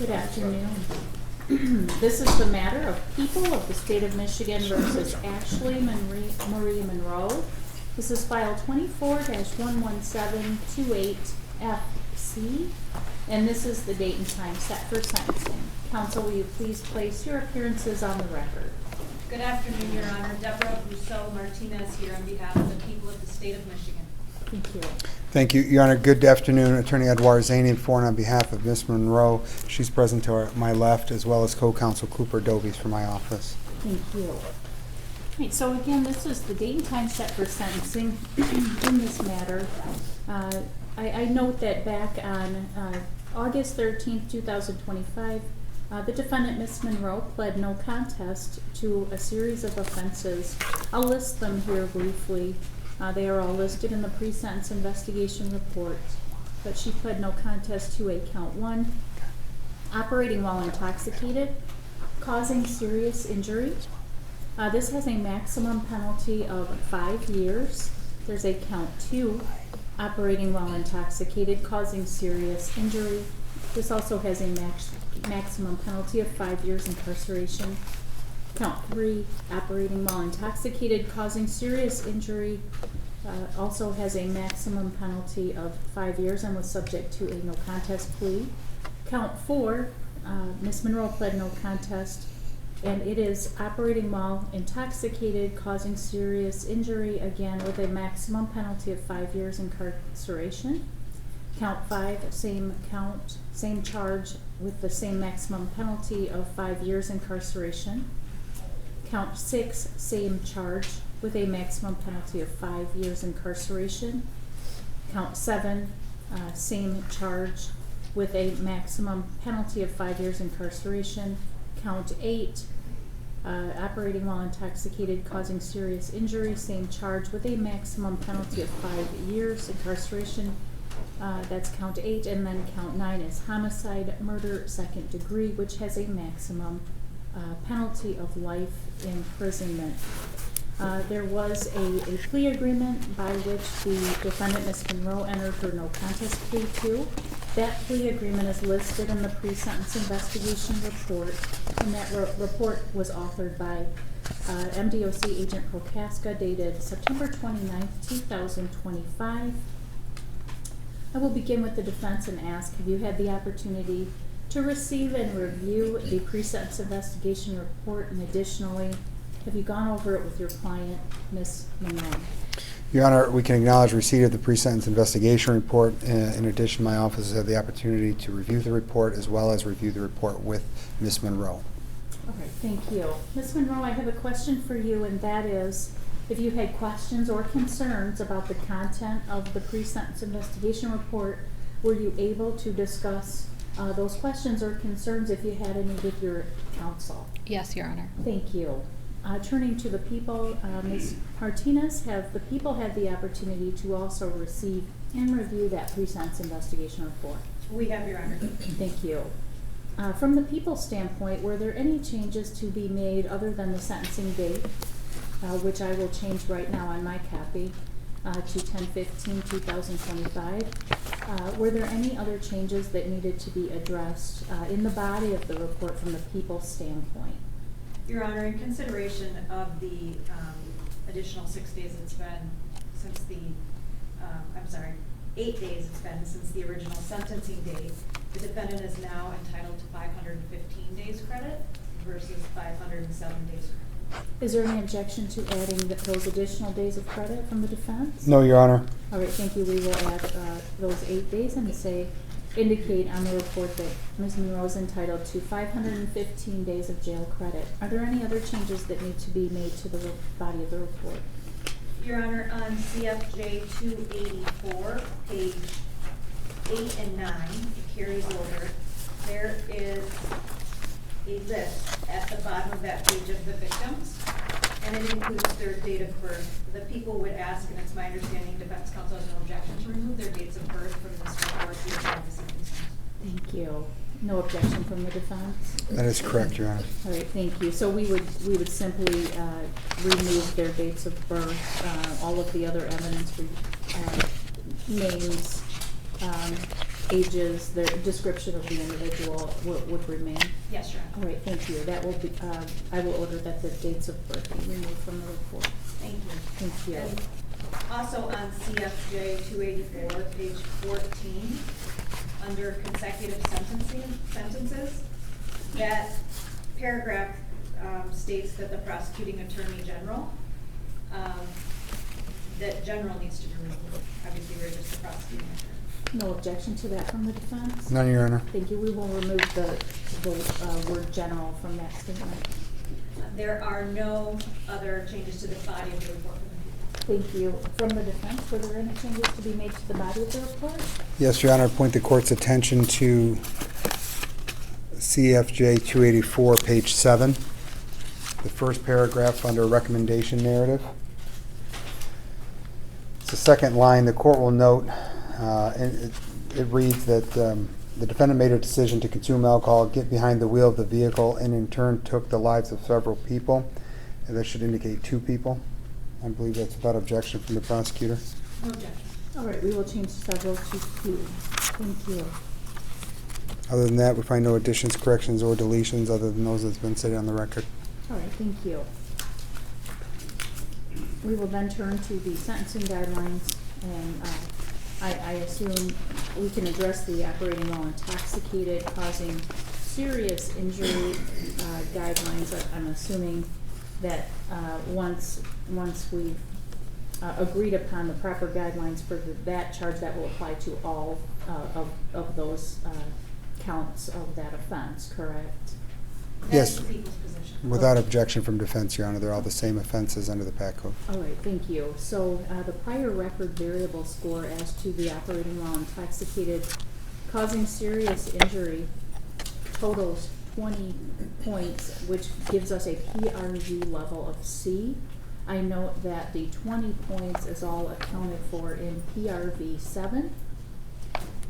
Good afternoon. This is the matter of People of the State of Michigan versus Ashley Marie Monroe. This is file 24-11728FC, and this is the date and time set for sentencing. Counsel, will you please place your appearances on the record? Good afternoon, Your Honor. Deborah Rousseau Martinez here on behalf of the people of the state of Michigan. Thank you. Thank you, Your Honor. Good afternoon. Attorney Edouard Zanian, on behalf of Ms. Monroe. She's present to my left, as well as co-counsel Cooper Dobies from my office. Thank you. All right, so again, this is the date and time set for sentencing in this matter. I note that back on August 13th, 2025, the defendant, Ms. Monroe, pled no contest to a series of offenses. I'll list them here briefly. They are all listed in the pre-sentence investigation report, but she pled no contest to a count 1, operating while intoxicated, causing serious injury. This has a maximum penalty of 5 years. There's a count 2, operating while intoxicated, causing serious injury. This also has a maximum penalty of 5 years incarceration. Count 3, operating while intoxicated, causing serious injury, also has a maximum penalty of 5 years and was subject to a no contest plea. Count 4, Ms. Monroe pled no contest, and it is operating while intoxicated, causing serious injury, again with a maximum penalty of 5 years incarceration. Count 5, same count, same charge with the same maximum penalty of 5 years incarceration. Count 6, same charge with a maximum penalty of 5 years incarceration. Count 7, same charge with a maximum penalty of 5 years incarceration. Count 8, operating while intoxicated, causing serious injury, same charge with a maximum penalty of 5 years incarceration. That's count 8, and then count 9 is homicide, murder, second degree, which has a maximum penalty of life imprisonment. There was a plea agreement by which the defendant, Ms. Monroe, entered her no contest plea to. That plea agreement is listed in the pre-sentence investigation report, and that report was authored by MDOC Agent Prokaska, dated September 29th, 2025. I will begin with the defense and ask, have you had the opportunity to receive and review the pre-sentence investigation report, and additionally, have you gone over it with your client, Ms. Monroe? Your Honor, we can acknowledge receipt of the pre-sentence investigation report. In addition, my office has had the opportunity to review the report as well as review the report with Ms. Monroe. All right, thank you. Ms. Monroe, I have a question for you, and that is, if you had questions or concerns about the content of the pre-sentence investigation report, were you able to discuss those questions or concerns, if you had any, with your counsel? Yes, Your Honor. Thank you. Turning to the people, Ms. Martinez, have the people had the opportunity to also receive and review that pre-sentence investigation report? We have, Your Honor. Thank you. From the people's standpoint, were there any changes to be made other than the sentencing date, which I will change right now on my copy to 10/15/2025? Were there any other changes that needed to be addressed in the body of the report from the people's standpoint? Your Honor, in consideration of the additional 6 days it's been since the, 8 days it's been since the original sentencing date, the defendant is now entitled to 515 days credit versus 507 days credit. Is there any objection to adding those additional days of credit from the defense? No, Your Honor. All right, thank you. We will add those 8 days and indicate on the report that Ms. Monroe is entitled to 515 days of jail credit. Are there any other changes that need to be made to the body of the report? Your Honor, on CFJ 284, page 8 and 9, it carries over. There is a list at the bottom of that page of the victims, and it includes their date of birth. The people would ask, and it's my understanding defense counsel has no objection to remove their dates of birth from this report due to privacy concerns. Thank you. No objection from the defense? That is correct, Your Honor. All right, thank you. So we would simply remove their dates of birth, all of the other evidence, names, ages, the description of the individual would remain? Yes, Your All Honor. right, thank you. That will be, I will order that the dates of birth be removed from the report. Thank you. Thank you. And also on CFJ 284, page 14, under consecutive sentences, that paragraph states that the prosecuting attorney general, that general needs to be removed. Obviously, we're just the prosecuting attorney. No objection to that from the defense? None, Your Honor. Thank you. We will remove the word general from that statement. There are no other changes to the body of the report from the people. Thank you. From the defense, were there any changes to be made to the body of the report? Yes, Your Honor, point the court's attention to CFJ 284, page 7, the first paragraph under recommendation narrative. It's the second line. The court will note, and it reads that the defendant made a decision to consume alcohol, get behind the wheel of the vehicle, and in turn took the lives of several people. And that should indicate 2 people. I believe that's without objection from the prosecutor. No objection. All right, we will change several to Q. Thank you. Other than that, we find no additions, corrections, or deletions other than those that's been stated on the record. All right, thank you. We will then turn to the sentencing guidelines, and I assume we can address the operating while intoxicated, causing serious injury guidelines. I'm assuming that once we've agreed upon the proper guidelines for that charge, that will apply to all of those counts of that offense, correct? Yes. That's the people's position. Without objection from defense, Your Honor, they're all the same offenses under the PAC code. All right, thank you. So the prior record variable score as to the operating while intoxicated causing serious injury totals 20 points, which gives us a PRV level of C. I note that the 20 points is all accounted for in PRV 7.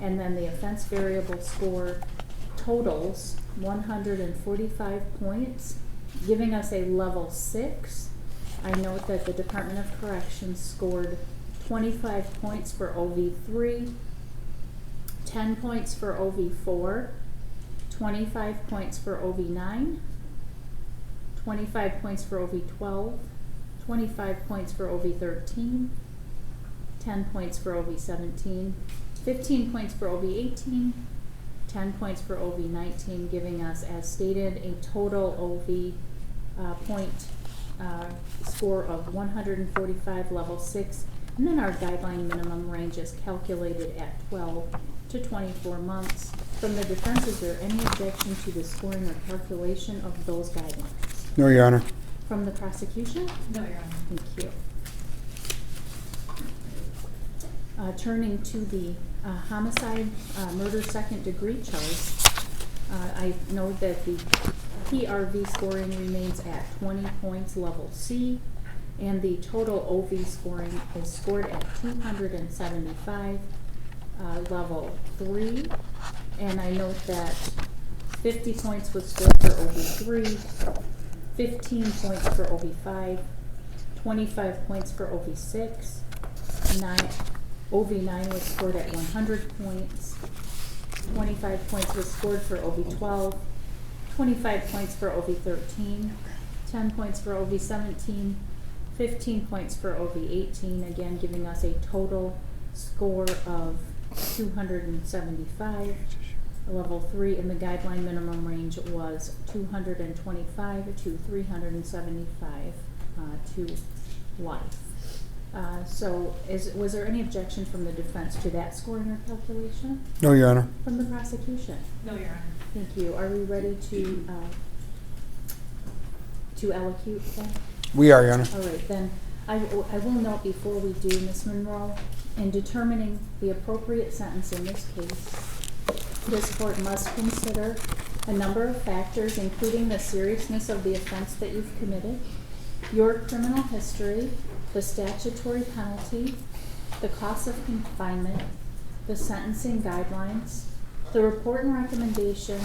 And then the offense variable score totals 145 points, giving us a level 6. I note that the Department of Corrections scored 25 points for OV3, 10 points for OV4, 25 points for OV9, 25 points for OV12, 25 points for OV13, 10 points for OV17, 15 points for OV18, 10 points for OV19, giving us, as stated, a total OV point score of 145, level 6, and then our guideline minimum range is calculated at 12 to 24 months. From the defense, is there any objection to the scoring or calculation of those guidelines? No, Your Honor. From the prosecution? No, Your Honor. Thank you. Turning to the homicide, murder second degree charge, I note that the PRV scoring remains at 20 points, level C, and the total OV scoring is scored at 275, level 3. And I note that 50 points was scored for OV3, 15 points for OV5, 25 points for OV6, OV9 was scored at 100 points, 25 points was scored for OV12, 25 points for OV13, 10 points for OV17, 15 points for OV18, again giving us a total score of 275, level 3, and the guideline minimum range was 225 to 375 to life. So was there any objection from the defense to that scoring or calculation? No, Your Honor. From the prosecution? No, Your Honor. Thank you. Are we ready to allocute then? We are, Your Honor. All right, then I will note before we do, Ms. Monroe, in determining the appropriate sentence in this case, this court must consider a number of factors, including the seriousness of the offense that you've committed, your criminal history, the statutory penalty, the cost of confinement, the sentencing guidelines, the report and recommendation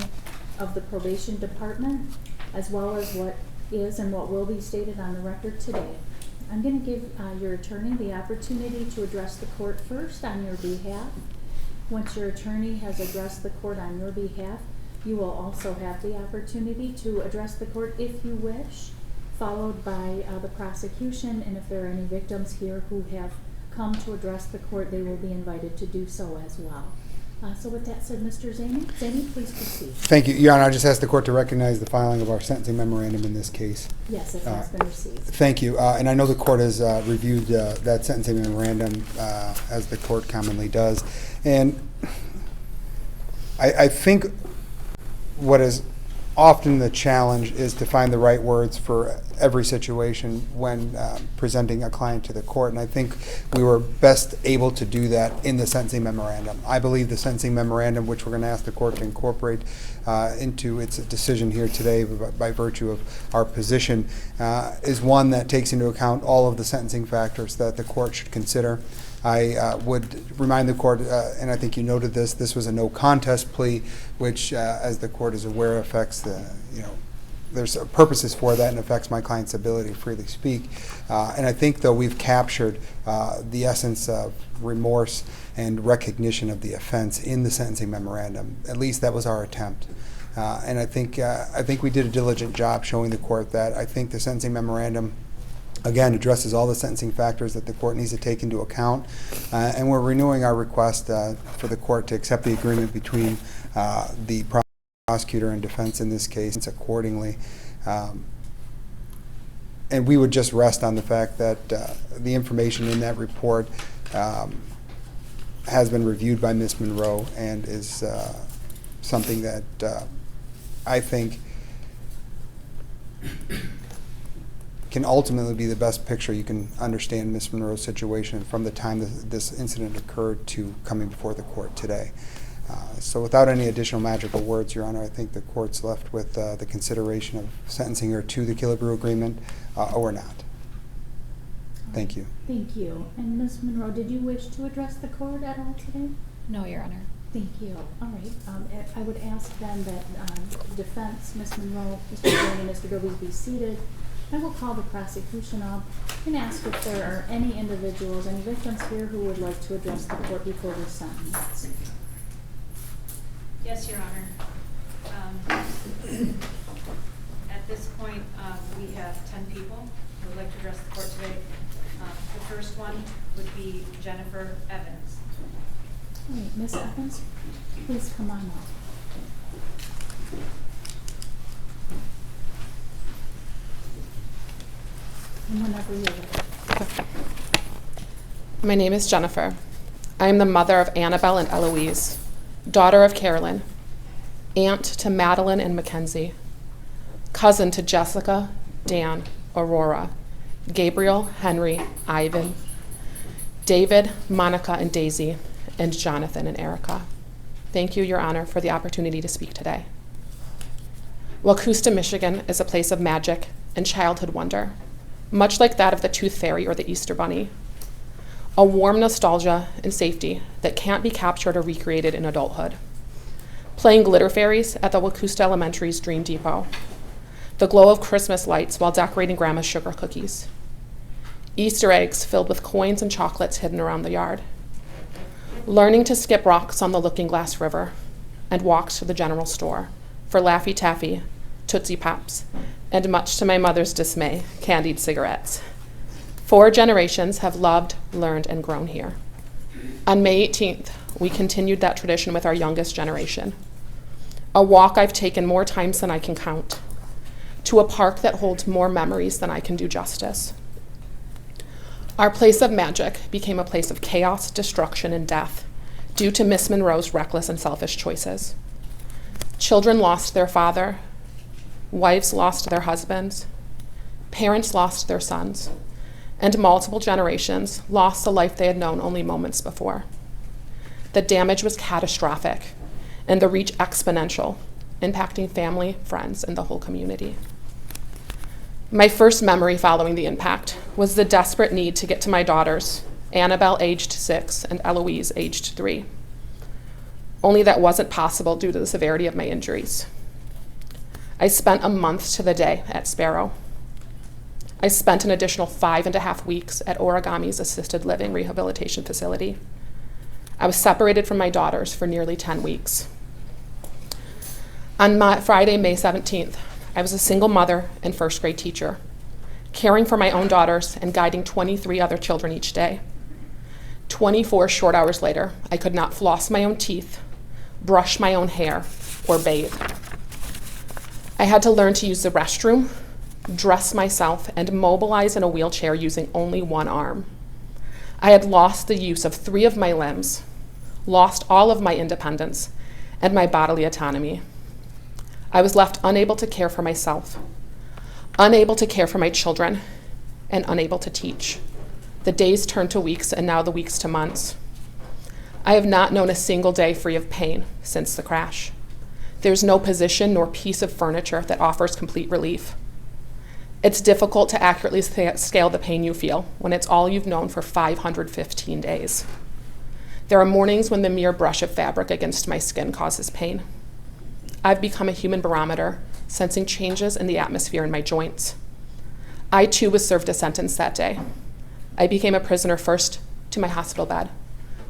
of the probation department, as well as what is and what will be stated on the record today. I'm going to give your attorney the opportunity to address the court first on your behalf, Once your attorney has addressed the court on your behalf, you will also have the opportunity to address the court if you wish, followed by the prosecution, and if there are any victims here who have come to address the court, they will be invited to do so as well. So with that said, Mr. Zaney, please proceed. Thank you. Your Honor, I just asked the court to recognize the filing of our sentencing memorandum in this case. Yes, it has been received. Thank you. And I know the court has reviewed that sentencing memorandum, as the court commonly does. And I think what is often the challenge is to find the right words for every situation when presenting a client to the court, and I think we were best able to do that in the sentencing memorandum. I believe the sentencing memorandum, which we're going to ask the court to incorporate into its decision here today by virtue of our position, is one that takes into account all of the sentencing factors that the court should consider. I would remind the court, and I think you noted this was a no contest plea, which, as the court is aware, affects the, there's purposes for that and affects my client's ability to freely speak. And I think, though, we've captured the essence of remorse and recognition of the offense in the sentencing memorandum. At least that was our attempt. And I think we did a diligent job showing the court that. I think the sentencing memorandum, again, addresses all the sentencing factors that the court needs to take into account. And we're renewing our request for the court to accept the agreement between the prosecutor and defense in this case accordingly. And we would just rest on the fact that the information in that report has been reviewed by Ms. Monroe and is something that I think can ultimately be the best picture you can understand Ms. Monroe's situation from the time this incident occurred to coming before the court today. So without any additional magical words, Your Honor, I think the court's left with the consideration of sentencing her to the Killebrew agreement or not. Thank you. Thank you. And Ms. Monroe, did you wish to address the court at all today? No, Your Honor. Thank you. All right. I would ask then that defense, Ms. Monroe, Mr. Green, and Mr. Dobies be seated. I will call the prosecution up and ask if there are any individuals, any victims here who would like to address the court before this sentence. Yes, Your Honor. At this point, we have 10 people who would like to address the court today. The first one would be Jennifer Evans. All right, Ms. Evans, please come on up. And whenever you're ready. My name is Jennifer. I am the mother of Annabelle and Eloise, daughter of Carolyn, aunt to Madeline and Mackenzie, cousin to Jessica, Dan, Aurora, Gabriel, Henry, Ivan, David, Monica, and Daisy, and Jonathan and Erica. Thank you, Your Honor, for the opportunity to speak today. Waukusta, Michigan is a place of magic and childhood wonder, much like that of the Tooth Fairy or the Easter Bunny. A warm nostalgia and safety that can't be captured or recreated in adulthood. Playing glitter fairies at the Waukusta Elementary's Dream Depot. The glow of Christmas lights while decorating Grandma's sugar cookies. Easter eggs filled with coins and chocolates hidden around the yard. Learning to skip rocks on the Looking Glass River and walks to the general store for Laffy Taffy, Tootsie Pops, and much to my mother's dismay, candied cigarettes. 4 generations have loved, learned, and grown here. On May 18th, we continued that tradition with our youngest generation. A walk I've taken more times than I can count, to a park that holds more memories than I can do justice. Our place of magic became a place of chaos, destruction, and death due to Miss Monroe's reckless and selfish choices. Children lost their father, wives lost their husbands, parents lost their sons, and multiple generations lost the life they had known only moments before. The damage was catastrophic, and the reach exponential, impacting family, friends, and the whole community. My first memory following the impact was the desperate need to get to my daughters, Annabelle, aged 6, and Eloise, aged 3. Only that wasn't possible due to the severity of my injuries. I spent a month to the day at Sparrow. I spent an additional 5.5 weeks at Origami's assisted living rehabilitation facility. I was separated from my daughters for nearly 10 weeks. On Friday, May 17th, I was a single mother and first grade teacher, caring for my own daughters and guiding 23 other children each day. 24 short hours later, I could not floss my own teeth, brush my own hair, or bathe. I had to learn to use the restroom, dress myself, and mobilize in a wheelchair using only one arm. I had lost the use of 3 of my limbs, lost all of my independence, and my bodily autonomy. I was left unable to care for myself, unable to care for my children, and unable to teach. The days turned to weeks, and now the weeks to months. I have not known a single day free of pain since the crash. There's no position nor piece of furniture that offers complete relief. It's difficult to accurately scale the pain you feel when it's all you've known for 515 days. There are mornings when the mere brush of fabric against my skin causes pain. I've become a human barometer, sensing changes in the atmosphere in my joints. I too was served a sentence that day. I became a prisoner first to my hospital bed,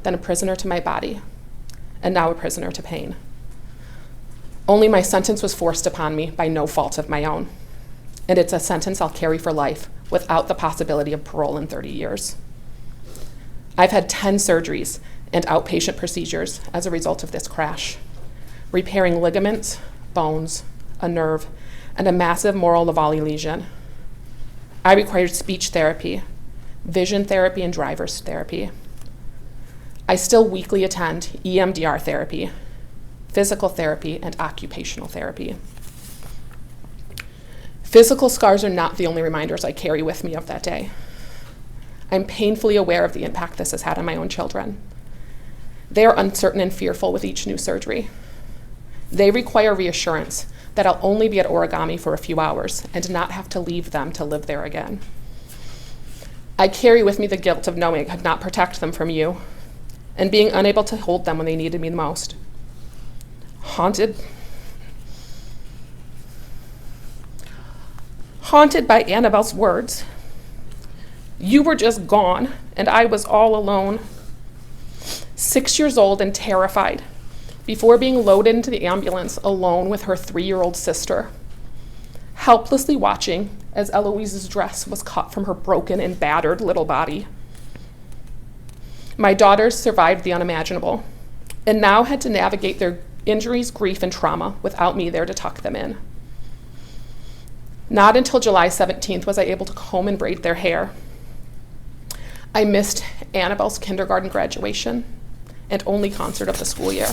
then a prisoner to my body, and now a prisoner to pain. Only my sentence was forced upon me by no fault of my own, and it's a sentence I'll carry for life without the possibility of parole in 30 years. I've had 10 surgeries and outpatient procedures as a result of this crash, repairing ligaments, bones, a nerve, and a massive Moral Lavalley lesion. I required speech therapy, vision therapy, and driver's therapy. I still weekly attend EMDR therapy, physical therapy, and occupational therapy. Physical scars are not the only reminders I carry with me of that day. I'm painfully aware of the impact this has had on my own children. They are uncertain and fearful with each new surgery. They require reassurance that I'll only be at origami for a few hours and not have to leave them to live there again. I carry with me the guilt of knowing I could not protect them from you and being unable to hold them when they needed me the most. Haunted by Annabelle's words, "You were just gone, and I was all alone." 6 years old and terrified, before being loaded into the ambulance alone with her 3-year-old sister, helplessly watching as Eloise's dress was cut from her broken and battered little body. My daughters survived the unimaginable, and now had to navigate their injuries, grief, and trauma without me there to tuck them in. Not until July 17th was I able to comb and braid their hair. I missed Annabelle's kindergarten graduation and only concert of the school year.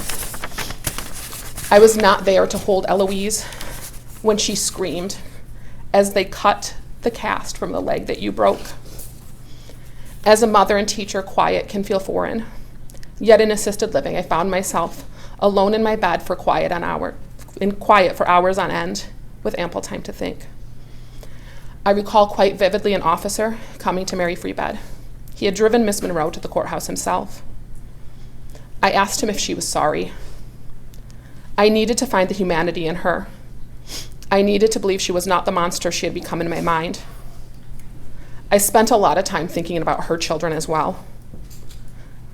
I was not there to hold Eloise when she screamed as they cut the cast from the leg that you broke. As a mother and teacher, quiet can feel foreign. Yet in assisted living, I found myself alone in my bed for quiet for hours on end, with ample time to think. I recall quite vividly an officer coming to Mary Free Bed. He had driven Miss Monroe to the courthouse himself. I asked him if she was sorry. I needed to find the humanity in her. I needed to believe she was not the monster she had become in my mind. I spent a lot of time thinking about her children as well.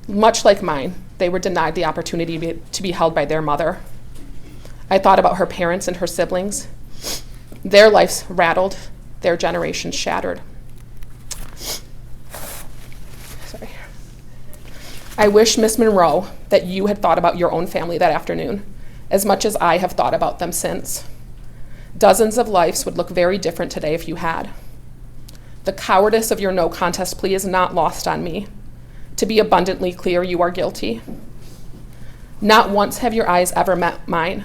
Much like mine, they were denied the opportunity to be held by their mother. I thought about her parents and her siblings. Their lives rattled, their generations shattered. Sorry. I wish, Miss Monroe, that you had thought about your own family that afternoon, as much as I have thought about them since. Dozens of lives would look very different today if you had. The cowardice of your no contest plea is not lost on me. To be abundantly clear, you are guilty. Not once have your eyes ever met mine.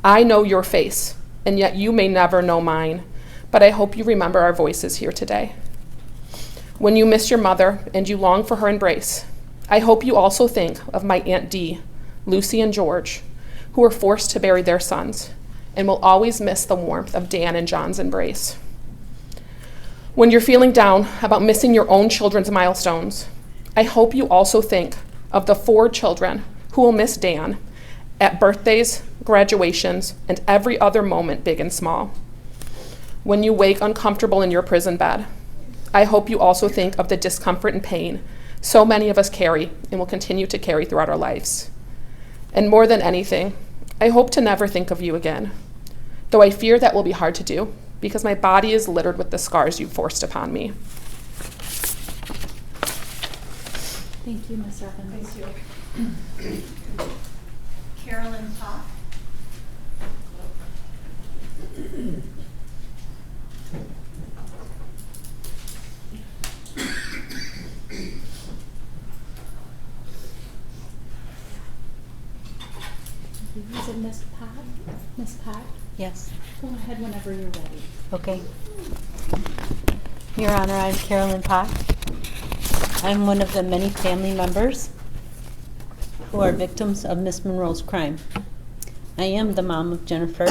I know your face, and yet you may never know mine, but I hope you remember our voices here today. When you miss your mother and you long for her embrace, I hope you also think of my Aunt Dee, Lucy, and George, who were forced to bury their sons and will always miss the warmth of Dan and John's embrace. When you're feeling down about missing your own children's milestones, I hope you also think of the 4 children who will miss Dan at birthdays, graduations, and every other moment, big and small. When you wake uncomfortable in your prison bed, I hope you also think of the discomfort and pain So many of us carry and will continue to carry throughout our lives. And more than anything, I hope to never think of you again, though I fear that will be hard to do because my body is littered with the scars you forced upon me. Thank you, Ms. Evans. Thank you. Carolyn Pop. Is it Ms. Pot? Ms. Pot? Yes, Go ahead whenever you're ready. okay. Your Honor, I'm Carolyn Pock. I'm one of the many family members who are victims of Miss Monroe's crime. I am the mom of Jennifer.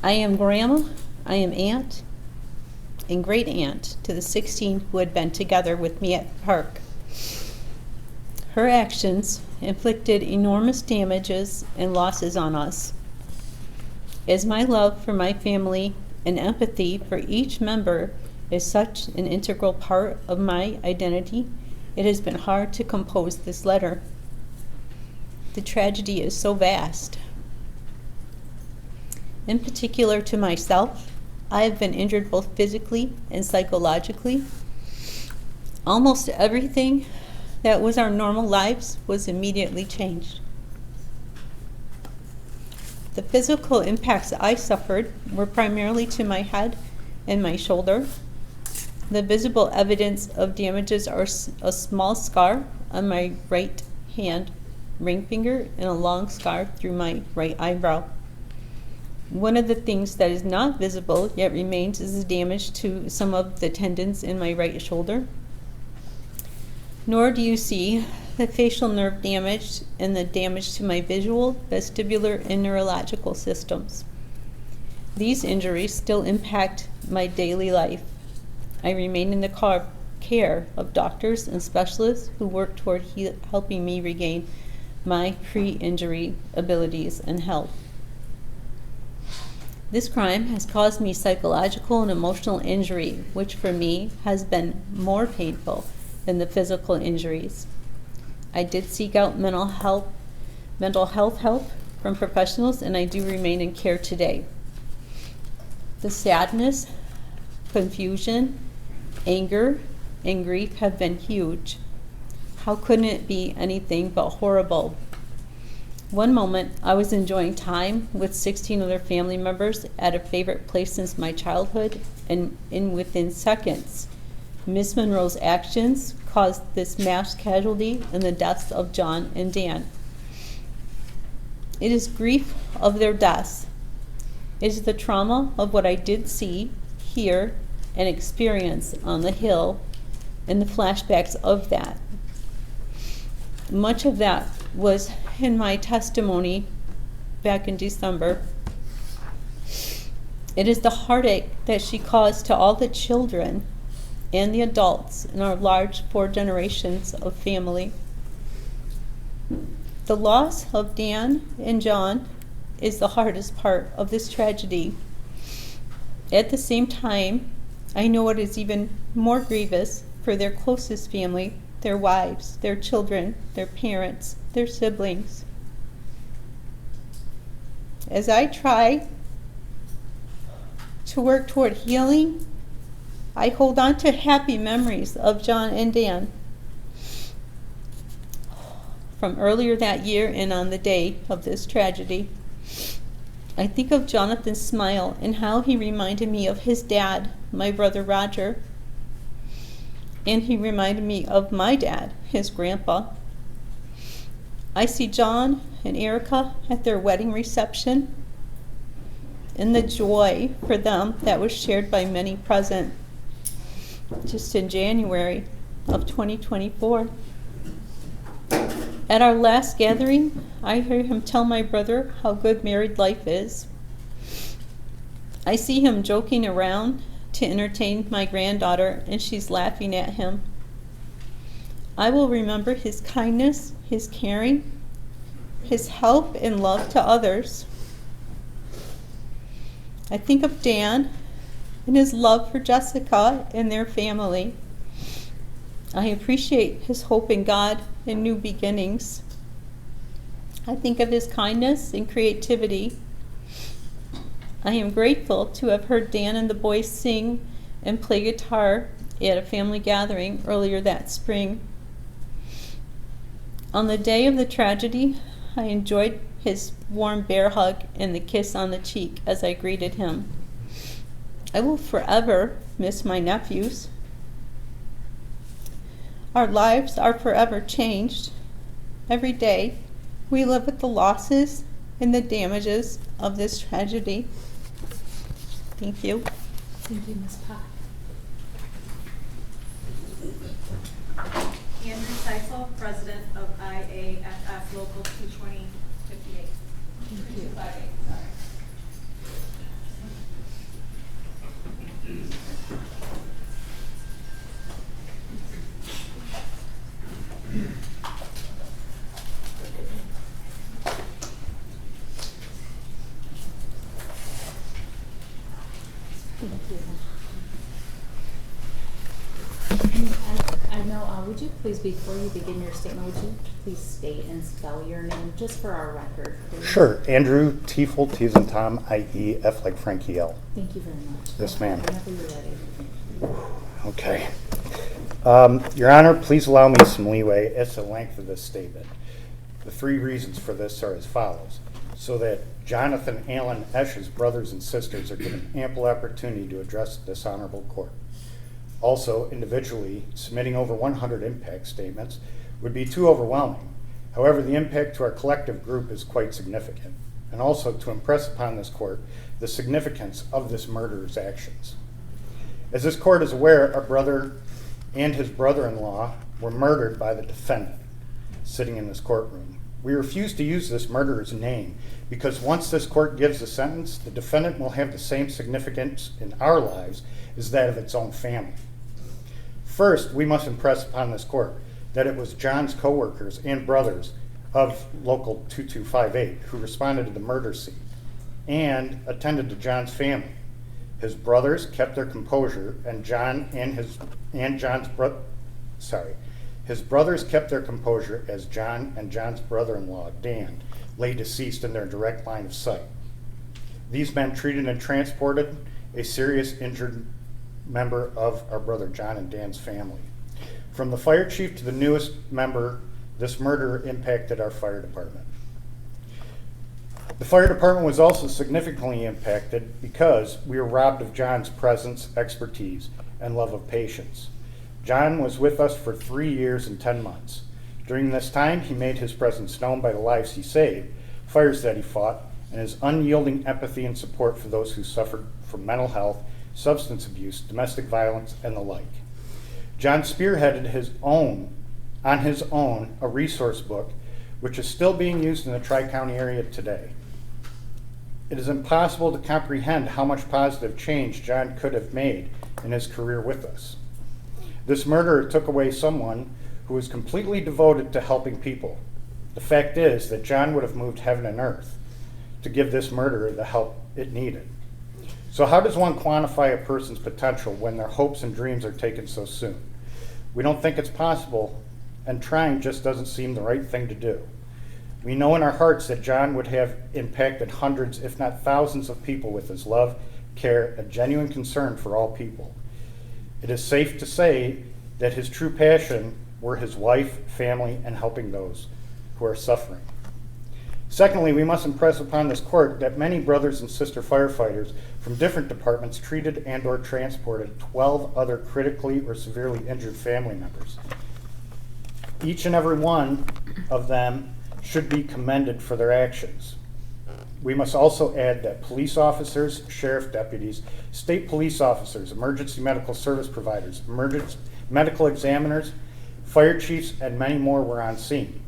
I am grandma, I am aunt, and great aunt to the 16 who had been together with me at the park. Her actions inflicted enormous damages and losses on us. As my love for my family and empathy for each member is such an integral part of my identity, it has been hard to compose this letter. The tragedy is so vast. In particular to myself, I have been injured both physically and psychologically. Almost everything that was our normal lives was immediately changed. The physical impacts I suffered were primarily to my head and my shoulder. The visible evidence of damages are a small scar on my right hand ring finger and a long scar through my right eyebrow. One of the things that is not visible yet remains is the damage to some of the tendons in my right shoulder. Nor do you see the facial nerve damage and the damage to my visual, vestibular, and neurological systems. These injuries still impact my daily life. I remain in the care of doctors and specialists who work toward helping me regain my pre-injury abilities and health. This crime has caused me psychological and emotional injury, which for me has been more painful than the physical injuries. I did seek out mental health help from professionals, and I do remain in care today. The sadness, confusion, anger, and grief have been huge. How couldn't it be anything but horrible? One moment, I was enjoying time with 16 other family members at a favorite place since my childhood, and within seconds, Miss Monroe's actions caused this mass casualty and the deaths of John and Dan. It is grief of their deaths. It is the trauma of what I did see, hear, and experience on the Hill and the flashbacks of that. Much of that was in my testimony back in December. It is the heartache that she caused to all the children and the adults in our large 4 generations of family. The loss of Dan and John is the hardest part of this tragedy. At the same time, I know it is even more grievous for their closest family, their wives, their children, their parents, their siblings. As I try to work toward healing, I hold on to happy memories of John and Dan from earlier that year and on the day of this tragedy. I think of Jonathan's smile and how he reminded me of his dad, my brother Roger, and he reminded me of my dad, his grandpa. I see John and Erica at their wedding reception and the joy for them that was shared by many present just in January of 2024. At our last gathering, I heard him tell my brother how good married life is. I see him joking around to entertain my granddaughter, and she's laughing at him. I will remember his kindness, his caring, his help and love to others. I think of Dan and his love for Jessica and their family. I appreciate his hope in God and new beginnings. I think of his kindness and creativity. I am grateful to have heard Dan and the boys sing and play guitar at a family gathering earlier that spring. On the day of the tragedy, I enjoyed his warm bear hug and the kiss on the cheek as I greeted him. I will forever miss my nephews. Our lives are forever changed. Every day, we live with the losses and the damages of this tragedy. Thank you. Thank you, Ms. Pop. Andrew Seisel, President of IAFF Local 22058. Thank you. 258, sorry. Thank you. I know, would you please, before you begin your statement, would you please state and spell your name just for our record, please? Sure. Andrew Tiefel, T as in Tom, I-E, F like Frankie L. Thank you very much. Yes, ma'am. Whenever you're ready. Okay. Your Honor, please allow me some leeway as to the length of this statement. The three reasons for this are as follows. So that Jonathan, Alan, Esch's brothers and sisters are given ample opportunity to address this honorable court. Also, individually, submitting over 100 impact statements would be too overwhelming. However, the impact to our collective group is quite significant, and also to impress upon this court the significance of this murderer's actions. As this court is aware, our brother and his brother-in-law were murdered by the defendant sitting in this courtroom. We refuse to use this murderer's name because once this court gives a sentence, the defendant will have the same significance in our lives as that of its own family. First, we must impress upon this court that it was John's co-workers and brothers of Local 2258 who responded to the murder scene and attended to John's family. His brothers kept their composure, and his brothers kept their composure as John and John's brother-in-law, Dan, lay deceased in their direct line of sight. These men treated and transported a serious injured member of our brother John and Dan's family. From the fire chief to the newest member, this murder impacted our fire department. The fire department was also significantly impacted because we were robbed of John's presence, expertise, and love of patients. John was with us for 3 years and 10 months. During this time, he made his presence known by the lives he saved, fires that he fought, and his unyielding empathy and support for those who suffered from mental health, substance abuse, domestic violence, and the like. John spearheaded on his own, a resource book, which is still being used in the Tri-County area today. It is impossible to comprehend how much positive change John could have made in his career with us. This murderer took away someone who was completely devoted to helping people. The fact is that John would have moved heaven and earth to give this murderer the help it needed. So how does one quantify a person's potential when their hopes and dreams are taken so soon? We don't think it's possible, and trying just doesn't seem the right thing to do. We know in our hearts that John would have impacted hundreds, if not thousands, of people with his love, care, and genuine concern for all people. It is safe to say that his true passion were his wife, family, and helping those who are suffering. Secondly, we must impress upon this court that many brothers and sister firefighters from different departments treated and or transported 12 other critically or severely injured family members. Each and every one of them should be commended for their actions. We must also add that police officers, sheriff deputies, state police officers, emergency medical service providers, emergency medical examiners, fire chiefs, and many more were on scene.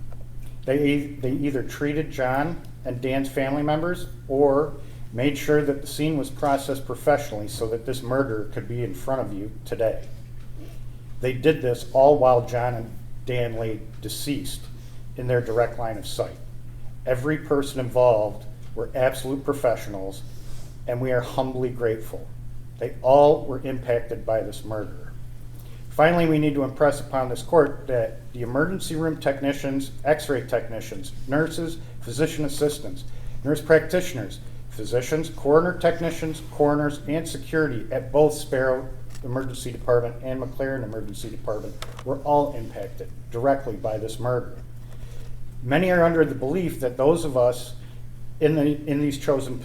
They either treated John and Dan's family members or made sure that the scene was processed professionally so that this murderer could be in front of you today. They did this all while John and Dan lay deceased in their direct line of sight. Every person involved were absolute professionals, and we are humbly grateful. They all were impacted by this murder. Finally, we need to impress upon this court that the emergency room technicians, x-ray technicians, nurses, physician assistants, nurse practitioners, physicians, coroner technicians, coroners, and security at both Sparrow Emergency Department and McLaren Emergency Department were all impacted directly by this murder. Many are under the belief that those of us in these chosen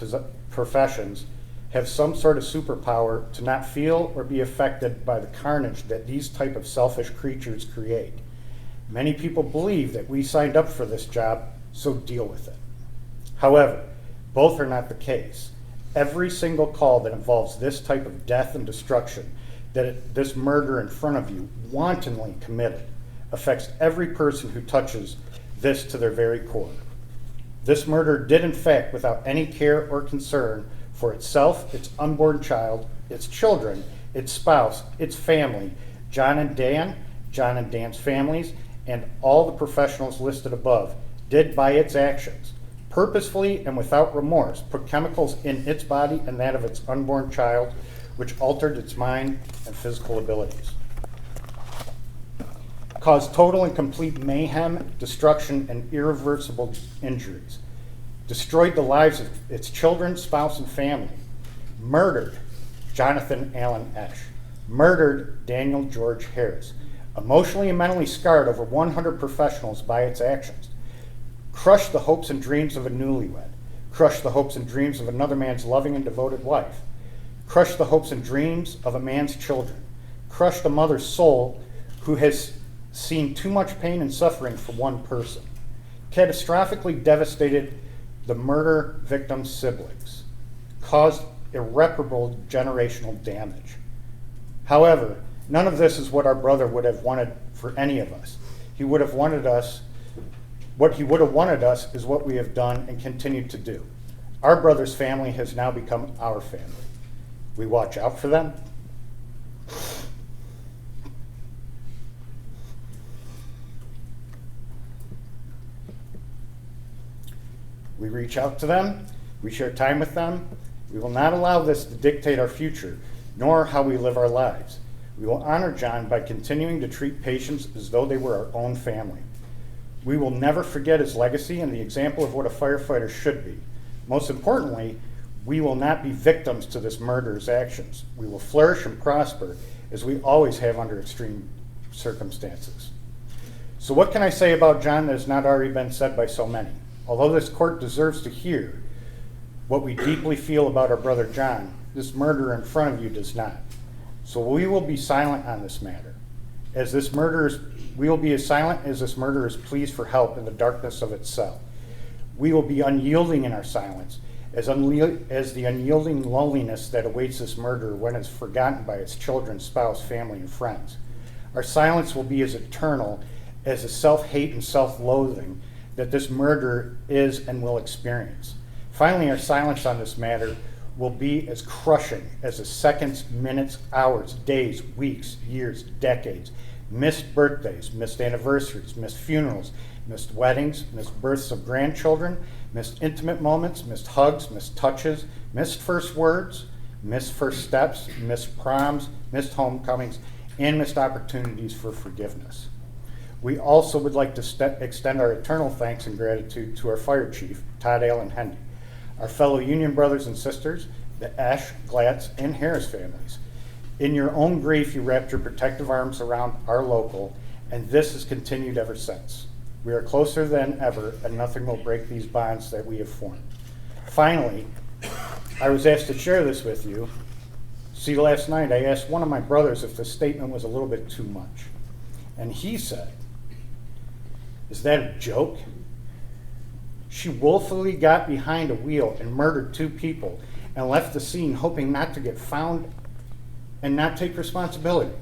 professions have some sort of superpower to not feel or be affected by the carnage that these type of selfish creatures create. Many people believe that we signed up for this job, so deal with it. However, both are not the case. Every single call that involves this type of death and destruction, this murder in front of you, wantonly committed, affects every person who touches this to their very core. This murder did in fact, without any care or concern for itself, its unborn child, its children, its spouse, its family, John and Dan's families, and all the professionals listed above, did by its actions, purposefully and without remorse, put chemicals in its body and that of its unborn child, which altered its mind and physical abilities. Caused total and complete mayhem, destruction, and irreversible injuries. Destroyed the lives of its children, spouse, and family. Murdered Jonathan Allen Esch. Murdered Daniel George Harris. Emotionally and mentally scarred over 100 professionals by its actions. Crushed the hopes and dreams of a newlywed. Crushed the hopes and dreams of another man's loving and devoted wife. Crushed the hopes and dreams of a man's children. Crushed a mother's soul who has seen too much pain and suffering for one person. Catastrophically devastated the murder victim's siblings. Caused irreparable generational damage. However, none of this is what our brother would have wanted for any of us. What he would have wanted us is what we have done and continue to do. Our brother's family has now become our family. We watch out for them. We reach out to them. We share time with them. We will not allow this to dictate our future, nor how we live our lives. We will honor John by continuing to treat patients as though they were our own family. We will never forget his legacy and the example of what a firefighter should be. Most importantly, we will not be victims to this murderer's actions. We will flourish and prosper as we always have under extreme circumstances. So what can I say about John that has not already been said by so many? Although this court deserves to hear what we deeply feel about our brother John, this murderer in front of you does not. So we will be silent on this matter. We will be as silent as this murderer's pleas for help in the darkness of its cell. We will be unyielding in our silence, as the unyielding loneliness that awaits this murderer when it's forgotten by its children, spouse, family, and friends. Our silence will be as eternal as the self-hate and self-loathing that this murderer is and will experience. Finally, our silence on this matter will be as crushing as the seconds, minutes, hours, days, weeks, years, decades, missed birthdays, missed anniversaries, missed funerals, missed weddings, missed births of grandchildren, missed intimate moments, missed hugs, missed touches, missed first words, missed first steps, missed proms, missed homecomings, and missed opportunities for forgiveness. We also would like to extend our eternal thanks and gratitude to our fire chief, Todd Allen Hendy, our fellow union brothers and sisters, the Esch, Glatz, and Harris families. In your own grief, you wrapped your protective arms around our local, and this has continued ever since. We are closer than ever, and nothing will break these bonds that we have formed. Finally, I was asked to share this with you. See, last night I asked one of my brothers if the statement was a little bit too much. And he said, "Is that a joke? She willfully got behind a wheel and murdered 2 people and left the scene hoping not to get found and not take responsibility.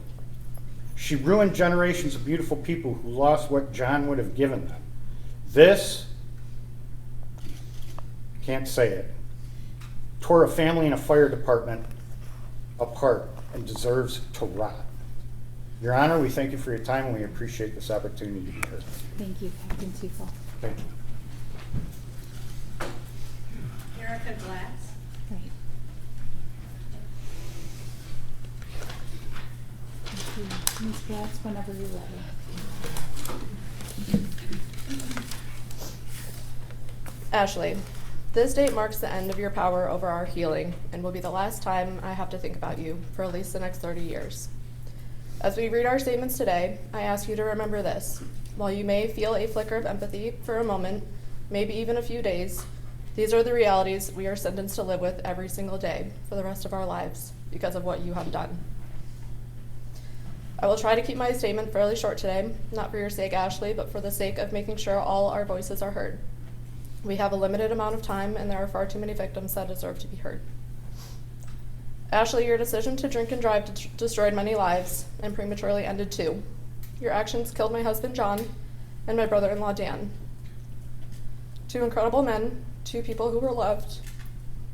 She ruined generations of beautiful people who lost what John would have given them. This, can't say it, tore a family and a fire department apart and deserves to rot." Your Honor, we thank you for your time and we appreciate this opportunity to be heard. Thank you, Captain Tufel. Thank you. Erica Glatz. Right. Thank you. Ms. That's whenever you're ready. Ashley, this date marks the end of your power over our healing and will be the last time I have to think about you for at least the next 30 years. As we read our statements today, I ask you to remember this. While you may feel a flicker of empathy for a moment, maybe even a few days, these are the realities we are sentenced to live with every single day for the rest of our lives because of what you have done. I will try to keep my statement fairly short today, not for your sake, Ashley, but for the sake of making sure all our voices are heard. We have a limited amount of time, and there are far too many victims that deserve to be heard. Ashley, your decision to drink and drive destroyed many lives and prematurely ended two. Your actions killed my husband, John, and my brother-in-law, Dan. Two incredible men, two people who were loved,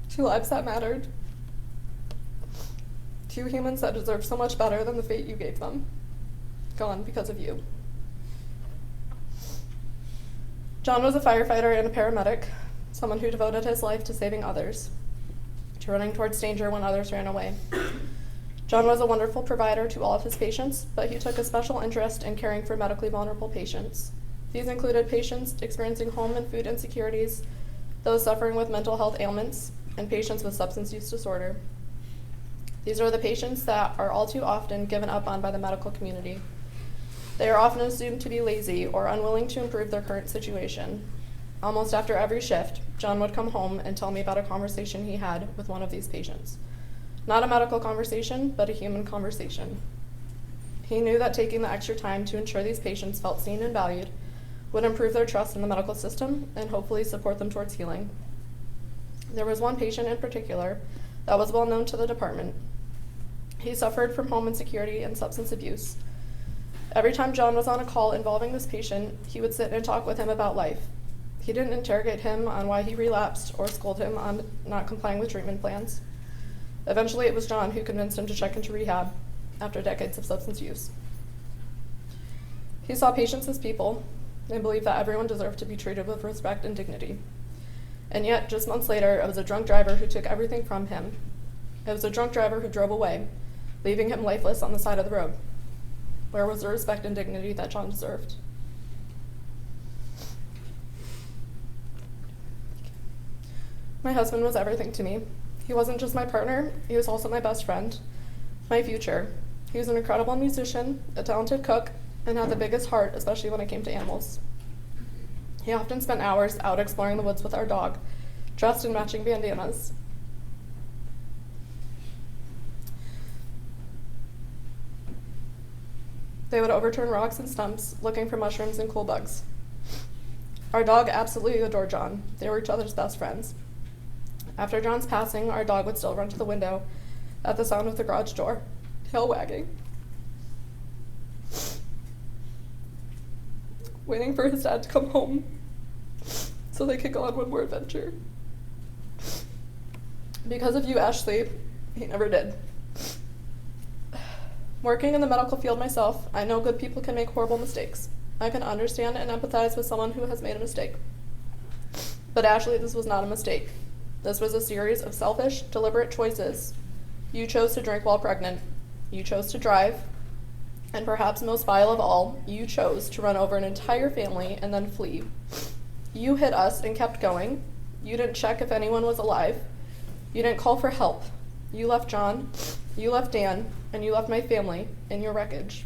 two lives that mattered, two humans that deserve so much better than the fate you gave them. Gone because of you. John was a firefighter and a paramedic, someone who devoted his life to saving others, to running towards danger when others ran away. John was a wonderful provider to all of his patients, but he took a special interest in caring for medically vulnerable patients. These included patients experiencing home and food insecurities, those suffering with mental health ailments, and patients with substance use disorder. These are the patients that are all too often given up on by the medical community. They are often assumed to be lazy or unwilling to improve their current situation. Almost after every shift, John would come home and tell me about a conversation he had with one of these patients. Not a medical conversation, but a human conversation. He knew that taking the extra time to ensure these patients felt seen and valued would improve their trust in the medical system and hopefully support them towards healing. There was one patient in particular that was well known to the department. He suffered from home insecurity and substance abuse. Every time John was on a call involving this patient, he would sit and talk with him about life. He didn't interrogate him on why he relapsed or scold him on not complying with treatment plans. Eventually, it was John who convinced him to check into rehab after decades of substance use. He saw patients as people and believed that everyone deserved to be treated with respect and dignity. And yet, just months later, it was a drunk driver who took everything from him. It was a drunk driver who drove away, leaving him lifeless on the side of the road. Where was the respect and dignity that John deserved? My husband was everything to me. He wasn't just my partner, he was also my best friend, my future. He was an incredible musician, a talented cook, and had the biggest heart, especially when it came to animals. He often spent hours out exploring the woods with our dog, dressed in matching bandanas. They would overturn rocks and stumps, looking for mushrooms and cool bugs. Our dog absolutely adored John. They were each other's best friends. After John's passing, our dog would still run to the window at the sound of the garage door, tail wagging, waiting for his dad to come home so they could go on one more adventure. Because of you, Ashley, he never did. Working in the medical field myself, I know good people can make horrible mistakes. I can understand and empathize with someone who has made a mistake. But Ashley, this was not a mistake. This was a series of selfish, deliberate choices. You chose to drink while pregnant. You chose to drive. And perhaps most vile of all, you chose to run over an entire family and then flee. You hit us and kept going. You didn't check if anyone was alive. You didn't call for help. You left John, you left Dan, and you left my family in your wreckage.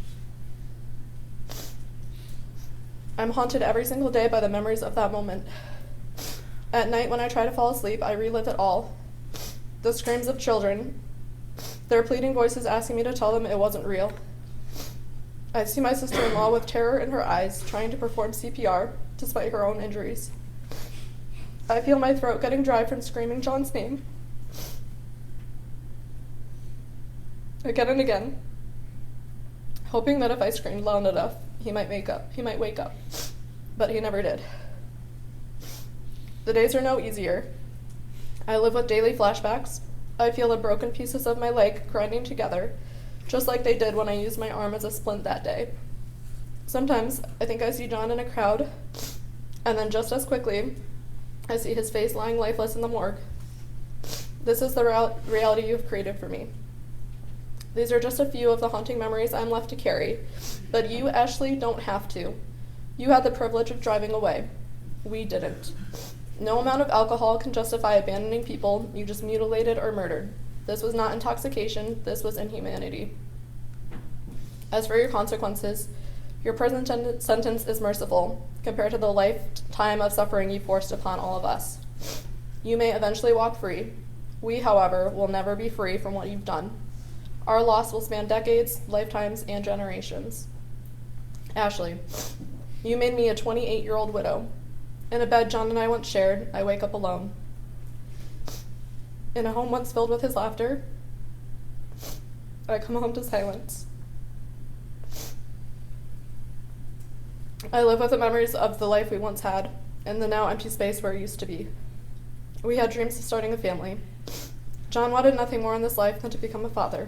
I'm haunted every single day by the memories of that moment. At night when I try to fall asleep, I relive it all. The screams of children, their pleading voices asking me to tell them it wasn't real. I see my sister-in-law with terror in her eyes trying to perform CPR despite her own injuries. I feel my throat getting dry from screaming John's name. Again and again, hoping that if I screamed loud enough, he might wake up, but he never did. The days are no easier. I live with daily flashbacks. I feel the broken pieces of my leg grinding together, just like they did when I used my arm as a splint that day. Sometimes I think I see John in a crowd, and then just as quickly, I see his face lying lifeless in the morgue. This is the reality you've created for me. These are just a few of the haunting memories I'm left to carry, but you, Ashley, don't have to. You had the privilege of driving away. We didn't. No amount of alcohol can justify abandoning people you just mutilated or murdered. This was not intoxication, this was inhumanity. As for your consequences, your prison sentence is merciful compared to the lifetime of suffering you forced upon all of us. You may eventually walk free. We, however, will never be free from what you've done. Our loss will span decades, lifetimes, and generations. Ashley, you made me a 28-year-old widow. In a bed John and I once shared, I wake up alone. In a home once filled with his laughter, I come home to silence. I live with the memories of the life we once had, and the now empty space where it used to be. We had dreams of starting a family. John wanted nothing more in this life than to become a father.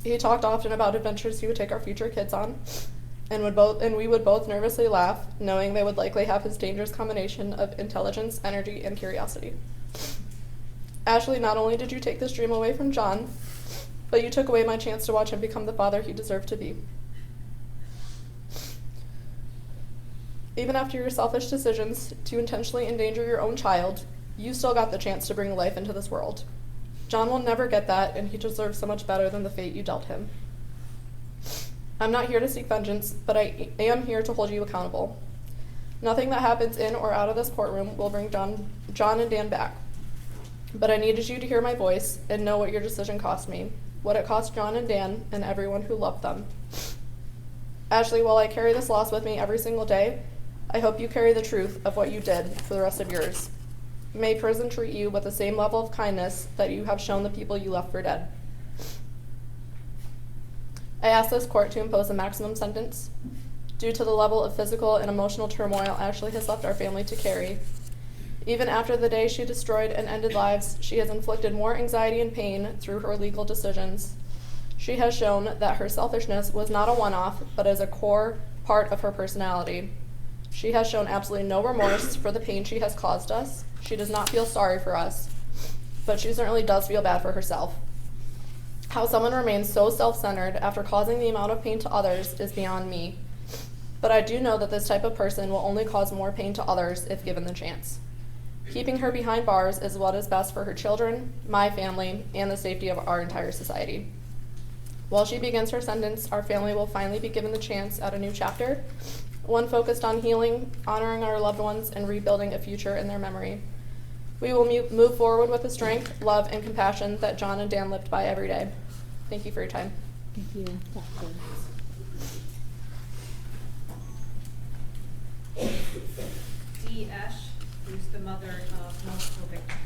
He talked often about adventures he would take our future kids on, and we would both nervously laugh, knowing they would likely have his dangerous combination of intelligence, energy, and curiosity. Ashley, not only did you take this dream away from John, but you took away my chance to watch him become the father he deserved to be. Even after your selfish decisions to intentionally endanger your own child, you still got the chance to bring life into this world. John will never get that, and he deserves so much better than the fate you dealt him. I'm not here to seek vengeance, but I am here to hold you accountable. Nothing that happens in or out of this courtroom will bring John and Dan back. But I needed you to hear my voice and know what your decision cost me, what it cost John and Dan and everyone who loved them. Ashley, while I carry this loss with me every single day, I hope you carry the truth of what you did for the rest of yours. May prison treat you with the same level of kindness that you have shown the people you left for dead. I ask this court to impose a maximum sentence. Due to the level of physical and emotional turmoil Ashley has left our family to carry, even after the day she destroyed and ended lives, she has inflicted more anxiety and pain through her legal decisions. She has shown that her selfishness was not a one-off, but is a core part of her personality. She has shown absolutely no remorse for the pain she has caused us. She does not feel sorry for us, but she certainly does feel bad for herself. How someone remains so self-centered after causing the amount of pain to others is beyond me. But I do know that this type of person will only cause more pain to others if given the chance. Keeping her behind bars is what is best for her children, my family, and the safety of our entire society. While she begins her sentence, our family will finally be given the chance at a new chapter, one focused on healing, honoring our loved ones, and rebuilding a future in their memory. We will move forward with the strength, love, and compassion that John and Dan lived by every day. Thank you for your time. Thank you. Dee Esch, who's the mother of multiple victims.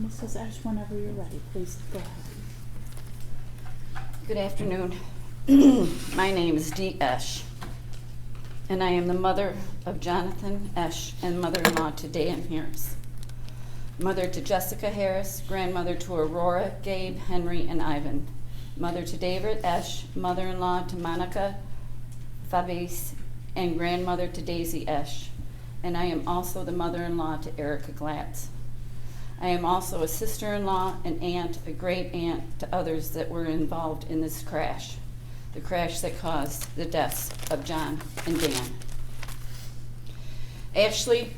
Mrs. Ash, whenever you're ready, please go ahead. Good afternoon. My name is Dee Esch, and I am the mother of Jonathan Esch and mother-in-law to Dan Harris. Mother to Jessica Harris, grandmother to Aurora, Gabe, Henry, and Ivan. Mother to David Esch, mother-in-law to Monica Fabrice, and grandmother to Daisy Esch. And I am also the mother-in-law to Erica Glatz. I am also a sister-in-law, an aunt, a great-aunt to others that were involved in this crash, the crash that caused the deaths of John and Dan. Ashley,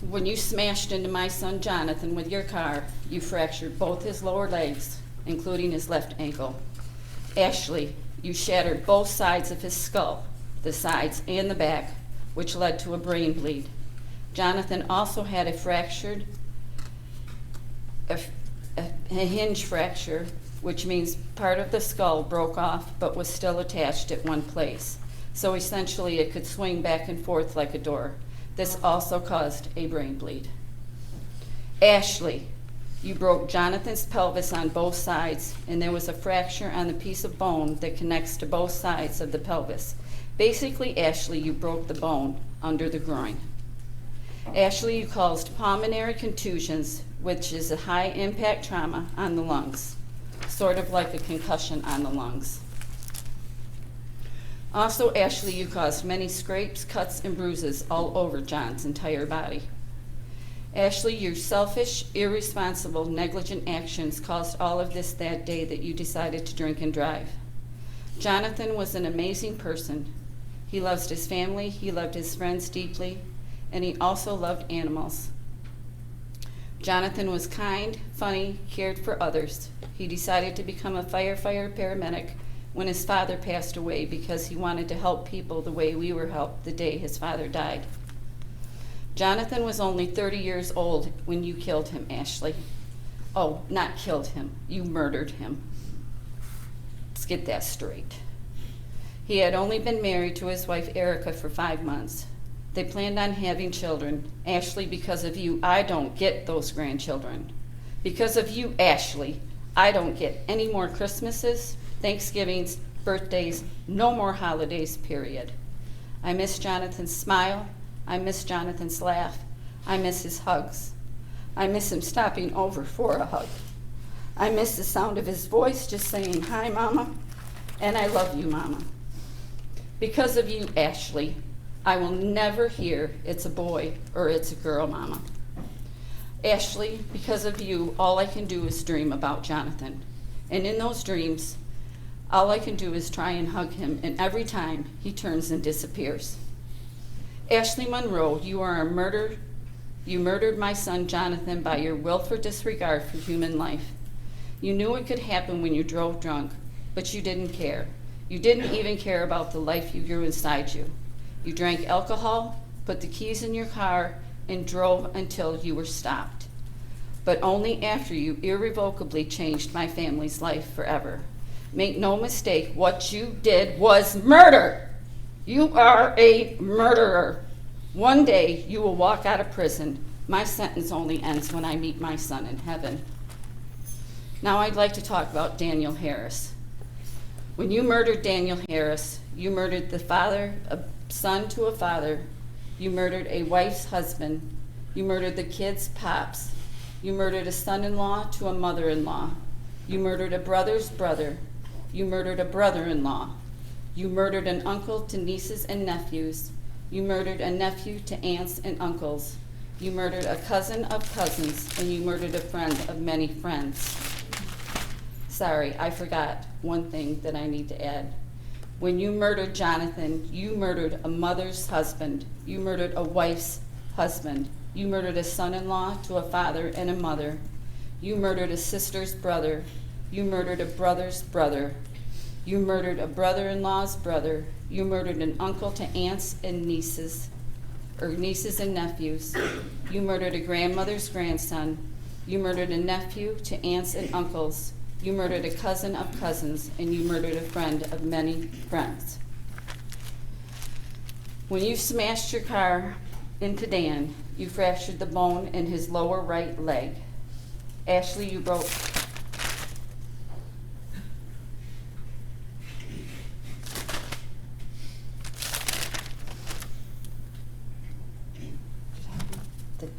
when you smashed into my son Jonathan with your car, you fractured both his lower legs, including his left ankle. Ashley, you shattered both sides of his skull, the sides and the back, which led to a brain bleed. Jonathan also had a fractured a hinge fracture, which means part of the skull broke off but was still attached at one place. So essentially it could swing back and forth like a door. This also caused a brain bleed. Ashley, you broke Jonathan's pelvis on both sides, and there was a fracture on the piece of bone that connects to both sides of the pelvis. Basically, Ashley, you broke the bone under the groin. Ashley, you caused pulmonary contusions, which is a high impact trauma on the lungs, sort of like a concussion on the lungs. Also, Ashley, you caused many scrapes, cuts, and bruises all over John's entire body. Ashley, your selfish, irresponsible, negligent actions caused all of this that day that you decided to drink and drive. Jonathan was an amazing person. He loves his family, he loved his friends deeply, and he also loved animals. Jonathan was kind, funny, cared for others. He decided to become a firefighter paramedic when his father passed away because he wanted to help people the way we were helped the day his father died. Jonathan was only 30 years old when you killed him, Ashley. Oh, not killed him, you murdered him. Let's get that straight. He had only been married to his wife Erica for 5 months. They planned on having children. Ashley, because of you, I don't get those grandchildren. Because of you, Ashley, I don't get any more Christmases, Thanksgivings, birthdays, no more holidays, period. I miss Jonathan's smile. I miss Jonathan's laugh. I miss his hugs. I miss him stopping over for a hug. I miss the sound of his voice just saying, "Hi, Mama," and "I love you, Mama." Because of you, Ashley, I will never hear "it's a boy" or "it's a girl, Mama." Ashley, because of you, all I can do is dream about Jonathan. And in those dreams, all I can do is try and hug him, and every time he turns and disappears. Ashley Monroe, you are a murderer. You murdered my son Jonathan by your willful disregard for human life. You knew it could happen when you drove drunk, but you didn't care. You didn't even care about the life you grew inside you. You drank alcohol, put the keys in your car, and drove until you were stopped. But only after you irrevocably changed my family's life forever. Make no mistake, what you did was murder. You are a murderer. One day you will walk out of prison. My sentence only ends when I meet my son in heaven. Now I'd like to talk about Daniel Harris. When you murdered Daniel Harris, you murdered the father, a son to a father. You murdered a wife's husband. You murdered the kid's pops. You murdered a son-in-law to a mother-in-law. You murdered a brother's brother. You murdered a brother-in-law. You murdered an uncle to nieces and nephews. You murdered a nephew to aunts and uncles. You murdered a cousin of cousins, and you murdered a friend of many friends. Sorry, I forgot one thing that I need to add. When you murdered Jonathan, you murdered a mother's husband. You murdered a wife's husband. You murdered a son-in-law to a father and a mother. You murdered a sister's brother. You murdered a brother's brother. You murdered a brother-in-law's brother. You murdered an uncle to aunts and nieces, or nieces and nephews. You murdered a grandmother's grandson. You murdered a nephew to aunts and uncles. You murdered a cousin of cousins, and you murdered a friend of many friends. When you smashed your car into Dan, you fractured the bone in his lower right leg. Ashley, you broke. That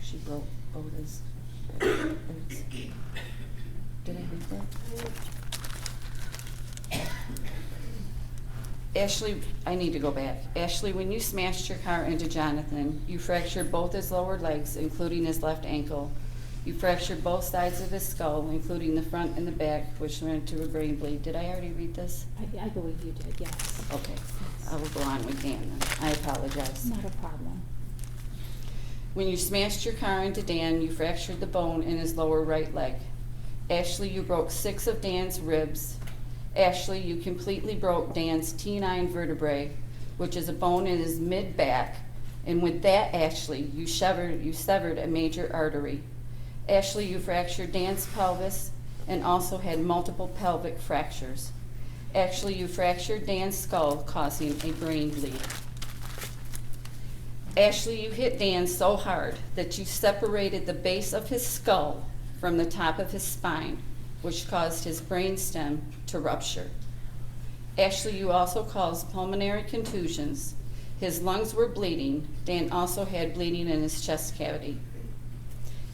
she broke Oda's ribs. Did I read that? Ashley, I need to go back. Ashley, when you smashed your car into Jonathan, you fractured both his lower legs, including his left ankle. You fractured both sides of his skull, including the front and the back, which led to a brain bleed. Did I already read this? I believe you did, yes. Okay, I will go on with Dan then. I apologize. Not a problem. When you smashed your car into Dan, you fractured the bone in his lower right leg. Ashley, you broke 6 of Dan's ribs. Ashley, you completely broke Dan's T9 vertebrae, which is a bone in his mid-back. And with that, Ashley, you severed a major artery. Ashley, you fractured Dan's pelvis and also had multiple pelvic fractures. Ashley, you fractured Dan's skull, causing a brain bleed. Ashley, you hit Dan so hard that you separated the base of his skull from the top of his spine, which caused his brainstem to rupture. Ashley, you also caused pulmonary contusions. His lungs were bleeding. Dan also had bleeding in his chest cavity.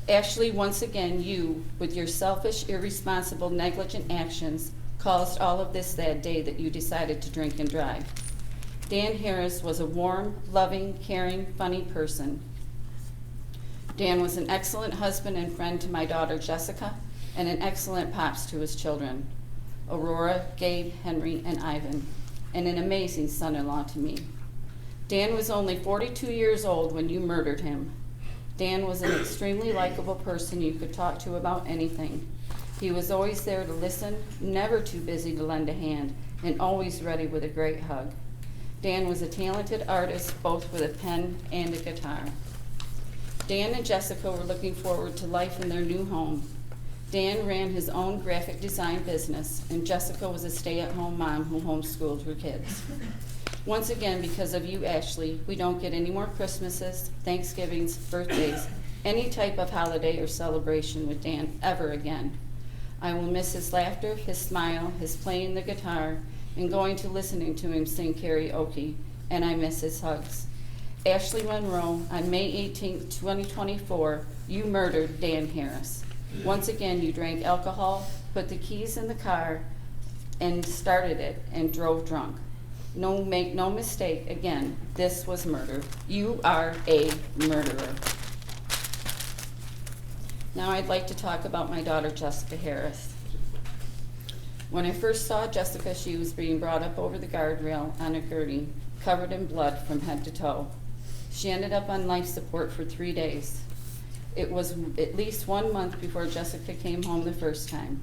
Ashley, once again, you, with your selfish, irresponsible, negligent actions, caused all of this that day that you decided to drink and drive. Dan Harris was a warm, loving, caring, funny person. Dan was an excellent husband and friend to my daughter Jessica, and an excellent pops to his children, Aurora, Gabe, Henry, and Ivan, and an amazing son-in-law to me. Dan was only 42 years old when you murdered him. Dan was an extremely likable person you could talk to about anything. He was always there to listen, never too busy to lend a hand, and always ready with a great hug. Dan was a talented artist, both with a pen and a guitar. Dan and Jessica were looking forward to life in their new home. Dan ran his own graphic design business, and Jessica was a stay-at-home mom who homeschooled her kids. Once again, because of you, Ashley, we don't get any more Christmases, Thanksgivings, birthdays, any type of holiday or celebration with Dan ever again. I will miss his laughter, his smile, his playing the guitar, and going to listening to him sing karaoke, and I miss his hugs. Ashley Monroe, on May 18, 2024, you murdered Dan Harris. Once again, you drank alcohol, put the keys in the car, and started it, and drove drunk. Make no mistake, again, this was murder. You are a murderer. Now I'd like to talk about my daughter, Jessica Harris. When I first saw Jessica, she was being brought up over the guardrail on a gurney, covered in blood from head to toe. She ended up on life support for 3 days. It was at least 1 month before Jessica came home the first time.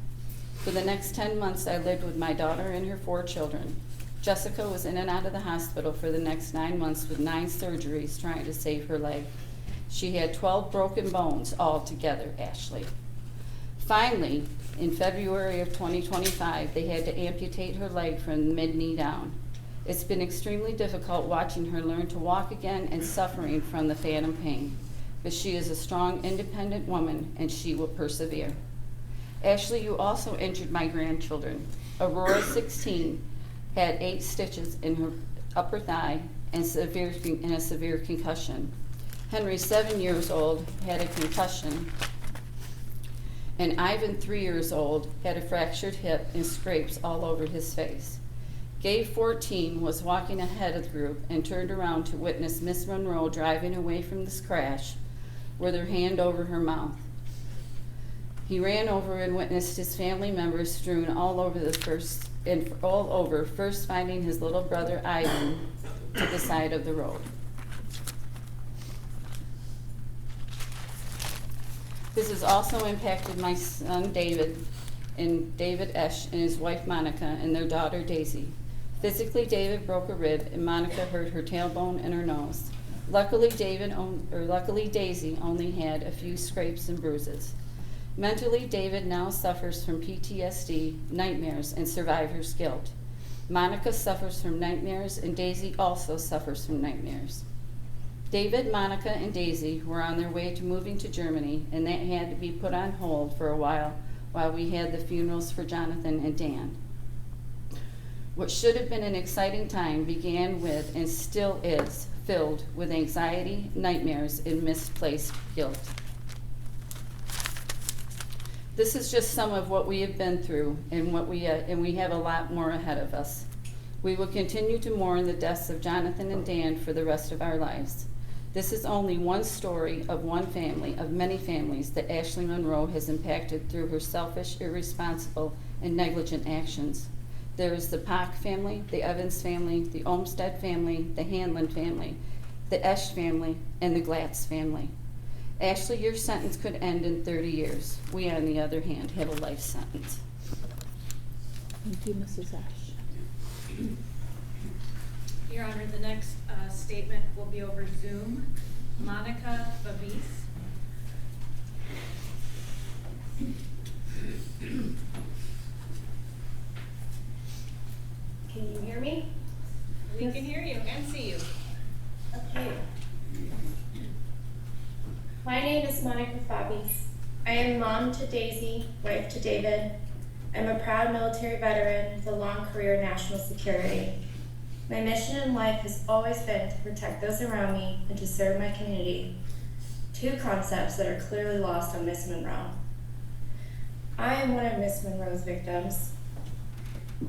For the next 10 months, I lived with my daughter and her 4 children. Jessica was in and out of the hospital for the next 9 months with 9 surgeries trying to save her leg. She had 12 broken bones altogether, Ashley. Finally, in February of 2025, they had to amputate her leg from the mid-knee down. It's been extremely difficult watching her learn to walk again and suffering from the phantom pain. But she is a strong, independent woman, and she will persevere. Ashley, you also injured my grandchildren. Aurora, 16, had 8 stitches in her upper thigh and a severe concussion. Henry, 7 years old, had a concussion. And Ivan, 3 years old, had a fractured hip and scrapes all over his face. Gabe, 14, was walking ahead of the group and turned around to witness Miss Monroe driving away from this crash with her hand over her mouth. He ran over and witnessed his family members strewn all over first finding his little brother Ivan to the side of the road. This has also impacted my son David Esch and his wife Monica and their daughter Daisy. Physically, David broke a rib and Monica hurt her tailbone and her nose. Luckily, Daisy only had a few scrapes and bruises. Mentally, David now suffers from PTSD, nightmares, and survivor's guilt. Monica suffers from nightmares, and Daisy also suffers from nightmares. David, Monica, and Daisy were on their way to moving to Germany, and that had to be put on hold for a while we had the funerals for Jonathan and Dan. What should have been an exciting time began with, and still is, filled with anxiety, nightmares, and misplaced guilt. This is just some of what we have been through, and we have a lot more ahead of us. We will continue to mourn the deaths of Jonathan and Dan for the rest of our lives. This is only one story of one family of many families that Ashley Monroe has impacted through her selfish, irresponsible, and negligent actions. There is the Pock family, the Evans family, the Olmsted family, the Hanlon family, the Esch family, and the Glatz family. Ashley, your sentence could end in 30 years. We, on the other hand, have a life sentence. Thank you, Mrs. Ash. Your Honor, the next statement will be over Zoom. Monica Babis. Can you hear me? We can hear you and see you. Okay. My name is Monica Babis. I am mom to Daisy, wife to David. I'm a proud military veteran with a long career in national security. My mission in life has always been to protect those around me and to serve my community. 2 concepts that are clearly lost on Miss Monroe. I am one of Miss Monroe's victims.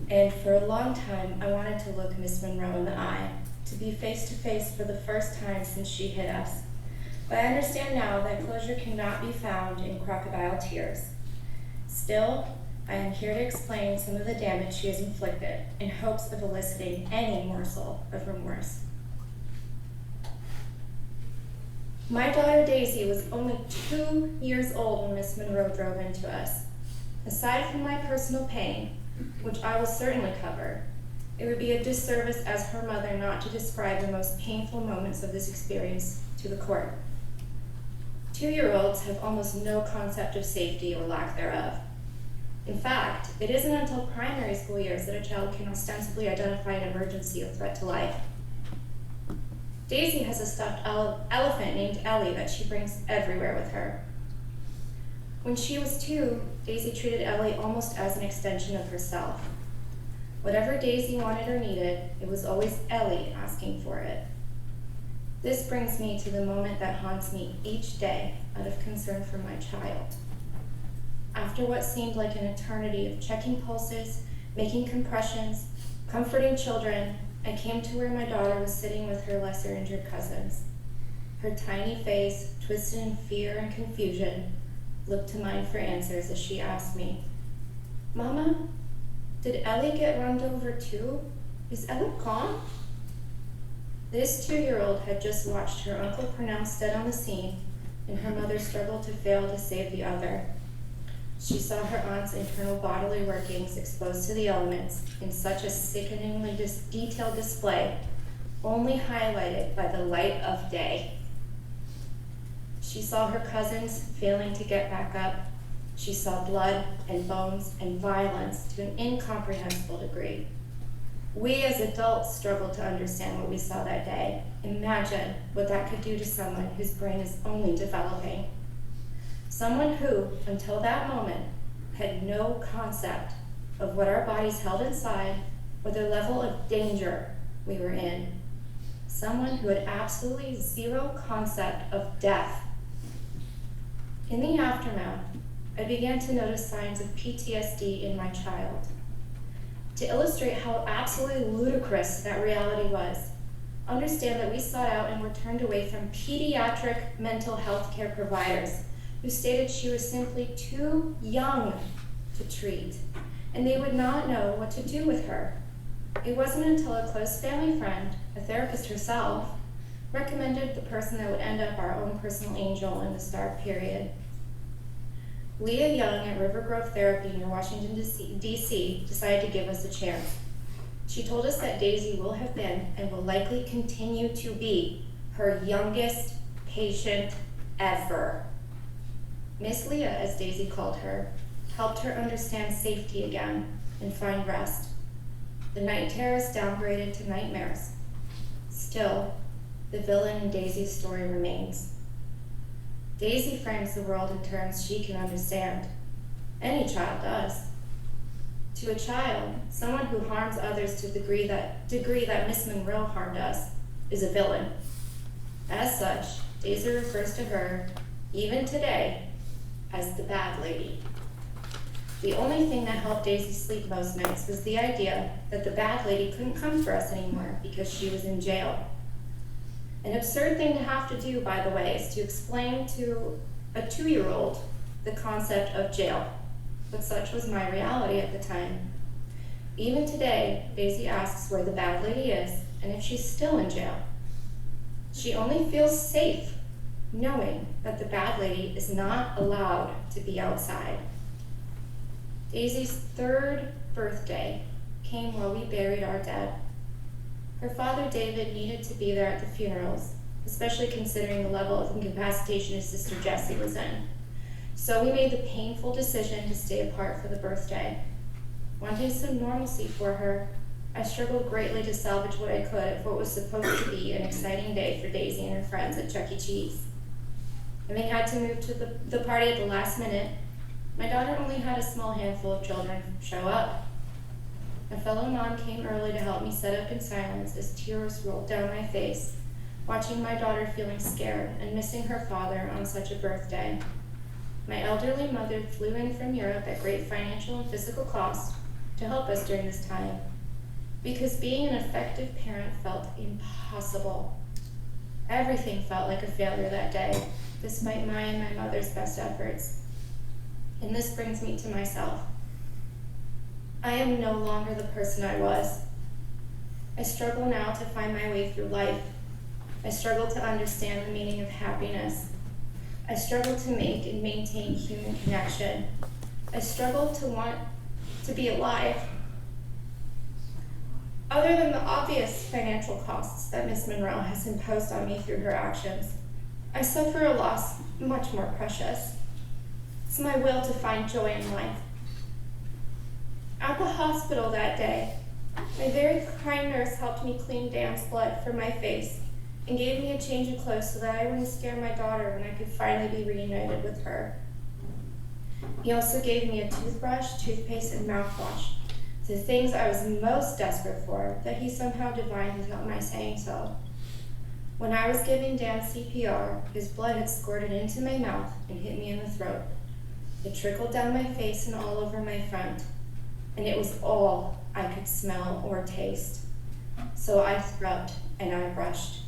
And for a long time, I wanted to look Miss Monroe in the eye, to be face to face for the first time since she hit us. But I understand now that closure cannot be found in crocodile tears. Still, I am here to explain some of the damage she has inflicted in hopes of eliciting any morsel of remorse. My daughter Daisy was only 2 years old when Miss Monroe drove into us. Aside from my personal pain, which I will certainly cover, it would be a disservice as her mother not to describe the most painful moments of this experience to the court. 2-year-olds have almost no concept of safety or lack thereof. In fact, it isn't until primary school years that a child can ostensibly identify an emergency or threat to life. Daisy has a stuffed elephant named Ellie that she brings everywhere with her. When she was 2, Daisy treated Ellie almost as an extension of herself. Whatever Daisy wanted or needed, it was always Ellie asking for it. This brings me to the moment that haunts me each day out of concern for my child. After what seemed like an eternity of checking pulses, making compressions, comforting children, I came to where my daughter was sitting with her lesser injured cousins. Her tiny face, twisted in fear and confusion, looked to mine for answers as she asked me, "Mama, did Ellie get run over too? Is Ellie gone?" This 2-year-old had just watched her uncle pronounced dead on the scene, and her mother struggled to fail to save the other. She saw her aunt's internal bodily workings exposed to the elements in such a sickeningly detailed display, only highlighted by the light of day. She saw her cousins failing to get back up. She saw blood and bones and violence to an incomprehensible degree. We as adults struggled to understand what we saw that day. Imagine what that could do to someone whose brain is only developing. Someone who, until that moment, had no concept of what our bodies held inside or the level of danger we were in. Someone who had absolutely zero concept of death. In the aftermath, I began to notice signs of PTSD in my child. To illustrate how absolutely ludicrous that reality was, understand that we sought out and were turned away from pediatric mental health care providers who stated she was simply too young to treat, and they would not know what to do with her. It wasn't until a close family friend, a therapist herself, recommended the person that would end up our own personal angel in this dark period. Leah Young at River Grove Therapy near Washington, D.C. decided to give us a chance. She told us that Daisy will have been and will likely continue to be her youngest patient ever. Miss Leah, as Daisy called her, helped her understand safety again and find rest. The night terrors downgraded to nightmares. Still, the villain in Daisy's story remains. Daisy frames the world in terms she can understand. Any child does. To a child, someone who harms others to the degree that Miss Monroe harmed us is a villain. As such, Daisy refers to her, even today, as the bad lady. The only thing that helped Daisy sleep most nights was the idea that the bad lady couldn't come for us anymore because she was in jail. An absurd thing to have to do, by the way, is to explain to a 2-year-old the concept of jail, but such was my reality at the time. Even today, Daisy asks where the bad lady is and if she's still in jail. She only feels safe knowing that the bad lady is not allowed to be outside. Daisy's 3rd birthday came while we buried our dead. Her father, David, needed to be there at the funerals, especially considering the level of incapacitation his sister Jessie was in. So we made the painful decision to stay apart for the birthday. Wanting some normalcy for her, I struggled greatly to salvage what I could of what was supposed to be an exciting day for Daisy and her friends at Chuck E. Cheese. And they had to move to the party at the last minute. My daughter only had a small handful of children show up. A fellow mom came early to help me set up in silence as tears rolled down my face, watching my daughter feeling scared and missing her father on such a birthday. My elderly mother flew in from Europe at great financial and physical cost, to help us during this time, because being an effective parent felt impossible. Everything felt like a failure that day, despite my and my mother's best efforts. And this brings me to myself. I am no longer the person I was. I struggle now to find my way through life. I struggle to understand the meaning of happiness. I struggle to make and maintain human connection. I struggle to want to be alive. Other than the obvious financial costs that Miss Monroe has imposed on me through her actions, I suffer a loss much more precious. It's my will to find joy in life. At the hospital that day, my very kind nurse helped me clean Dan's blood from my face and gave me a change of clothes so that I wouldn't scare my daughter when I could finally be reunited with her. He also gave me a toothbrush, toothpaste, and mouthwash, the things I was most desperate for that he somehow divined without my saying so. When I was giving Dan CPR, his blood had squirted into my mouth and hit me in the throat. It trickled down my face and all over my front, and it was all I could smell or taste. So I thrubbed and I brushed,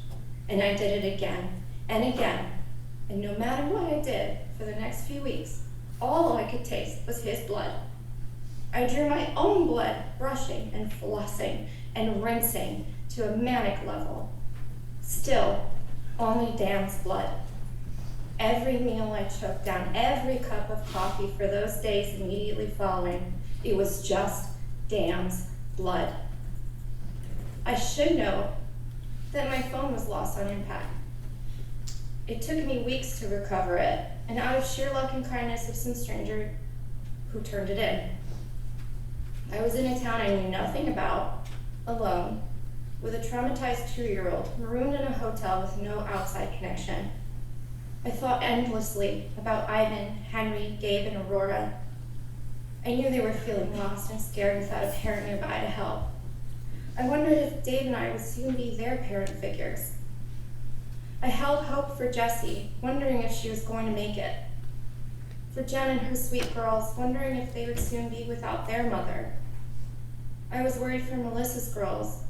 and I did it again and again, and no matter what I did for the next few weeks, all I could taste was his blood. I drew my own blood, brushing and flossing and rinsing to a manic level. Still, only Dan's blood. Every meal I choked down, every cup of coffee for those days immediately following, it was just Dan's blood. I should know that my phone was lost on impact. It took me weeks to recover it, and out of sheer luck and kindness of some stranger who turned it in. I was in a town I knew nothing about, alone, with a traumatized 2-year-old marooned in a hotel with no outside connection. I thought endlessly about Ivan, Henry, Gabe, and Aurora. I knew they were feeling lost and scared without a parent nearby to help. I wondered if Dave and I would soon be their parent figures. I held hope for Jessie, wondering if she was going to make it. For Jen and her sweet girls, wondering if they would soon be without their mother. I was worried for Melissa's girls,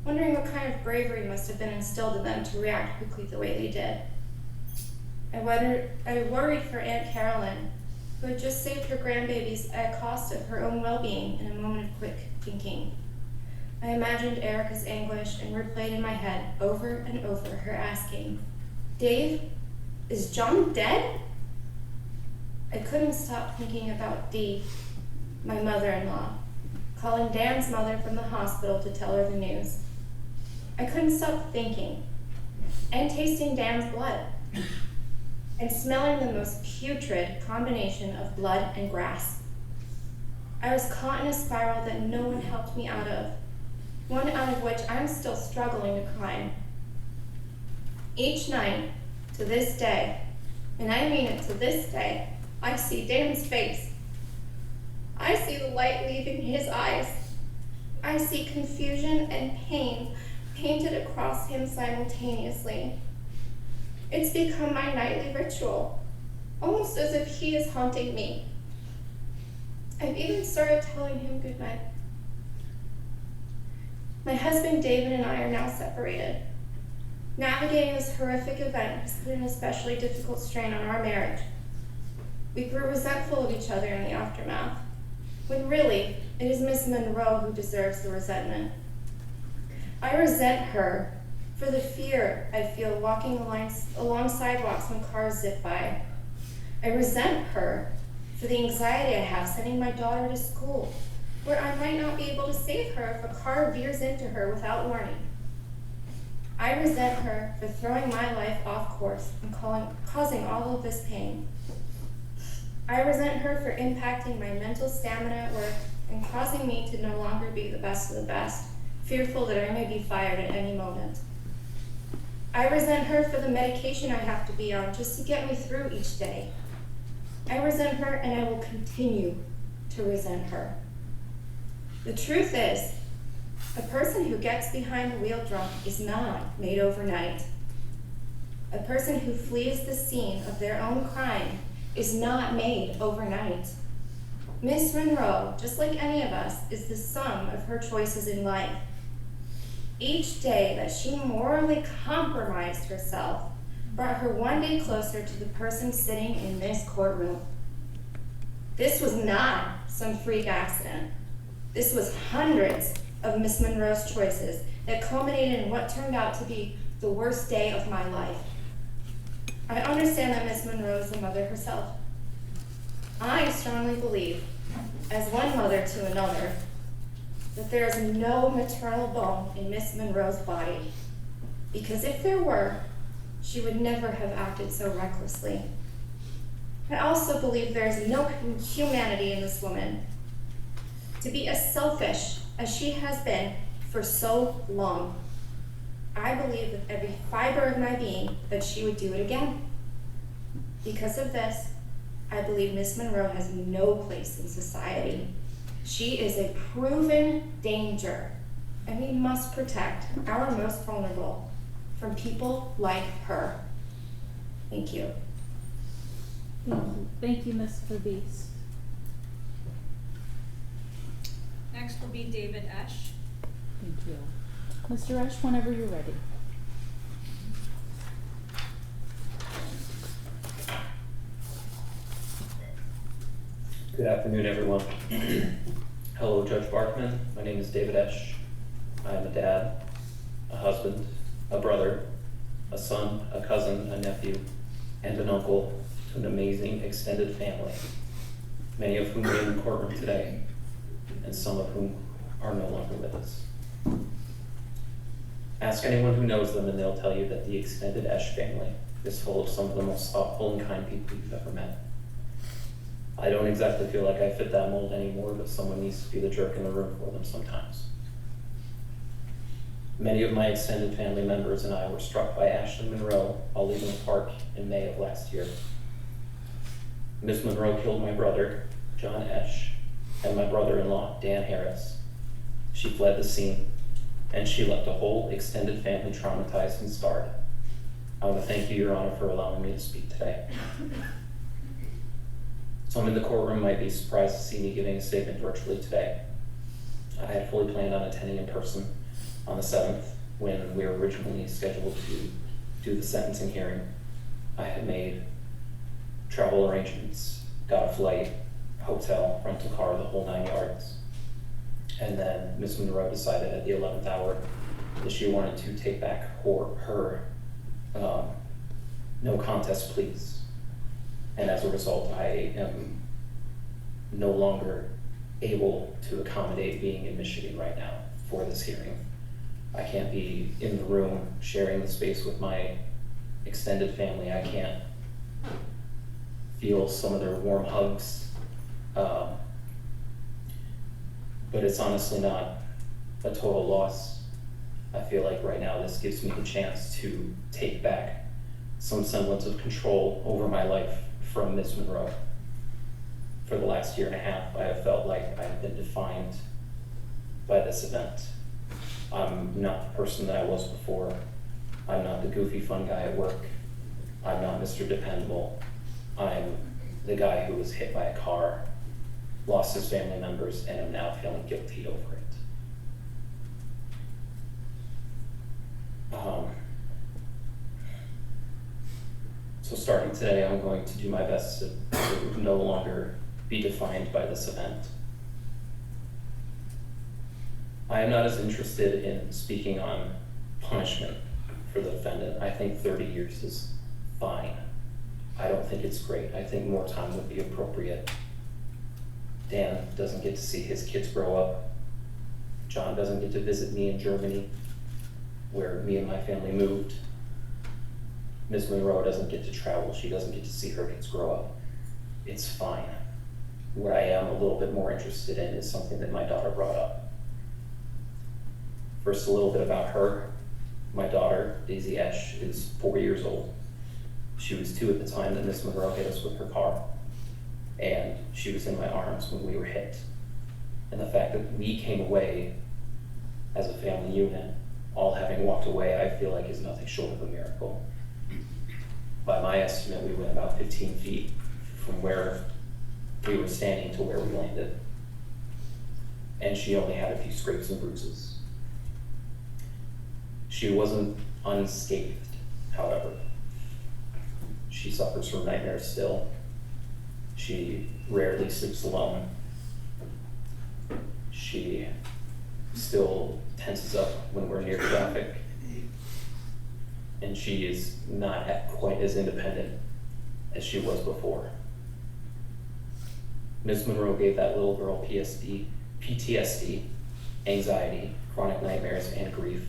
wondering what kind of bravery must have been instilled in them to react quickly the way they did. I worried for Aunt Carolyn, who had just saved her grandbabies at cost of her own well-being in a moment of quick thinking. I imagined Erica's anguish and replayed in my head over and over her asking, "Dave, is John dead?" I couldn't stop thinking about Dee, my mother-in-law, calling Dan's mother from the hospital to tell her the news. I couldn't stop thinking and tasting Dan's blood and smelling the most putrid combination of blood and grass. I was caught in a spiral that no one helped me out of, one out of which I'm still struggling to climb. Each night, to this day, and I mean it to this day, I see Dan's face. I see the light leaving his eyes. I see confusion and pain painted across him simultaneously. It's become my nightly ritual, almost as if he is haunting me. I've even started telling him goodnight. My husband David and I are now separated. Navigating this horrific event has put an especially difficult strain on our marriage. We grew resentful of each other in the aftermath, when really, it is Miss Monroe who deserves the resentment. I resent her for the fear I feel walking along sidewalks when cars zip by. I resent her for the anxiety I have sending my daughter to school, where I might not be able to save her if a car veers into her without warning. I resent her for throwing my life off course and causing all of this pain. I resent her for impacting my mental stamina at work and causing me to no longer be the best of the best, fearful that I may be fired at any moment. I resent her for the medication I have to be on just to get me through each day. I resent her, and I will continue to resent her. The truth is, a person who gets behind the wheel drunk is not made overnight. A person who flees the scene of their own crime is not made overnight. Miss Monroe, just like any of us, is the sum of her choices in life. Each day that she morally compromised herself brought her one day closer to the person sitting in this courtroom. This was not some freak accident. This was hundreds of Miss Monroe's choices that culminated in what turned out to be the worst day of my life. I understand that Miss Monroe is the mother herself. I strongly believe, as one mother to another, that there is no maternal bone in Miss Monroe's body. Because if there were, she would never have acted so recklessly. I also believe there is no humanity in this woman. To be as selfish as she has been for so long, I believe with every fiber of my being that she would do it again. Because of this, I believe Miss Monroe has no place in society. She is a proven danger, and we must protect our most vulnerable from people like her. Thank you. Thank you, Ms. Fabice. Next will be David Esch. Thank you. Mr. Esch, whenever you're ready. Good afternoon, everyone. Hello, Judge Barkman. My name is David Esch. I am a dad, a husband, a brother, a son, a cousin, a nephew, and an uncle to an amazing extended family, many of whom are in the courtroom today, and some of whom are no longer with us. Ask anyone who knows them and they'll tell you that the extended Esch family is full of some of the most thoughtful and kind people you've ever met. I don't exactly feel like I fit that mold anymore, but someone needs to be the jerk in the room for them sometimes. Many of my extended family members and I were struck by Ashley Monroe while leaving the park in May of last year. Ms. Monroe killed my brother, John Esch, and my brother-in-law, Dan Harris. She fled the scene, and she left a whole extended family traumatized and scarred. I want to thank you, Your Honor, for allowing me to speak today. Some in the courtroom might be surprised to see me giving a statement virtually today. I had fully planned on attending in person on the 7th when we were originally scheduled to do the sentencing hearing. I had made travel arrangements, got a flight, hotel, rental car, the whole 9 yards. And then Ms. Monroe decided at the 11th hour that she wanted to take back her no contest pleas. And as a result, I am no longer able to accommodate being in Michigan right now for this hearing. I can't be in the room sharing the space with my extended family. I can't feel some of their warm hugs. But it's honestly not a total loss. I feel like right now this gives me the chance to take back some semblance of control over my life from Ms. Monroe. For the last year and a half, I have felt like I have been defined by this event. I'm not the person that I was before. I'm not the goofy fun guy at work. I'm not Mr. Dependable. I'm the guy who was hit by a car, lost his family members, and am now feeling guilty over it. So starting today, I'm going to do my best to no longer be defined by this event. I am not as interested in speaking on punishment for the defendant. I think 30 years is fine. I don't think it's great. I think more time would be appropriate. Dan doesn't get to see his kids grow up. John doesn't get to visit me in Germany, where me and my family moved. Ms. Monroe doesn't get to travel. She doesn't get to see her kids grow up. It's fine. What I am a little bit more interested in is something that my daughter brought up. First, a little bit about her. My daughter, Daisy Esch, is 4 years old. She was 2 at the time that Ms. Monroe hit us with her car. And she was in my arms when we were hit. And the fact that we came away as a family unit, all having walked away, I feel like is nothing short of a miracle. By my estimate, we went about 15 feet from where we were standing to where we landed. And she only had a few scrapes and bruises. She wasn't unscathed, however. She suffers from nightmares still. She rarely sleeps alone. She still tenses up when we're near traffic. And she is not quite as independent as she was before. Ms. Monroe gave that little girl PTSD, anxiety, chronic nightmares, and grief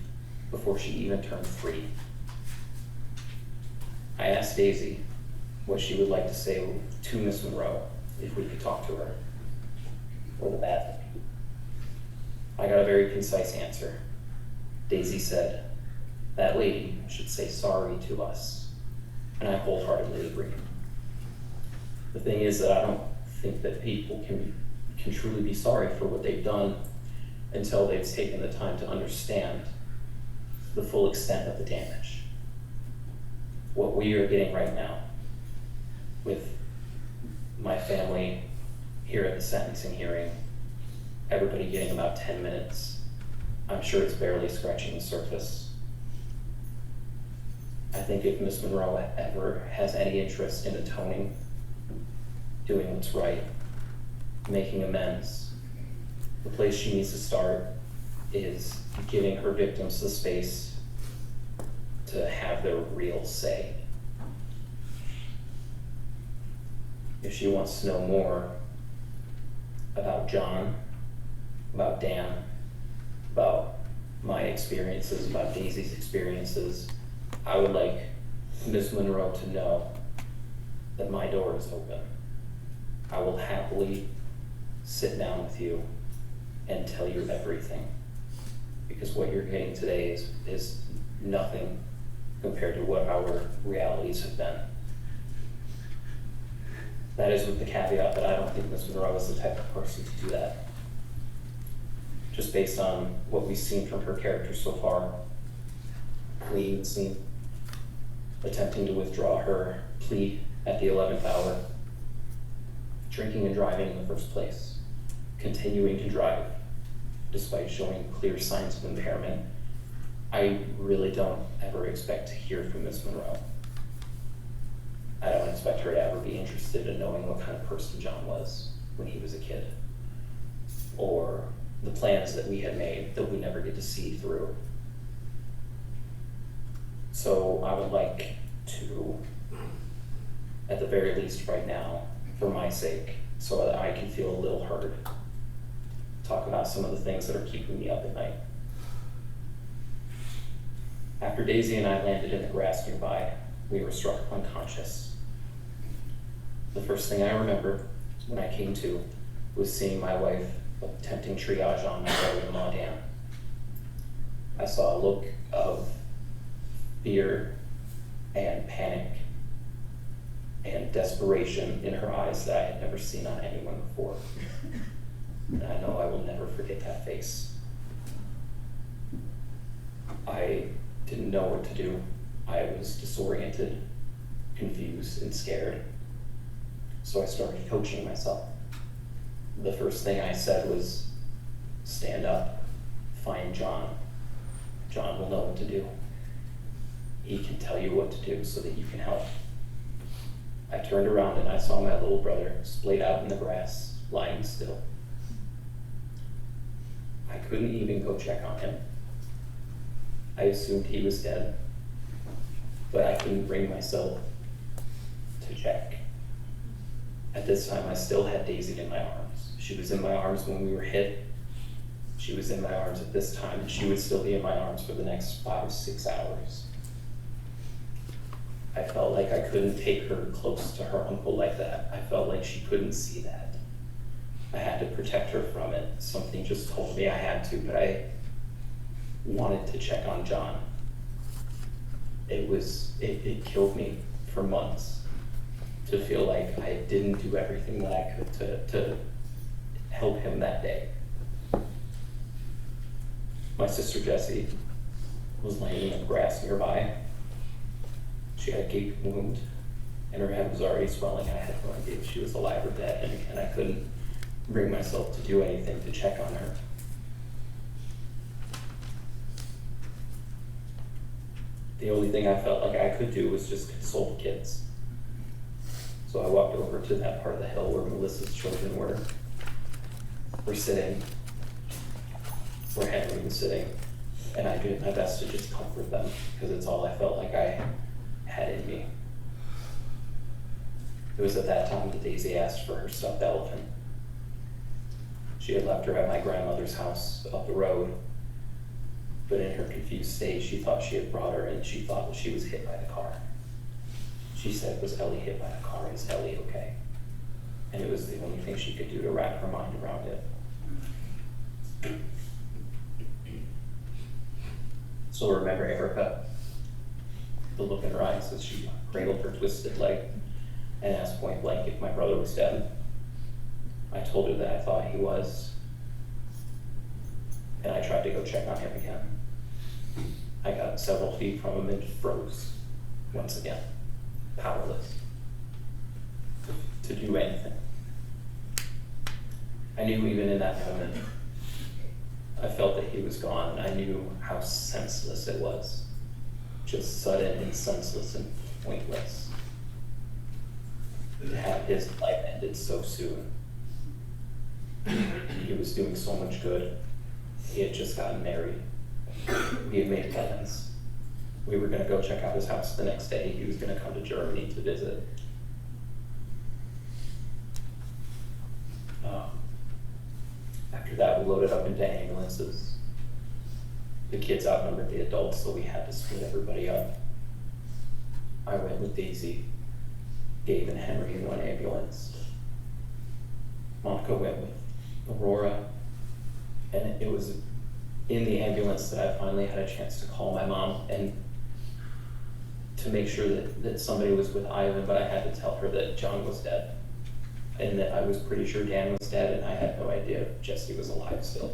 before she even turned 3. I asked Daisy what she would like to say to Ms. Monroe if we could talk to her, or the bad thing. I got a very concise answer. Daisy said, "That lady should say sorry to us," and I wholeheartedly agree. The thing is that I don't think that people can truly be sorry for what they've done until they've taken the time to understand the full extent of the damage. What we are getting right now with my family here at the sentencing hearing, everybody getting about 10 minutes, I'm sure it's barely scratching the surface. I think if Ms. Monroe ever has any interest in atoning, doing what's right, making amends, the place she needs to start is giving her victims the space to have their real say. If she wants to know more about John, about Dan, about my experiences, about Daisy's experiences, I would like Ms. Monroe to know that my door is open. I will happily sit down with you and tell you everything. Because what you're getting today is nothing compared to what our realities have been. That is with the caveat that I don't think Ms. Monroe is the type of person to do that. Just based on what we've seen from her character so far, fleeing the scene, attempting to withdraw her plea at the 11th hour, drinking and driving in the first place, continuing to drive despite showing clear signs of impairment. I really don't ever expect to hear from Ms. Monroe. I don't expect her to ever be interested in knowing what kind of person John was when he was a kid, or the plans that we had made that we never get to see through. So I would like to, at the very least right now, for my sake, so that I can feel a little heard, talk about some of the things that are keeping me up at night. After Daisy and I landed in the grass nearby, we were struck unconscious. The first thing I remember when I came to was seeing my wife attempting triage on my brother-in-law Dan. I saw a look of fear and panic and desperation in her eyes that I had never seen on anyone before. And I know I will never forget that face. I didn't know what to do. I was disoriented, confused, and scared. So I started coaching myself. The first thing I said was, stand up, find John. John will know what to do. He can tell you what to do so that you can help. I turned around and I saw my little brother splayed out in the grass, lying still. I couldn't even go check on him. I assumed he was dead, but I couldn't bring myself to check. At this time, I still had Daisy in my arms. She was in my arms when we were hit. She was in my arms at this time, and she would still be in my arms for the next 5 or 6 hours. I felt like I couldn't take her close to her uncle like that. I felt like she couldn't see that. I had to protect her from it. Something just told me I had to, but I wanted to check on John. It killed me for months to feel like I didn't do everything that I could to help him that day. My sister Jessie was laying in the grass nearby. She had a gaping wound and her head was already swelling. I had no idea if she was alive or dead, and again, I couldn't bring myself to do anything to check on her. The only thing I felt like I could do was just console the kids. So I walked over to that part of the hill where Melissa's children were sitting, where Henry was sitting, and I did my best to just comfort them, because it's all I felt like I had in me. It was at that time that Daisy asked for her stuffed elephant. She had left her at my grandmother's house up the road, but in her confused state, she thought she had brought her, and she thought that she was hit by the car. She said, "Was Ellie hit by the car? Is Ellie okay?" And it was the only thing she could do to wrap her mind around it. So remember Erica, the look in her eyes as she cradled her twisted leg and asked point blank if my brother was dead. I told her that I thought he was, and I tried to go check on him again. I got several feet from him and froze once again, powerless to do anything. I knew even in that moment, I felt that he was gone, and I knew how senseless it was. Just sudden and senseless and pointless. To have his life ended so soon. He was doing so much good. He had just gotten married. We had made plans. We were gonna go check out his house the next day. He was gonna come to Germany to visit. After that, we loaded up into ambulances. The kids outnumbered the adults, so we had to split everybody up. I went with Daisy, Dave, and Henry in one ambulance. Monica went with Aurora, and it was in the ambulance that I finally had a chance to call my mom and to make sure that somebody was with Ivan, but I had to tell her that John was dead. And that I was pretty sure Dan was dead, and I had no idea if Jesse was alive still.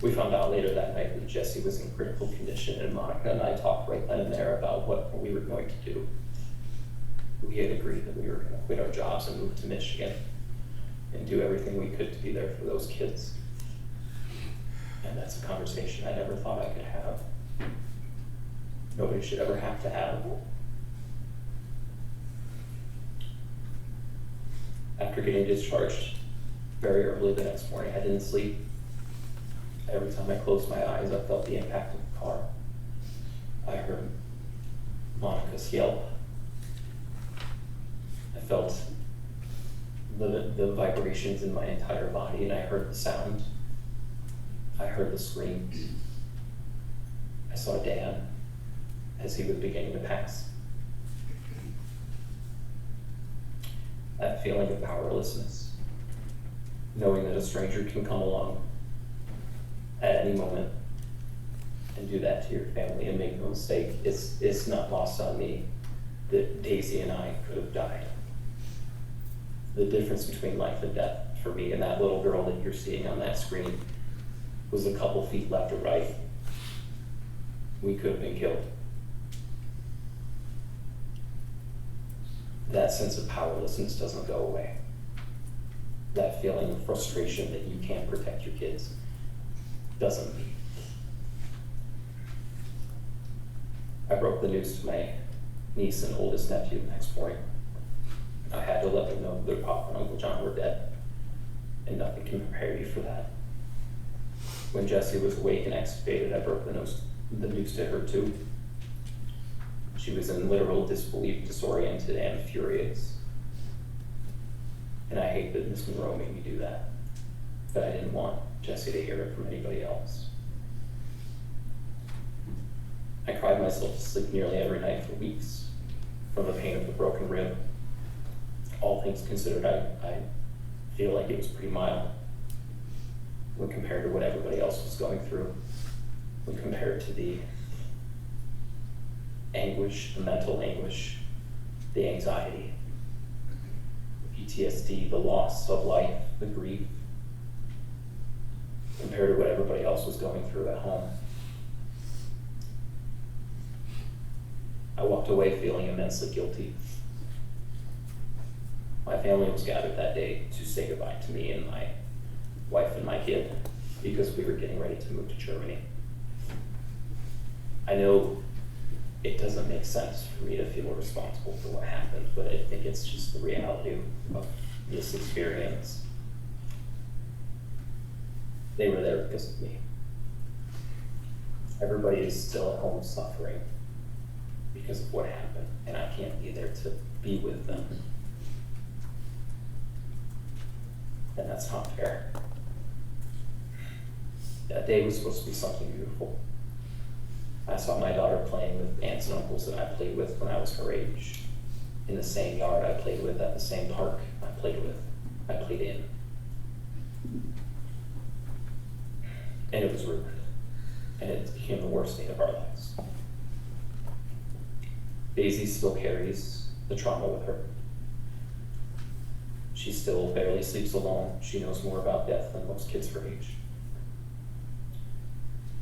We found out later that night that Jesse was in critical condition, and Monica and I talked right then and there about what we were going to do. We had agreed that we were going to quit our jobs and move to Michigan and do everything we could to be there for those kids. And that's a conversation I never thought I could have. Nobody should ever have to have. After getting discharged very early the next morning, I didn't sleep. Every time I closed my eyes, I felt the impact of the car. I heard Monica's yelp. I felt the vibrations in my entire body, and I heard the sound. I heard the scream. I saw Dan as he was beginning to pass. That feeling of powerlessness, knowing that a stranger can come along at any moment and do that to your family and make no mistake, it's not lost on me that Daisy and I could have died. The difference between life and death for me and that little girl that you're seeing on that screen was a couple feet left or right. We could have been killed. That sense of powerlessness doesn't go away. That feeling of frustration that you can't protect your kids doesn't leave. I broke the news to my niece and oldest nephew the next morning. I had to let them know their papa and Uncle John were dead, and nothing can prepare you for that. When Jessie was awake and extubated, I broke the news to her too. She was in literal disbelief, disoriented, and furious. And I hate that Miss Monroe made me do that. But I didn't want Jessie to hear it from anybody else. I cried myself to sleep nearly every night for weeks from the pain of the broken rib. All things considered, I feel like it was pretty mild when compared to what everybody else was going through, when compared to the anguish, the mental anguish, the anxiety, the PTSD, the loss of life, the grief, compared to what everybody else was going through at home. I walked away feeling immensely guilty. My family was gathered that day to say goodbye to me and my wife and my kid because we were getting ready to move to Germany. I know it doesn't make sense for me to feel responsible for what happened, but I think it's just the reality of this experience. They were there because of me. Everybody is still at home suffering because of what happened, and I can't be there to be with them. And that's not fair. That day was supposed to be something beautiful. I saw my daughter playing with aunts and uncles that I played with when I was her age, in the same yard I played with, at the same park I played in. And it was ruined, and it became the worst day of our lives. Daisy still carries the trauma with her. She still barely sleeps alone. She knows more about death than most kids her age.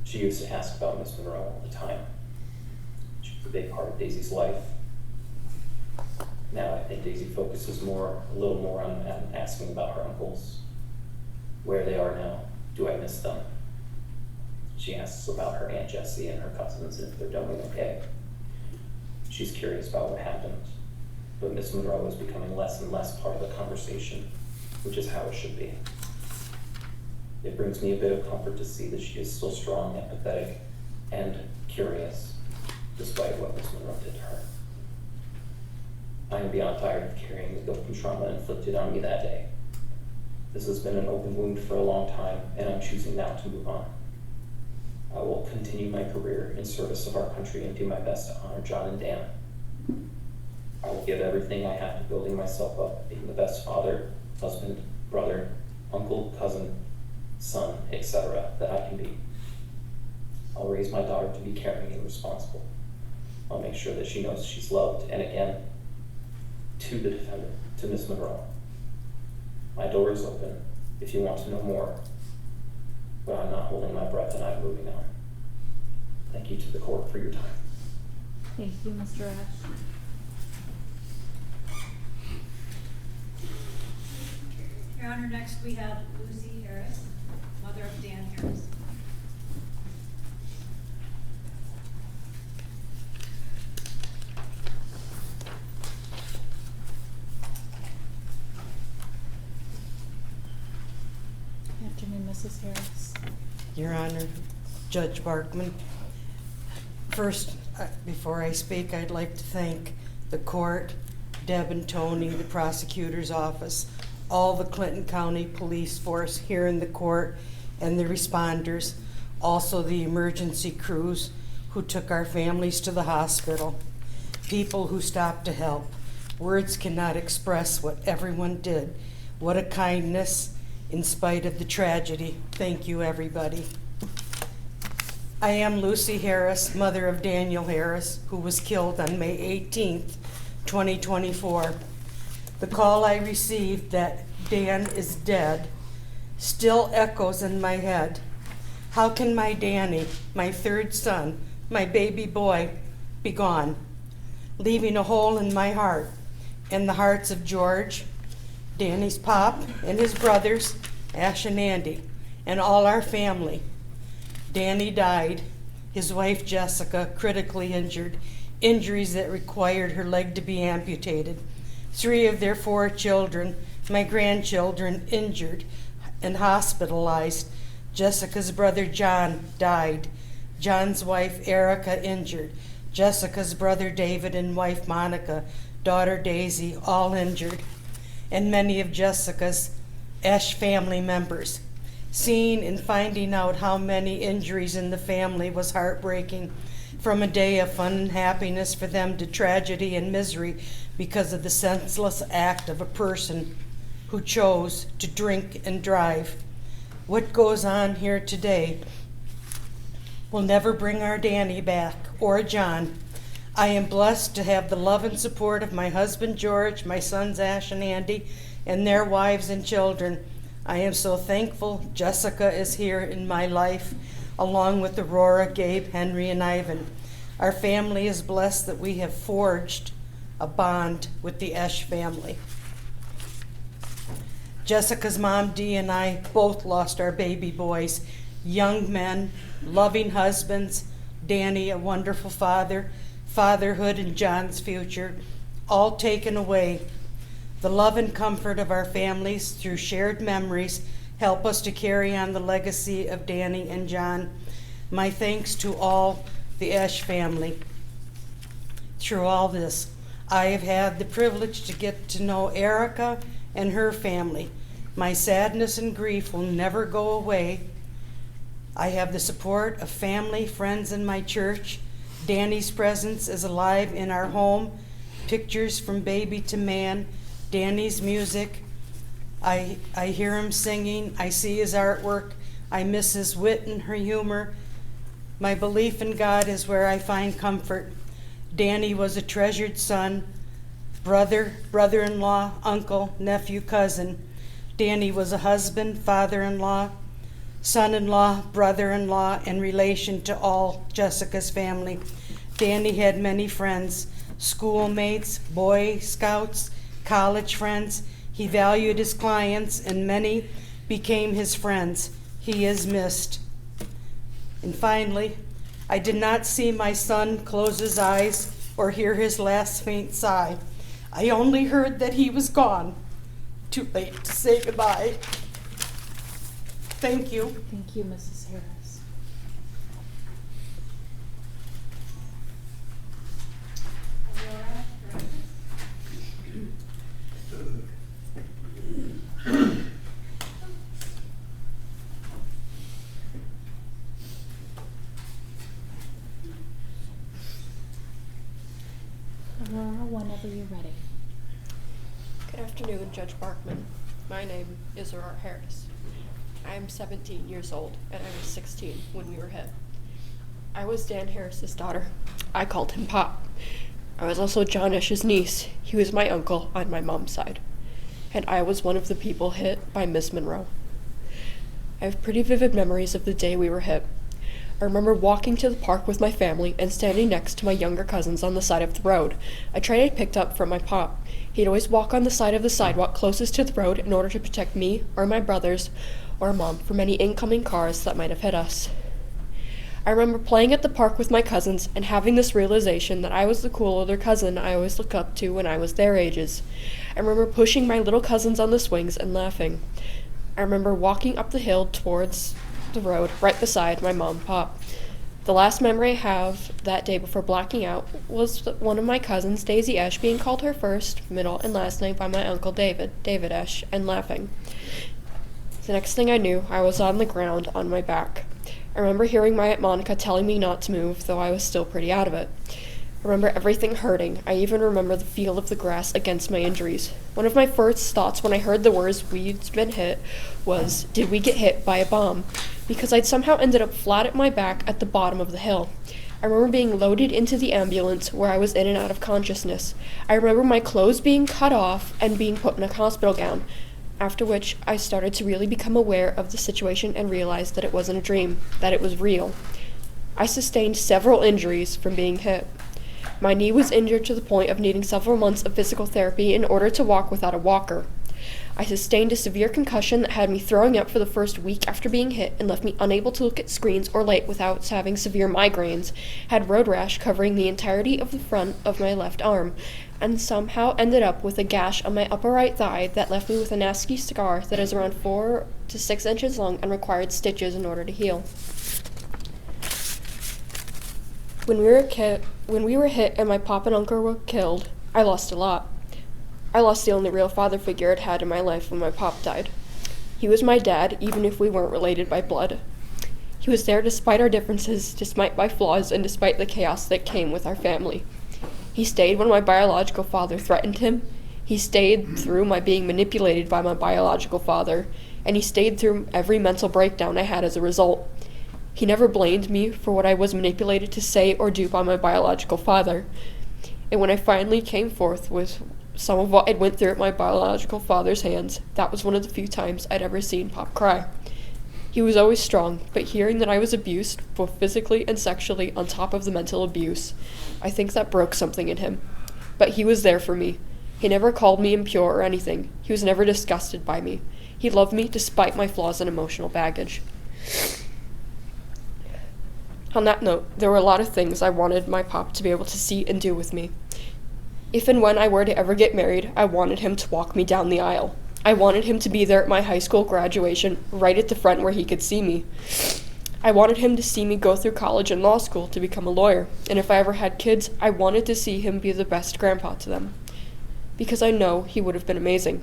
She used to ask about Miss Monroe all the time. She was a big part of Daisy's life. Now I think Daisy focuses a little more on asking about her uncles, where they are now, do I miss them? She asks about her Aunt Jessie and her cousins and if they're doing okay. She's curious about what happened, but Miss Monroe is becoming less and less part of the conversation, which is how it should be. It brings me a bit of comfort to see that she is still strong, empathetic, and curious, despite what Miss Monroe did to her. I am beyond tired of carrying the guilt and trauma inflicted on me that day. This has been an open wound for a long time, and I'm choosing now to move on. I will continue my career in service of our country and do my best to honor John and Dan. I will give everything I have to building myself up, being the best father, husband, brother, uncle, cousin, son, etc. that I can be. I'll raise my daughter to be caring and responsible. I'll make sure that she knows she's loved, and again, to the defendant, to Miss Monroe. My door is open if you want to know more, but I'm not holding my breath and I'm moving on. Thank you to the court for your time. Thank you, Mr. Ash. Your Honor, next we have Lucy Harris, mother of Dan Harris. Afternoon, Mrs. Harris. Your Honor, Judge Barkman. First, before I speak, I'd like to thank the court, Deb and Tony, the prosecutor's office, all the Clinton County Police Force here in the court, and the responders, also the emergency crews who took our families to the hospital, people who stopped to help. Words cannot express what everyone did. What a kindness in spite of the tragedy. Thank you, everybody. I am Lucy Harris, mother of Daniel Harris, who was killed on May 18th, 2024. The call I received that Dan is dead still echoes in my head. How can my Danny, my third son, my baby boy, be gone, leaving a hole in my heart and the hearts of George, Danny's pop, and his brothers, Ash and Andy, and all our family. Danny died, his wife Jessica critically injured, injuries that required her leg to be amputated. 3 of their 4 children, my grandchildren, injured and hospitalized. Jessica's brother John died. John's wife Erica injured. Jessica's brother David and wife Monica, daughter Daisy, all injured. And many of Jessica's Ash family members. Seeing and finding out how many injuries in the family was heartbreaking. From a day of fun and happiness for them to tragedy and misery because of the senseless act of a person who chose to drink and drive. What goes on here today will never bring our Danny back, or John. I am blessed to have the love and support of my husband George, my sons Ash and Andy, and their wives and children. I am so thankful Jessica is here in my life, along with Aurora, Gabe, Henry, and Ivan. Our family is blessed that we have forged a bond with the Esch family. Jessica's mom, Dee, and I both lost our baby boys, young men, loving husbands, Danny, a wonderful father, fatherhood and John's future, all taken away. The love and comfort of our families through shared memories help us to carry on the legacy of Danny and John. My thanks to all the Esch family. Through all this, I have had the privilege to get to know Erica and her family. My sadness and grief will never go away. I have the support of family, friends, and my church. Danny's presence is alive in our home. Pictures from baby to man. Danny's music. I hear him singing. I see his artwork. I miss his wit and her humor. My belief in God is where I find comfort. Danny was a treasured son, brother, brother-in-law, uncle, nephew, cousin. Danny was a husband, father-in-law, son-in-law, brother-in-law, and relation to all Jessica's family. Danny had many friends, schoolmates, Boy Scouts, college friends. He valued his clients, and many became his friends. He is missed. And finally, I did not see my son close his eyes or hear his last faint sigh. I only heard that he was gone. Too late to say goodbye. Thank you. Thank you, Mrs. Harris. Aurora, whenever you're ready. Good afternoon, Judge Barkman. My name is Aurora Harris. I am 17 years old, and I was 16 when we were hit. I was Dan Harris's daughter. I called him Pop. I was also John Esch's niece. He was my uncle on my mom's side. And I was one of the people hit by Miss Monroe. I have pretty vivid memories of the day we were hit. I remember walking to the park with my family and standing next to my younger cousins on the side of the road, a trait I picked up from my pop. He'd always walk on the side of the sidewalk closest to the road in order to protect me or my brothers or mom from any incoming cars that might have hit us. I remember playing at the park with my cousins and having this realization that I was the cool older cousin I always looked up to when I was their ages. I remember pushing my little cousins on the swings and laughing. I remember walking up the hill towards the road right beside my mom and pop. The last memory I have that day before blacking out was one of my cousins, Daisy Esch, being called her first, middle, and last name by my uncle David Esch, and laughing. The next thing I knew, I was on the ground on my back. I remember hearing my Aunt Monica telling me not to move, though I was still pretty out of it. I remember everything hurting. I even remember the feel of the grass against my injuries. One of my first thoughts when I heard the words "we'd been hit" was, did we get hit by a bomb? Because I'd somehow ended up flat at my back at the bottom of the hill. I remember being loaded into the ambulance where I was in and out of consciousness. I remember my clothes being cut off and being put in a hospital gown, after which I started to really become aware of the situation and realized that it wasn't a dream, that it was real. I sustained several injuries from being hit. My knee was injured to the point of needing several months of physical therapy in order to walk without a walker. I sustained a severe concussion that had me throwing up for the first week after being hit and left me unable to look at screens or light without having severe migraines, had road rash covering the entirety of the front of my left arm, and somehow ended up with a gash on my upper right thigh that left me with a nasty scar that is around 4 to 6 inches long and required stitches in order to heal. When we were hit and my pop and uncle were killed, I lost a lot. I lost the only real father figure I'd had in my life when my pop died. He was my dad, even if we weren't related by blood. He was there despite our differences, despite my flaws, and despite the chaos that came with our family. He stayed when my biological father threatened him. He stayed through my being manipulated by my biological father, and he stayed through every mental breakdown I had as a result. He never blamed me for what I was manipulated to say or do by my biological father. And when I finally came forth with some of what I'd went through at my biological father's hands, that was one of the few times I'd ever seen Pop cry. He was always strong, but hearing that I was abused, both physically and sexually, on top of the mental abuse, I think that broke something in him. But he was there for me. He never called me impure or anything. He was never disgusted by me. He loved me despite my flaws and emotional baggage. On that note, there were a lot of things I wanted my pop to be able to see and do with me. If and when I were to ever get married, I wanted him to walk me down the aisle. I wanted him to be there at my high school graduation, right at the front where he could see me. I wanted him to see me go through college and law school to become a lawyer, and if I ever had kids, I wanted to see him be the best grandpa to them. Because I know he would have been amazing.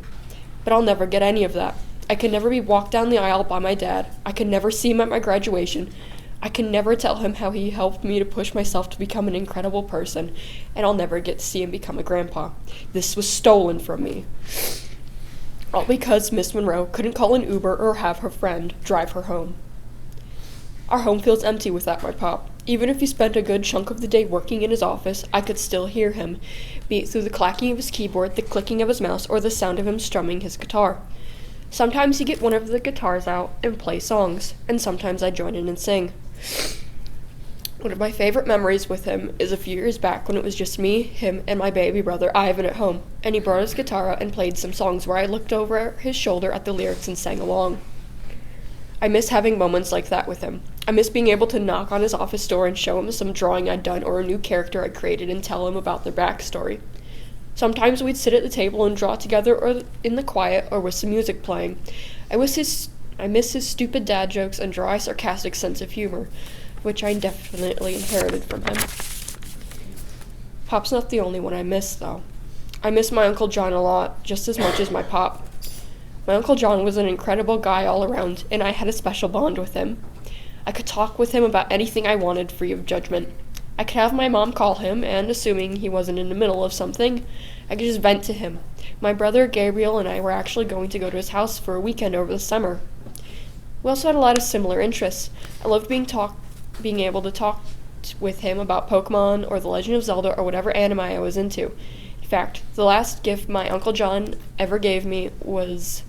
But I'll never get any of that. I can never be walked down the aisle by my dad. I can never see him at my graduation. I can never tell him how he helped me to push myself to become an incredible person, and I'll never get to see him become a grandpa. This was stolen from me. All because Miss Monroe couldn't call an Uber or have her friend drive her home. Our home feels empty without my pop. Even if he spent a good chunk of the day working in his office, I could still hear him, be it through the clacking of his keyboard, the clicking of his mouse, or the sound of him strumming his guitar. Sometimes he'd get one of the guitars out and play songs, and sometimes I'd join in and sing. One of my favorite memories with him is a few years back when it was just me, him, and my baby brother Ivan at home, and he brought his guitar out and played some songs where I looked over his shoulder at the lyrics and sang along. I miss having moments like that with him. I miss being able to knock on his office door and show him some drawing I'd done or a new character I created and tell him about their backstory. Sometimes we'd sit at the table and draw together or in the quiet or with some music playing. I miss his stupid dad jokes and dry, sarcastic sense of humor, which I definitely inherited from him. Pop's not the only one I miss, though. I miss my Uncle John a lot, just as much as my pop. My Uncle John was an incredible guy all around, and I had a special bond with him. I could talk with him about anything I wanted, free of judgment. I could have my mom call him, and assuming he wasn't in the middle of something, I could just vent to him. My brother Gabriel and I were actually going to go to his house for a weekend over the summer. We also had a lot of similar interests. I loved being able to talk with him about Pokemon or The Legend of Zelda or whatever anime I was into. In fact, the last gift my Uncle John ever gave me was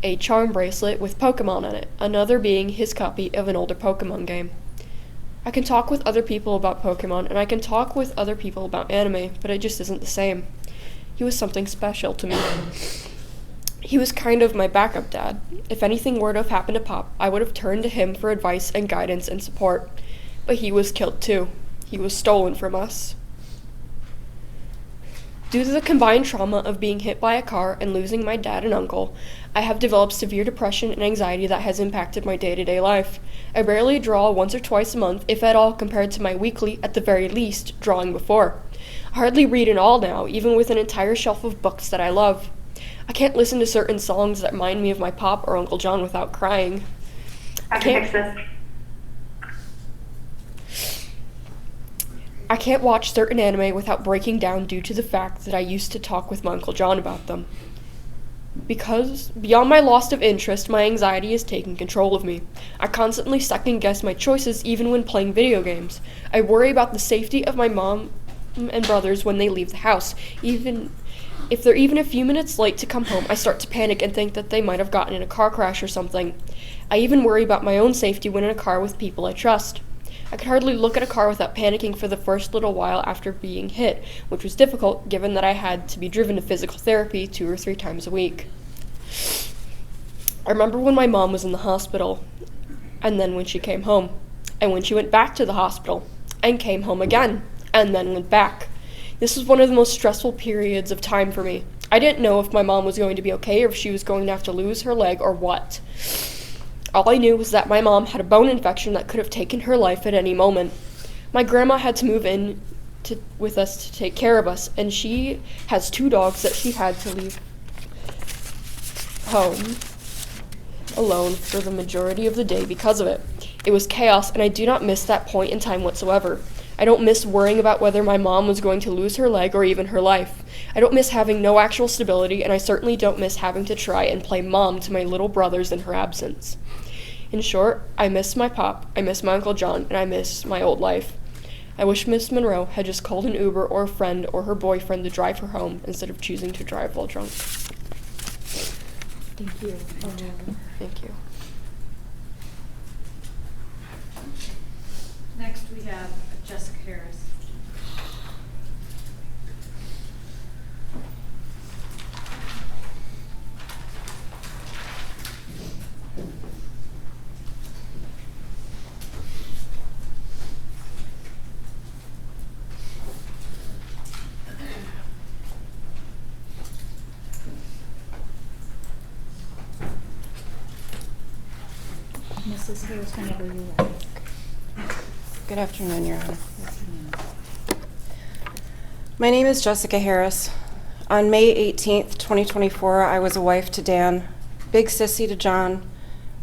a charm bracelet with Pokemon on it, another being his copy of an older Pokemon game. I can talk with other people about Pokemon, and I can talk with other people about anime, but it just isn't the same. He was something special to me. He was kind of my backup dad. If anything were to have happened to Pop, I would have turned to him for advice and guidance and support. But he was killed too. He was stolen from us. Due to the combined trauma of being hit by a car and losing my dad and uncle, I have developed severe depression and anxiety that has impacted my day-to-day life. I barely draw once or twice a month, if at all, compared to my weekly, at the very least, drawing before. I hardly read at all now, even with an entire shelf of books that I love. I can't listen to certain songs that remind me of my pop or Uncle John without crying. I can't watch certain anime without breaking down due to the fact that I used to talk with my Uncle John about them. Because, beyond my loss of interest, my anxiety is taking control of me. I constantly second-guess my choices even when playing video games. I worry about the safety of my mom and brothers when they leave the house. Even if they're even a few minutes late to come home, I start to panic and think that they might have gotten in a car crash or something. I even worry about my own safety when in a car with people I trust. I could hardly look at a car without panicking for the first little while after being hit, which was difficult given that I had to be driven to physical therapy 2 or 3 times a week. I remember when my mom was in the hospital, and then when she came home, and when she went back to the hospital, and came home again, and then went back. This was one of the most stressful periods of time for me. I didn't know if my mom was going to be okay or if she was going to have to lose her leg or what. All I knew was that my mom had a bone infection that could have taken her life at any moment. My grandma had to move in with us to take care of us, and she has 2 dogs that she had to leave home alone for the majority of the day because of it. It was chaos, and I do not miss that point in time whatsoever. I don't miss worrying about whether my mom was going to lose her leg or even her life. I don't miss having no actual stability, and I certainly don't miss having to try and play mom to my little brothers in her absence. In short, I miss my pop, I miss my Uncle John, and I miss my old life. I wish Miss Monroe had just called an Uber or a friend or her boyfriend to drive her home instead of choosing to drive while drunk. Thank you. Thank you. Next, we have Jessica Harris. Mrs. Harris, whenever you're ready. Good afternoon, Your Honor. My name is Jessica Harris. On May 18th, 2024, I was a wife to Dan, big sissy to John,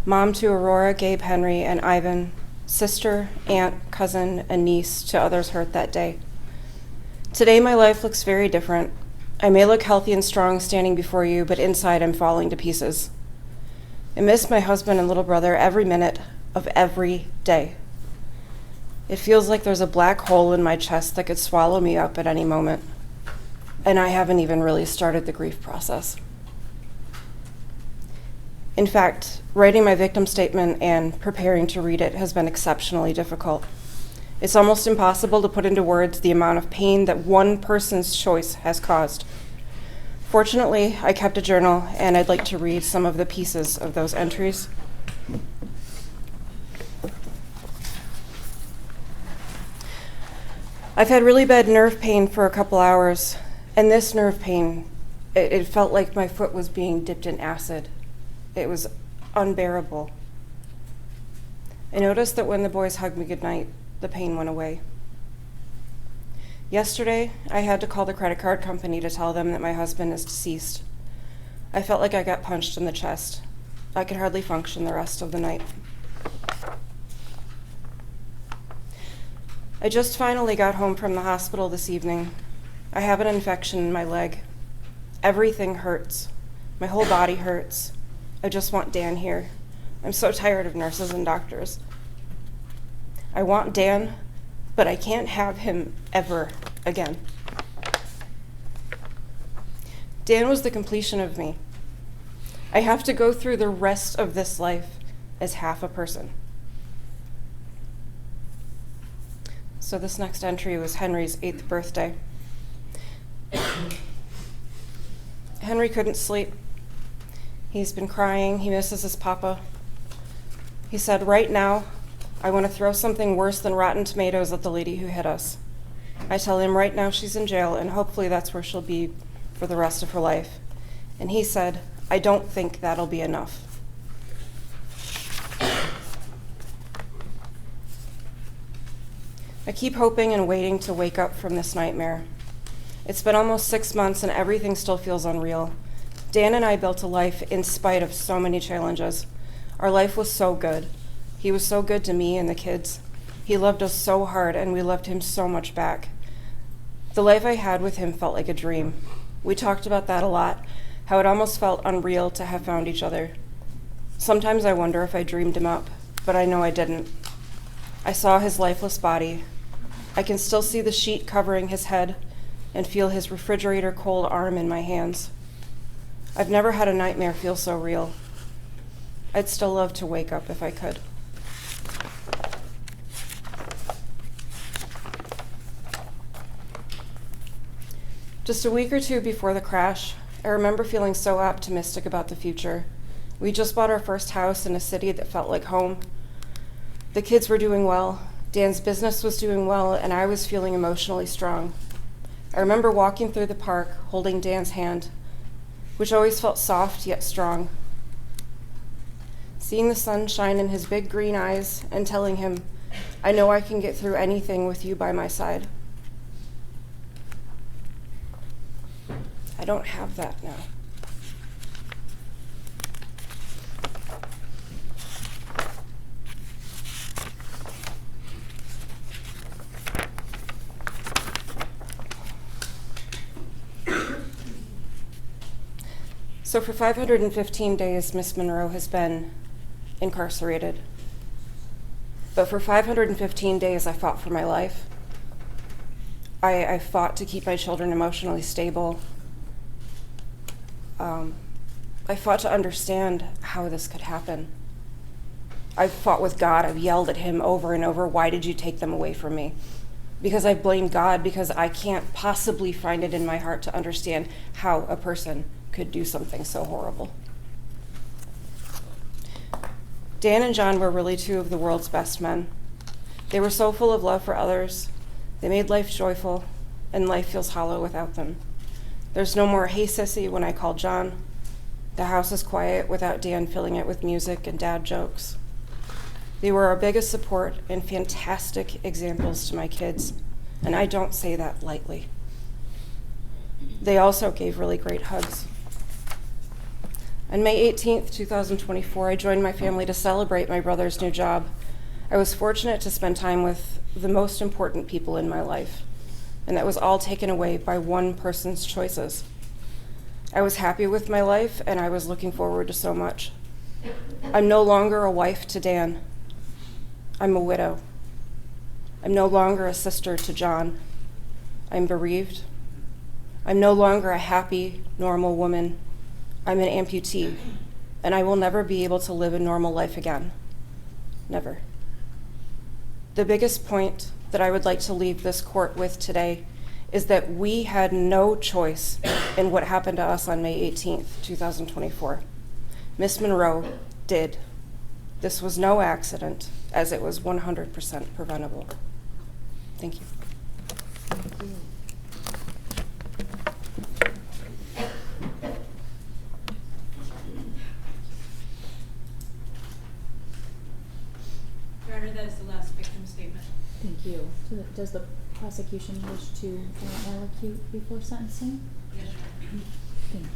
mom to Aurora, Gabe, Henry, and Ivan, sister, aunt, cousin, and niece to others hurt that day. Today, my life looks very different. I may look healthy and strong standing before you, but inside I'm falling to pieces. I miss my husband and little brother every minute of every day. It feels like there's a black hole in my chest that could swallow me up at any moment. And I haven't even really started the grief process. In fact, writing my victim statement and preparing to read it has been exceptionally difficult. It's almost impossible to put into words the amount of pain that one person's choice has caused. Fortunately, I kept a journal, and I'd like to read some of the pieces of those entries. I've had really bad nerve pain for a couple hours, and this nerve pain, it felt like my foot was being dipped in acid. It was unbearable. I noticed that when the boys hugged me goodnight, the pain went away. Yesterday, I had to call the credit card company to tell them that my husband is deceased. I felt like I got punched in the chest. I could hardly function the rest of the night. I just finally got home from the hospital this evening. I have an infection in my leg. Everything hurts. My whole body hurts. I just want Dan here. I'm so tired of nurses and doctors. I want Dan, but I can't have him ever again. Dan was the completion of me. I have to go through the rest of this life as half a person. So this next entry was Henry's 8th birthday. Henry couldn't sleep. He's been crying. He misses his papa. He said, right now, I want to throw something worse than rotten tomatoes at the lady who hit us. I tell him right now she's in jail, and hopefully that's where she'll be for the rest of her life. And he said, I don't think that'll be enough. I keep hoping and waiting to wake up from this nightmare. It's been almost 6 months and everything still feels unreal. Dan and I built a life in spite of so many challenges. Our life was so good. He was so good to me and the kids. He loved us so hard, and we loved him so much back. The life I had with him felt like a dream. We talked about that a lot, how it almost felt unreal to have found each other. Sometimes I wonder if I dreamed him up, but I know I didn't. I saw his lifeless body. I can still see the sheet covering his head and feel his refrigerator cold arm in my hands. I've never had a nightmare feel so real. I'd still love to wake up if I could. Just a week or two before the crash, I remember feeling so optimistic about the future. We just bought our first house in a city that felt like home. The kids were doing well, Dan's business was doing well, and I was feeling emotionally strong. I remember walking through the park, holding Dan's hand, which always felt soft yet strong. Seeing the sun shine in his big green eyes and telling him, I know I can get through anything with you by my side. I don't have that now. So for 515 days, Miss Monroe has been incarcerated. But for 515 days, I fought for my life. I fought to keep my children emotionally stable. I fought to understand how this could happen. I've fought with God. I've yelled at him over and over, why did you take them away from me? Because I blame God, because I can't possibly find it in my heart to understand how a person could do something so horrible. Dan and John were really two of the world's best men. They were so full of love for others. They made life joyful, and life feels hollow without them. There's no more "hey sissy" when I call John. The house is quiet without Dan filling it with music and dad jokes. They were our biggest support and fantastic examples to my kids, and I don't say that lightly. They also gave really great hugs. On May 18th, 2024, I joined my family to celebrate my brother's new job. I was fortunate to spend time with the most important people in my life, and that was all taken away by one person's choices. I was happy with my life, and I was looking forward to so much. I'm no longer a wife to Dan. I'm a widow. I'm no longer a sister to John. I'm bereaved. I'm no longer a happy, normal woman. I'm an amputee, and I will never be able to live a normal life again. Never. The biggest point that I would like to leave this court with today is that we had no choice in what happened to us on May 18th, 2024. Miss Monroe did. This was no accident, as it was 100% preventable. Thank you. Your Honor, that is the last victim statement. Thank you. Does the prosecution wish to allocute before sentencing? Yes, Your Honor. Thank you.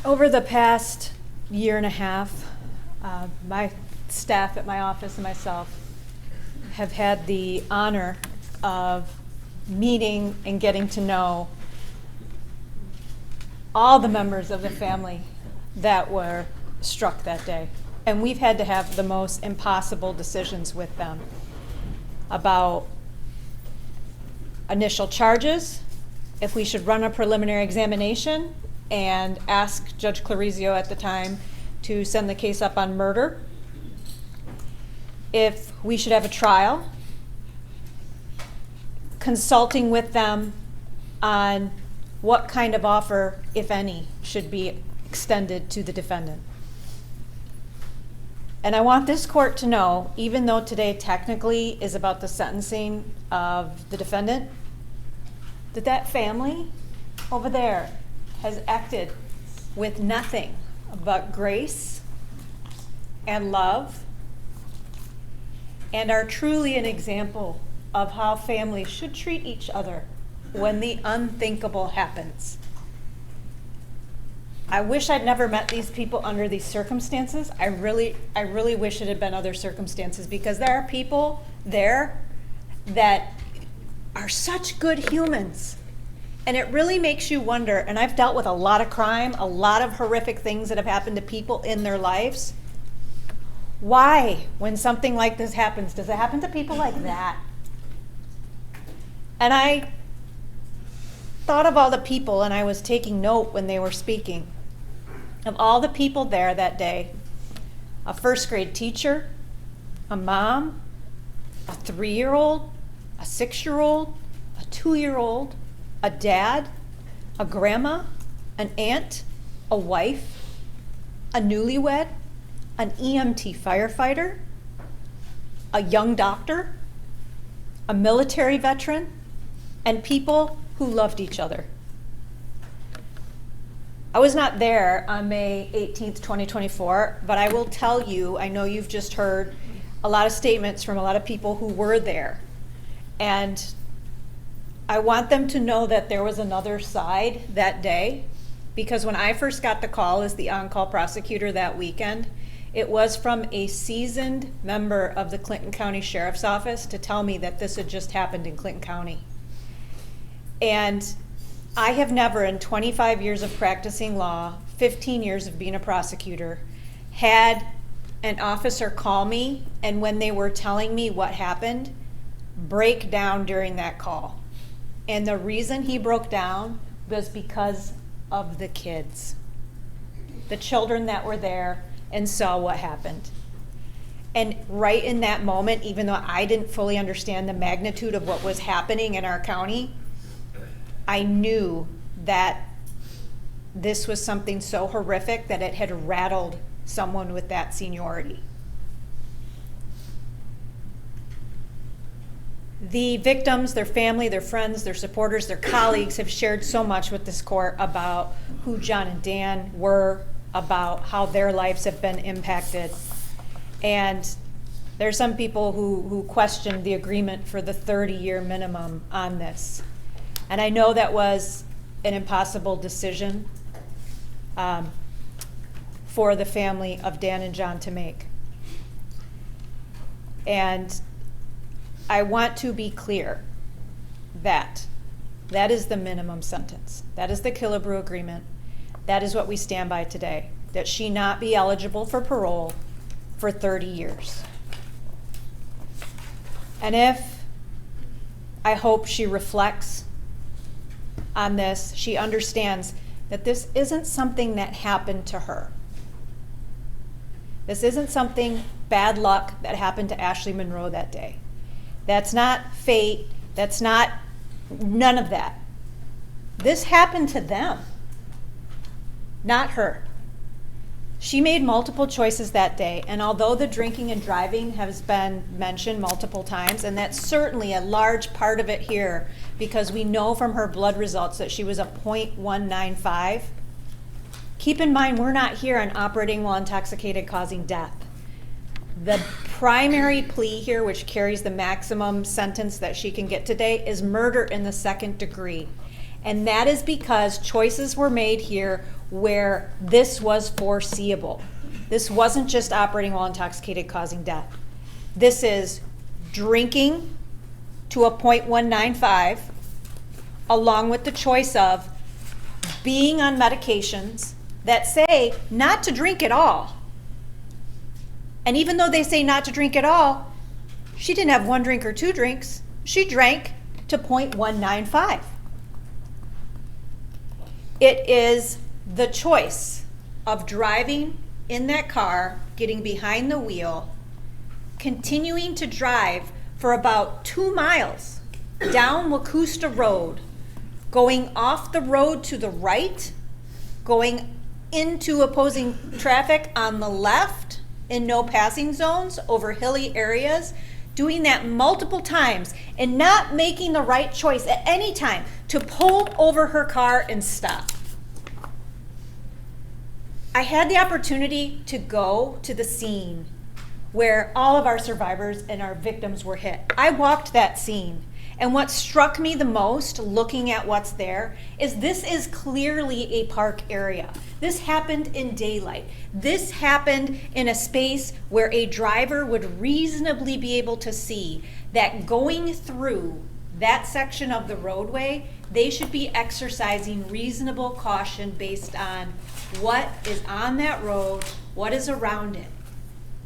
Over the past year and a half, my staff at my office and myself have had the honor of meeting and getting to know all the members of the family that were struck that day. And we've had to have the most impossible decisions with them about initial charges, if we should run a preliminary examination and ask Judge Clarizio at the time to send the case up on murder, if we should have a trial, consulting with them on what kind of offer, if any, should be extended to the defendant. And I want this court to know, even though today technically is about the sentencing of the defendant, that that family over there has acted with nothing but grace and love, and are truly an example of how families should treat each other when the unthinkable happens. I wish I'd never met these people under these circumstances. I really wish it had been other circumstances, because there are people there that are such good humans. And it really makes you wonder, and I've dealt with a lot of crime, a lot of horrific things that have happened to people in their lives. Why, when something like this happens, does it happen to people like that? And I thought of all the people, and I was taking note when they were speaking, of all the people there that day. A first grade teacher, a mom, a 3-year-old, a 6-year-old, a 2-year-old, a dad, a grandma, an aunt, a wife, a newlywed, an EMT firefighter, a young doctor, a military veteran, and people who loved each other. I was not there on May 18th, 2024, but I will tell you, I know you've just heard a lot of statements from a lot of people who were there. And I want them to know that there was another side that day, because when I first got the call as the on-call prosecutor that weekend, it was from a seasoned member of the Clinton County Sheriff's Office to tell me that this had just happened in Clinton County. And I have never, in 25 years of practicing law, 15 years of being a prosecutor, had an officer call me, and when they were telling me what happened, break down during that call. And the reason he broke down was because of the kids, the children that were there and saw what happened. And right in that moment, even though I didn't fully understand the magnitude of what was happening in our county, I knew that this was something so horrific that it had rattled someone with that seniority. The victims, their family, their friends, their supporters, their colleagues have shared so much with this court about who John and Dan were, about how their lives have been impacted. And there are some people who questioned the agreement for the 30-year minimum on this. And I know that was an impossible decision for the family of Dan and John to make. And I want to be clear that that is the minimum sentence. That is the Killebrew agreement. That is what we stand by today, that she not be eligible for parole for 30 years. And I hope she reflects on this, she understands that this isn't something that happened to her. This isn't something bad luck that happened to Ashley Monroe that day. That's not fate. That's not none of that. This happened to them, not her. She made multiple choices that day, and although the drinking and driving has been mentioned multiple times, and that's certainly a large part of it here, because we know from her blood results that she was a .195, keep in mind we're not here on operating while intoxicated causing death. The primary plea here, which carries the maximum sentence that she can get today, is murder in the second degree. And that is because choices were made here where this was foreseeable. This wasn't just operating while intoxicated causing death. This is drinking to a .195, along with the choice of being on medications that say not to drink at all. And even though they say not to drink at all, she didn't have 1 drink or 2 drinks. She drank to .195. It is the choice of driving in that car, getting behind the wheel, continuing to drive for about 2 miles down Wacusta Road, going off the road to the right, going into opposing traffic on the left in no passing zones over hilly areas, doing that multiple times and not making the right choice at any time to pull over her car and stop. I had the opportunity to go to the scene where all of our survivors and our victims were hit. I walked that scene, and what struck me the most looking at what's there is this is clearly a park area. This happened in daylight. This happened in a space where a driver would reasonably be able to see that going through that section of the roadway, they should be exercising reasonable caution based on what is on that road, what is around it.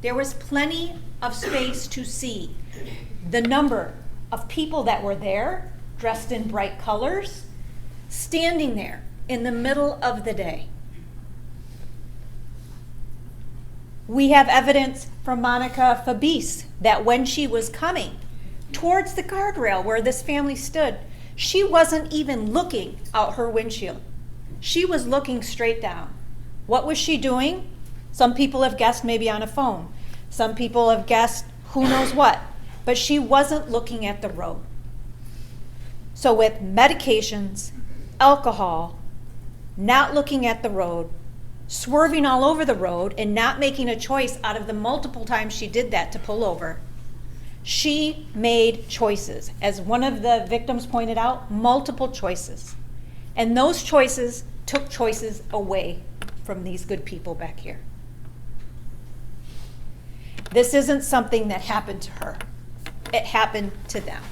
There was plenty of space to see the number of people that were there, dressed in bright colors, standing there in the middle of the day. We have evidence from Monica Fabice that when she was coming towards the guardrail where this family stood, she wasn't even looking out her windshield. She was looking straight down. What was she doing? Some people have guessed maybe on a phone. Some people have guessed who knows what. But she wasn't looking at the road. So with medications, alcohol, not looking at the road, swerving all over the road, and not making a choice out of the multiple times she did that to pull over, she made choices. As one of the victims pointed out, multiple choices. And those choices took choices away from these good people back here. This isn't something that happened to her. It happened to them.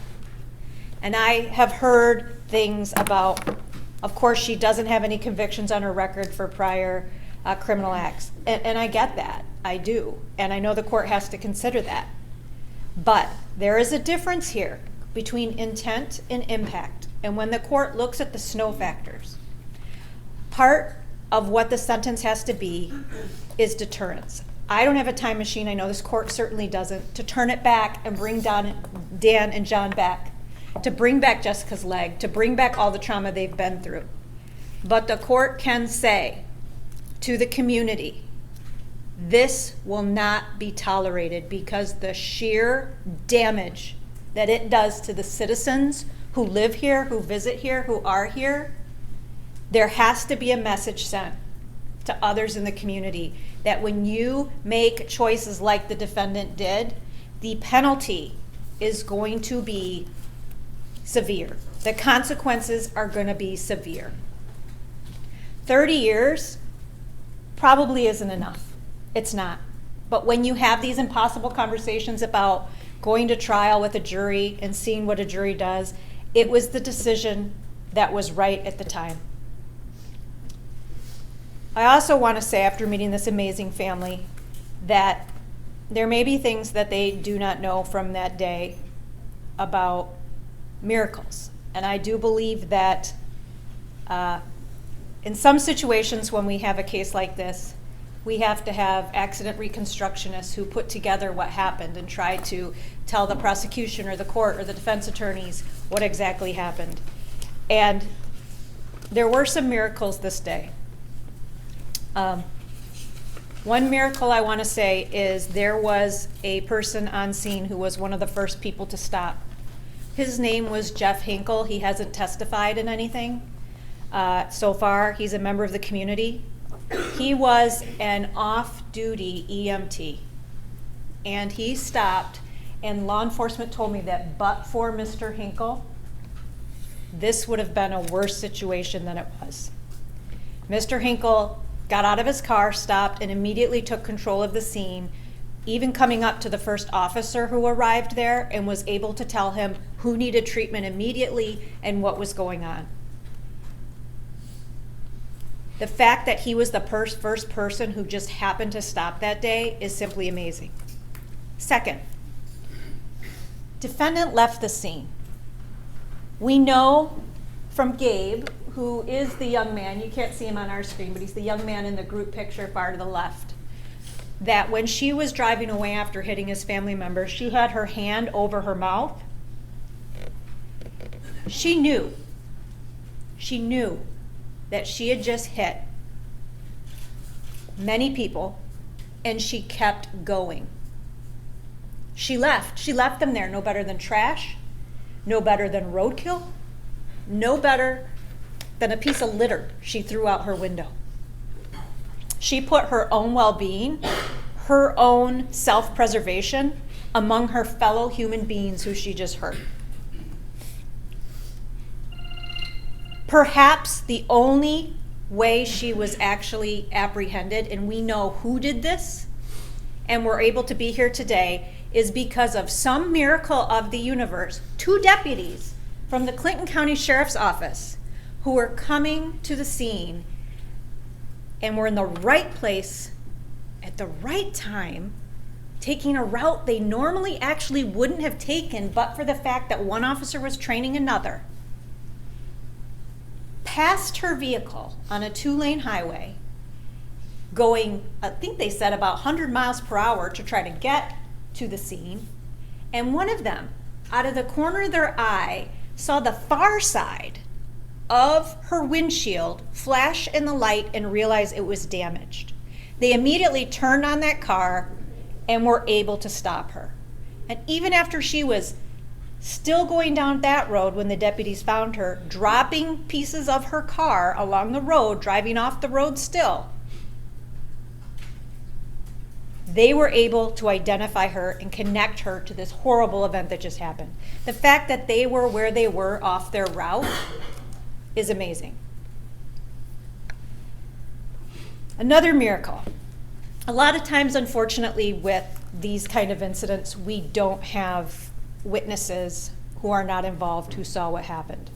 And I have heard things about, of course, she doesn't have any convictions on her record for prior criminal acts. And I get that. I do. And I know the court has to consider that. But there is a difference here between intent and impact. And when the court looks at the snow factors, Part of what the sentence has to be is deterrence. I don't have a time machine, I know this court certainly doesn't, to turn it back and bring Dan and John back, to bring back Jessica's leg, to bring back all the trauma they've been through. But the court can say to the community, this will not be tolerated, because the sheer damage that it does to the citizens who live here, who visit here, who are here, there has to be a message sent to others in the community that when you make choices like the defendant did, the penalty is going to be severe. The consequences are going to be severe. 30 years probably isn't enough. It's not. But when you have these impossible conversations about going to trial with a jury and seeing what a jury does, it was the decision that was right at the time. I also want to say, after meeting this amazing family, that there may be things that they do not know from that day about miracles. And I do believe that in some situations when we have a case like this, we have to have accident reconstructionists who put together what happened and try to tell the prosecution or the court or the defense attorneys what exactly happened. And there were some miracles this day. One miracle I want to say is there was a person on scene who was one of the first people to stop. His name was Jeff Hinkle. He hasn't testified in anything so far. He's a member of the community. He was an off-duty EMT, and he stopped, and law enforcement told me that but for Mr. Hinkle, this would have been a worse situation than it was. Mr. Hinkle got out of his car, stopped, and immediately took control of the scene, even coming up to the first officer who arrived there and was able to tell him who needed treatment immediately and what was going on. The fact that he was the first person who just happened to stop that day is simply amazing. Second, defendant left the scene. We know from Gabe, who is the young man, you can't see him on our screen, but he's the young man in the group picture far to the left, that when she was driving away after hitting his family member, she had her hand over her mouth. She knew that she had just hit many people, and she kept going. She left them there, no better than trash, no better than roadkill, no better than a piece of litter she threw out her window. She put her own well-being, her own self-preservation among her fellow human beings who she just hurt. Perhaps the only way she was actually apprehended, and we know who did this, and we're able to be here today, is because of some miracle of the universe. 2 deputies from the Clinton County Sheriff's Office who were coming to the scene and were in the right place at the right time, taking a route they normally actually wouldn't have taken but for the fact that one officer was training another, passed her vehicle on a 2-lane highway, going, I think they said about 100 miles per hour to try to get to the scene, and one of them, out of the corner of their eye, saw the far side of her windshield flash in the light and realized it was damaged. They immediately turned on that car and were able to stop her. And even after she was still going down that road when the deputies found her, dropping pieces of her car along the road, driving off the road still, they were able to identify her and connect her to this horrible event that just happened. The fact that they were where they were off their route is amazing. Another miracle. A lot of times, unfortunately, with these kind of incidents, we don't have witnesses who are not involved who saw what happened.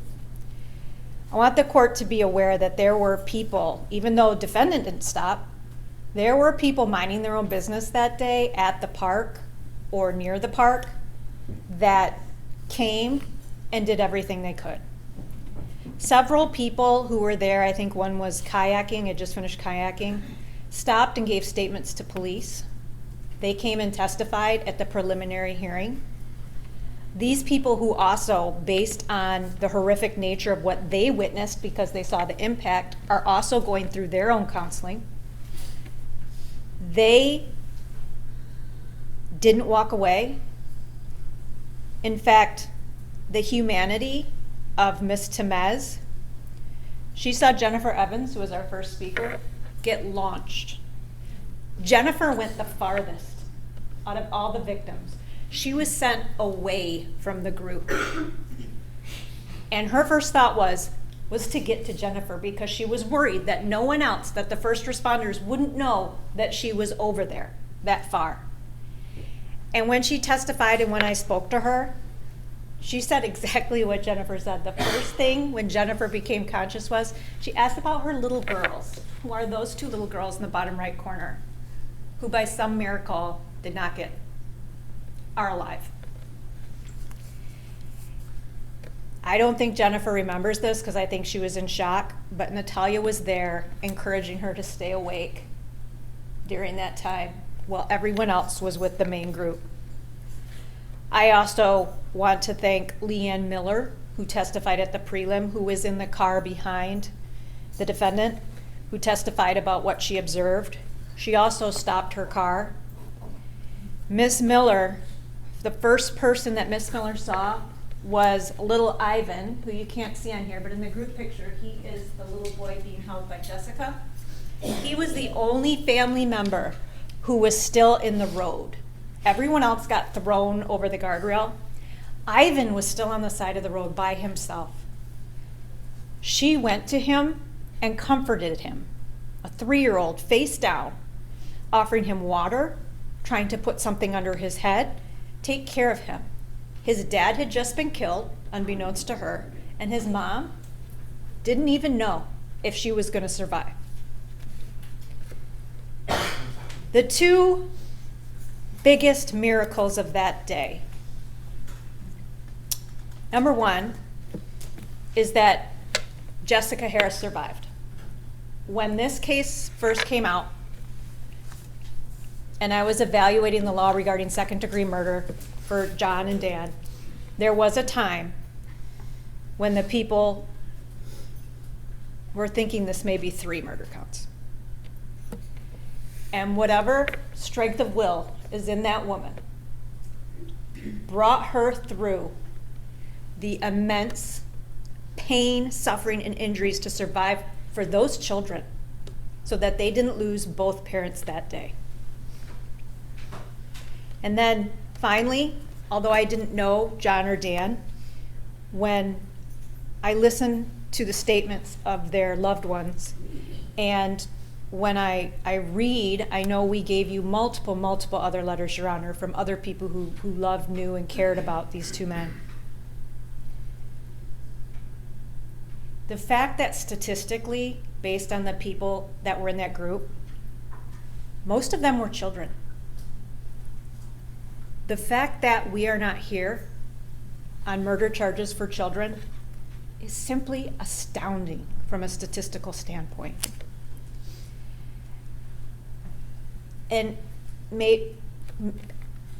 I want the court to be aware that there were people, even though the defendant didn't stop, there were people minding their own business that day at the park or near the park that came and did everything they could. Several people who were there, I think one was kayaking, had just finished kayaking, stopped and gave statements to police. They came and testified at the preliminary hearing. These people who also, based on the horrific nature of what they witnessed because they saw the impact, are also going through their own counseling. They didn't walk away. In fact, the humanity of Miss Temez, she saw Jennifer Evans, who was our first speaker, get launched. Jennifer went the farthest out of all the victims. She was sent away from the group. And her first thought was to get to Jennifer because she was worried that no one else, that the first responders wouldn't know that she was over there that far. And when she testified and when I spoke to her, she said exactly what Jennifer said. The first thing when Jennifer became conscious was she asked about her little girls. Who are those two little girls in the bottom right corner who by some miracle are alive? I don't think Jennifer remembers this because I think she was in shock, but Natalia was there encouraging her to stay awake during that time while everyone else was with the main group. I also want to thank Leanne Miller, who testified at the prelim, who was in the car behind the defendant, who testified about what she observed. She also stopped her car. Miss Miller, the first person that Miss Miller saw was little Ivan, who you can't see on here, but in the group picture, he is the little boy being held by Jessica. He was the only family member who was still in the road. Everyone else got thrown over the guardrail. Ivan was still on the side of the road by himself. She went to him and comforted him, a 3-year-old face down, offering him water, trying to put something under his head, take care of him. His dad had just been killed, unbeknownst to her, and his mom didn't even know if she was going to survive. The two biggest miracles of that day. Number one is that Jessica Harris survived. When this case first came out, and I was evaluating the law regarding second-degree murder for John and Dan, there was a time when the people were thinking this may be 3 murder counts. And whatever strength of will is in that woman brought her through the immense pain, suffering, and injuries to survive for those children so that they didn't lose both parents that day. And then finally, although I didn't know John or Dan, when I listened to the statements of their loved ones, and when I read, I know we gave you multiple other letters, Your Honor, from other people who loved, knew, and cared about these 2 men. The fact that statistically, based on the people that were in that group, most of them were children. The fact that we are not here on murder charges for children is simply astounding from a statistical standpoint. And maybe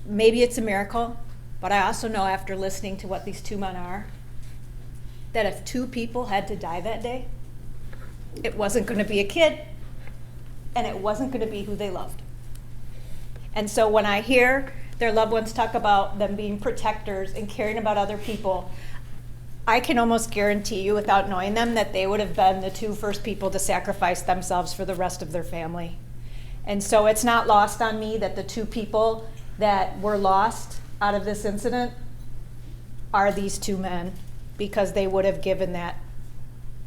it's a miracle, but I also know after listening to what these 2 men are, that if 2 people had to die that day, it wasn't going to be a kid, and it wasn't going to be who they loved. And so when I hear their loved ones talk about them being protectors and caring about other people, I can almost guarantee you, without knowing them, that they would have been the 2 first people to sacrifice themselves for the rest of their family. And so it's not lost on me that the 2 people that were lost out of this incident are these 2 men, because they would have given that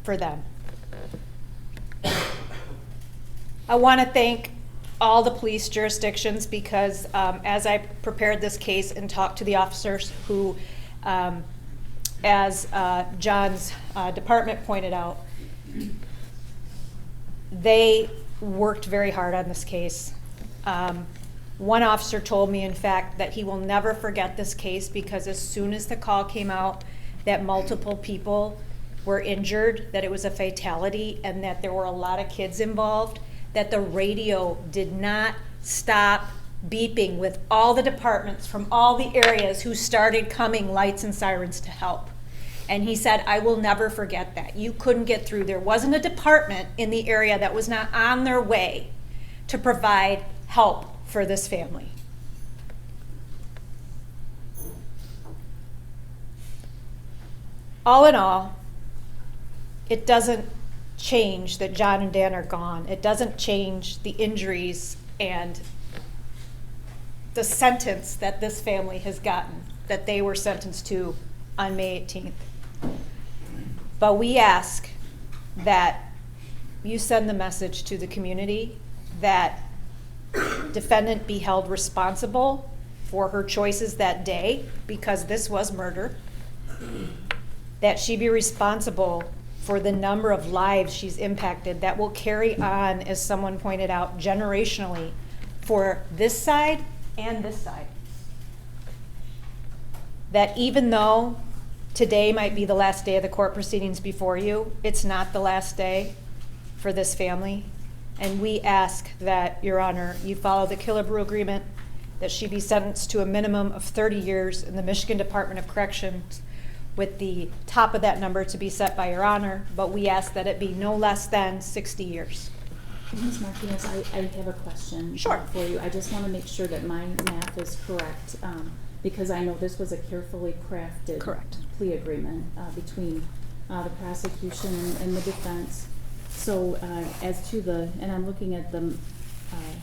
for them. I want to thank all the police jurisdictions because as I prepared this case and talked to the officers who, as John's department pointed out, they worked very hard on this case. One officer told me, in fact, that he will never forget this case because as soon as the call came out that multiple people were injured, that it was a fatality, and that there were a lot of kids involved, that the radio did not stop beeping with all the departments from all the areas who started coming lights and sirens to help. And he said, I will never forget that. You couldn't get through. There wasn't a department in the area that was not on their way to provide help for this family. All in all, it doesn't change that John and Dan are gone. It doesn't change the injuries and the sentence that this family has gotten, that they were sentenced to on May 18th. But we ask that you send the message to the community that defendant be held responsible for her choices that day, because this was murder, that she be responsible for the number of lives she's impacted that will carry on, as someone pointed out, generationally for this side and this side. That even though today might be the last day of the court proceedings before you, it's not the last day for this family. And we ask that, Your Honor, you follow the Killebrew agreement, that she be sentenced to a minimum of 30 years in the Michigan Department of Corrections, with the top of that number to be set by Your Honor, but we ask that it be no less than 60 years. Ms. Martinez, I have a question Sure. for you. I just want to make sure that my math is correct, because I know this was a carefully crafted plea agreement between the prosecution and the defense. So as to the, and I'm looking at the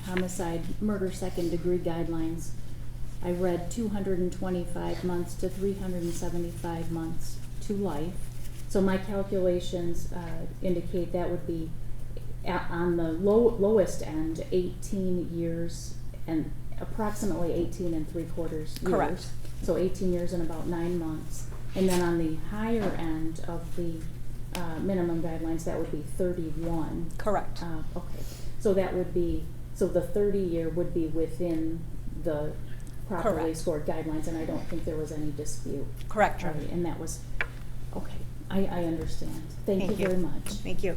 homicide, murder second degree guidelines, I read 225 months to 375 months to life. So my calculations indicate that would be on the lowest end 18 years and approximately 18 3/4 years. Correct. So 18 years and about 9 months. And then on the higher end of the minimum guidelines, that would be 31. Correct. Okay. So that would be, so the 30-year would be within the properly Correct. scored guidelines, and I don't think there was any dispute. Correct, Your Honor. Right, and that was, okay, I understand. Thank you very much. Thank you.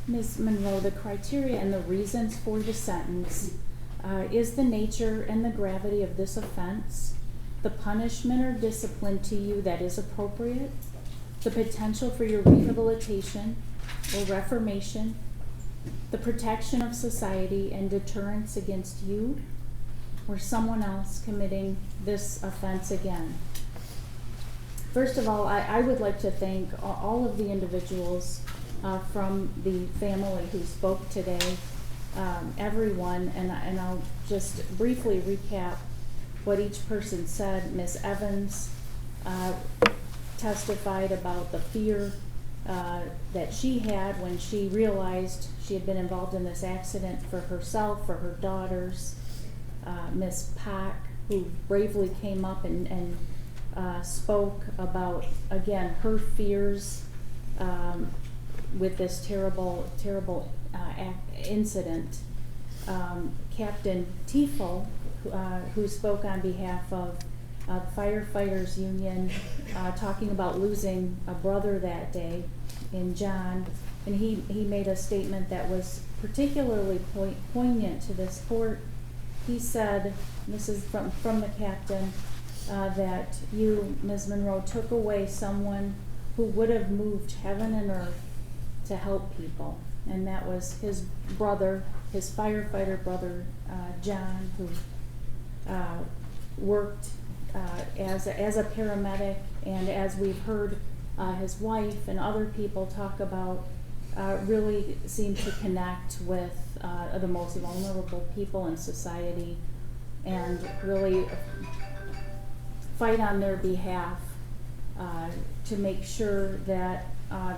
Ms. Monroe, the criteria and the reasons for the sentence is the nature and the gravity of this offense, the punishment or discipline to you that is appropriate, the potential for your rehabilitation or reformation, the protection of society and deterrence against you or someone else committing this offense again. First of all, I would like to thank all of the individuals from the family who spoke today, everyone, and I'll just briefly recap what each person said. Ms. Evans testified about the fear that she had when she realized she had been involved in this accident for herself, for her daughters. Ms. Pack, who bravely came up and spoke about, again, her fears with this terrible incident. Captain Tiefel, who spoke on behalf of Firefighters Union, talking about losing a brother that day in John, and he made a statement that was particularly poignant to this court. He said, this is from the captain, that you, Ms. Monroe, took away someone who would have moved heaven and earth to help people, and that was his brother, his firefighter brother, John, who worked as a paramedic, and as we've heard his wife and other people talk about, really seemed to connect with the most vulnerable people in society and really fight on their behalf to make sure that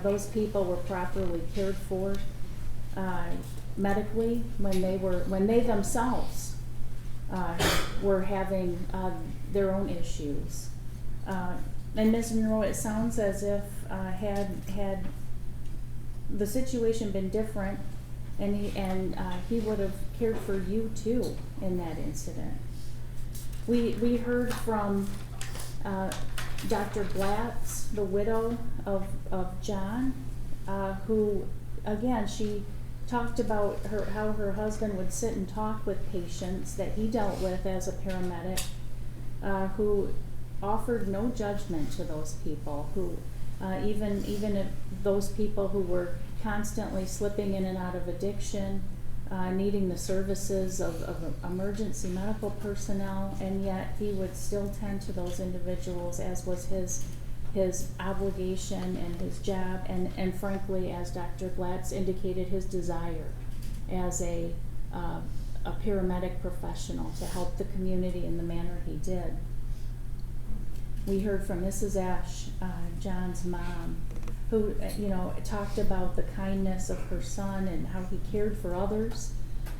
those people were properly cared for medically when they themselves were having their own issues. And Ms. Monroe, it sounds as if had the situation been different, and he would have cared for you too in that incident. We heard from Dr. Blatz, the widow of John, who, again, she talked about how her husband would sit and talk with patients that he dealt with as a paramedic, who offered no judgment to those people, who even if those people who were constantly slipping in and out of addiction, needing the services of emergency medical personnel, and yet he would still tend to those individuals, as was his obligation and his job, and frankly, as Dr. Blatz indicated, his desire as a paramedic professional to help the community in the manner he did. We heard from Mrs. Ash, John's mom, who talked about the kindness of her son and how he cared for others,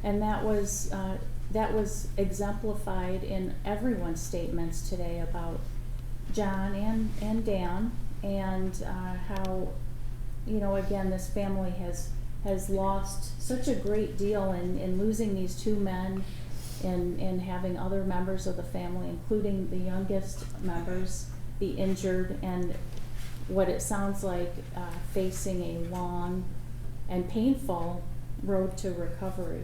and that was exemplified in everyone's statements today about John and Dan, and how again this family has lost such a great deal in losing these two men, and having other members of the family, including the youngest members, be injured, and what it sounds like facing a long and painful road to recovery.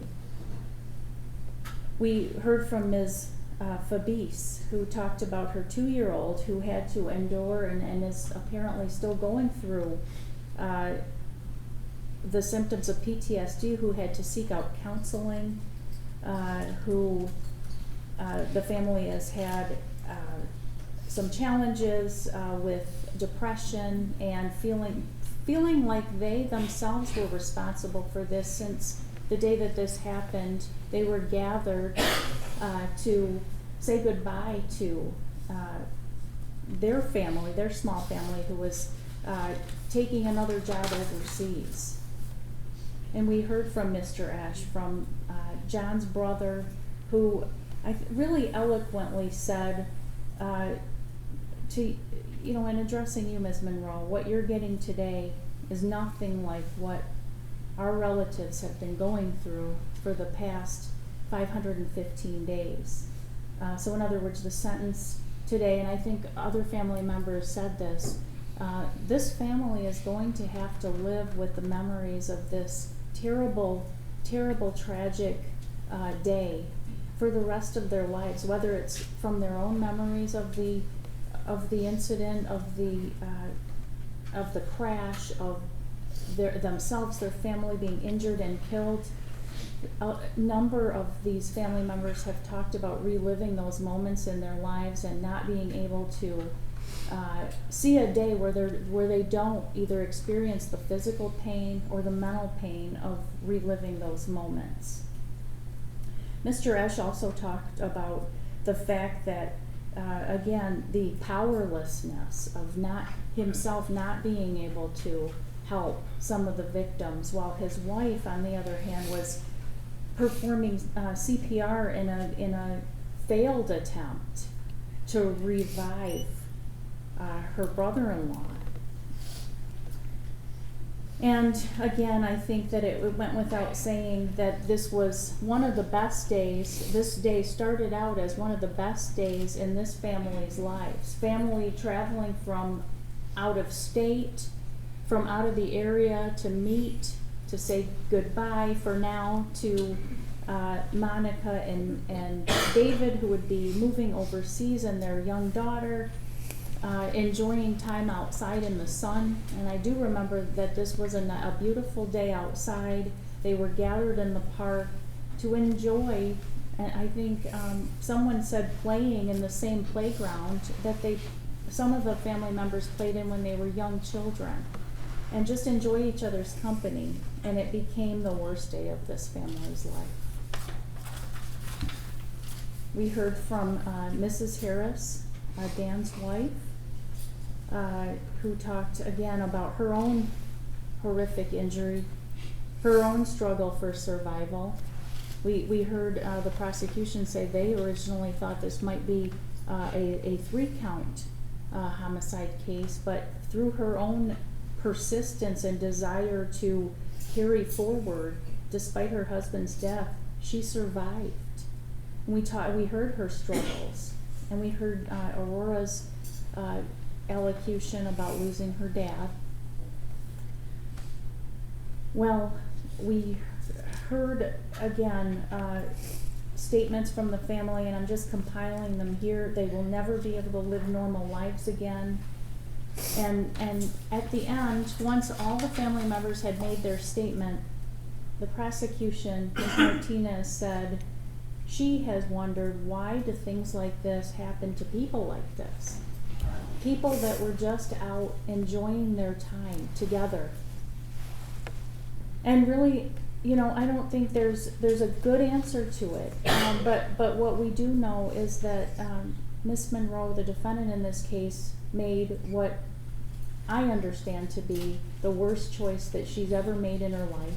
We heard from Ms. Fabrice, who talked about her 2-year-old who had to endure and is apparently still going through the symptoms of PTSD, who had to seek out counseling, who the family has had some challenges with depression and feeling like they themselves were responsible for this. Since the day that this happened, they were gathered to say goodbye to their family, their small family, who was taking another job overseas. And we heard from Mr. Ash, from John's brother, who really eloquently said, in addressing you, Ms. Monroe, what you're getting today is nothing like what our relatives have been going through for the past 515 days. So in other words, the sentence today, and I think other family members said this, this family is going to have to live with the memories of this terrible, terrible, tragic day for the rest of their lives, whether it's from their own memories of the incident, of the crash, of themselves, their family being injured and killed. A number of these family members have talked about reliving those moments in their lives and not being able to see a day where they don't either experience the physical pain or the mental pain of reliving those moments. Mr. Esch also talked about the fact that again, the powerlessness of himself not being able to help some of the victims, while his wife, on the other hand, was performing CPR in a failed attempt to revive her brother-in-law. And again, I think that it went without saying that this was one of the best days. This day started out as one of the best days in this family's lives. Family traveling from out of state, from out of the area to meet, to say goodbye for now to Monica and David, who would be moving overseas, and their young daughter, enjoying time outside in the sun. And I do remember that this was a beautiful day outside. They were gathered in the park to enjoy, and I think someone said playing in the same playground that some of the family members played in when they were young children, and just enjoy each other's company. And it became the worst day of this family's life. We heard from Mrs. Harris, Dan's wife, who talked again about her own horrific injury, her own struggle for survival. We heard the prosecution say they originally thought this might be a 3-count homicide case, but through her own persistence and desire to carry forward, despite her husband's death, she survived. We heard her struggles, and we heard Aurora's elocution about losing her dad. Well, we heard again statements from the family, and I'm just compiling them here. They will never be able to live normal lives again. And at the end, once all the family members had made their statement, the prosecution, Ms. Martinez, said she has wondered, why do things like this happen to people like this? People that were just out enjoying their time together. And really, you know, I don't think there's a good answer to it. But what we do know is that Miss Monroe, the defendant in this case, made what I understand to be the worst choice that she's ever made in her life.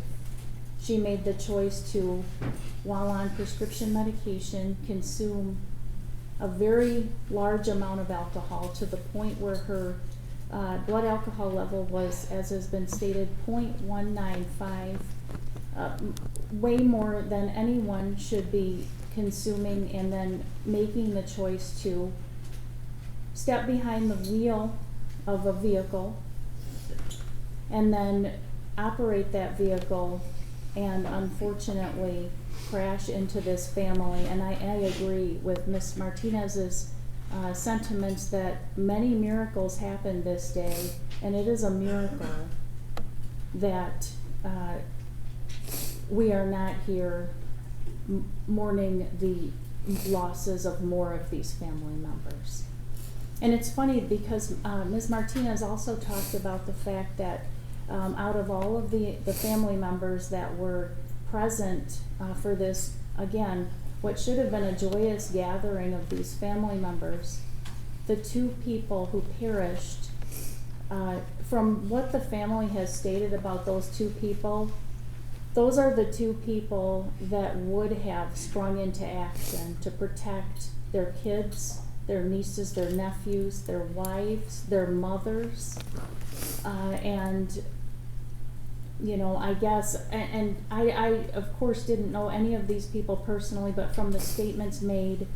She made the choice to, while on prescription medication, consume a very large amount of alcohol to the point where her blood alcohol level was, as has been stated, 0.195, way more than anyone should be consuming, and then making the choice to step behind the wheel of a vehicle and then operate that vehicle and unfortunately crash into this family. And I agree with Ms. Martinez's sentiments that many miracles happened this day, and it is a miracle that we are not here mourning the losses of more of these family members. And it's funny because Ms. Martinez also talked about the fact that out of all of the family members that were present for this, again, what should have been a joyous gathering of these family members, the two people who perished, from what the family has stated about those two people, those are the two people that would have sprung into action to protect their kids, their nieces, their nephews, their wives, their mothers, and you know, I guess, and I of course didn't know any of these people personally, but from the statements made,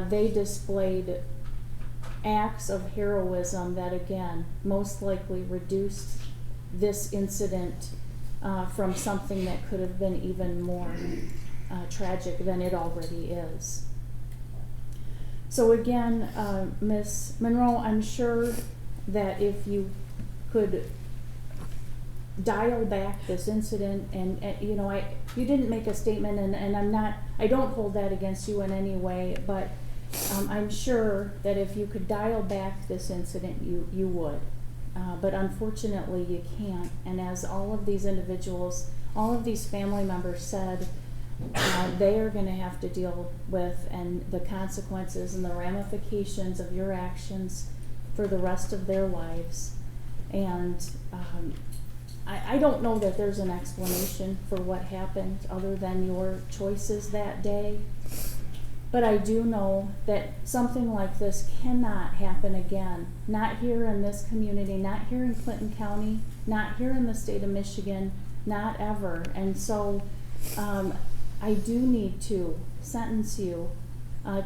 they displayed acts of heroism that, again, most likely reduced this incident from something that could have been even more tragic than it already is. So again, Ms. Monroe, I'm sure that if you could dial back this incident, and you know, you didn't make a statement, and I don't hold that against you in any way, but I'm sure that if you could dial back this incident, you would. But unfortunately, you can't. And as all of these individuals, all of these family members said, they are going to have to deal with and the consequences and the ramifications of your actions for the rest of their lives. And I don't know that there's an explanation for what happened other than your choices that day. But I do know that something like this cannot happen again. Not here in this community, not here in Clinton County, not here in the state of Michigan, not ever. And so I do need to sentence you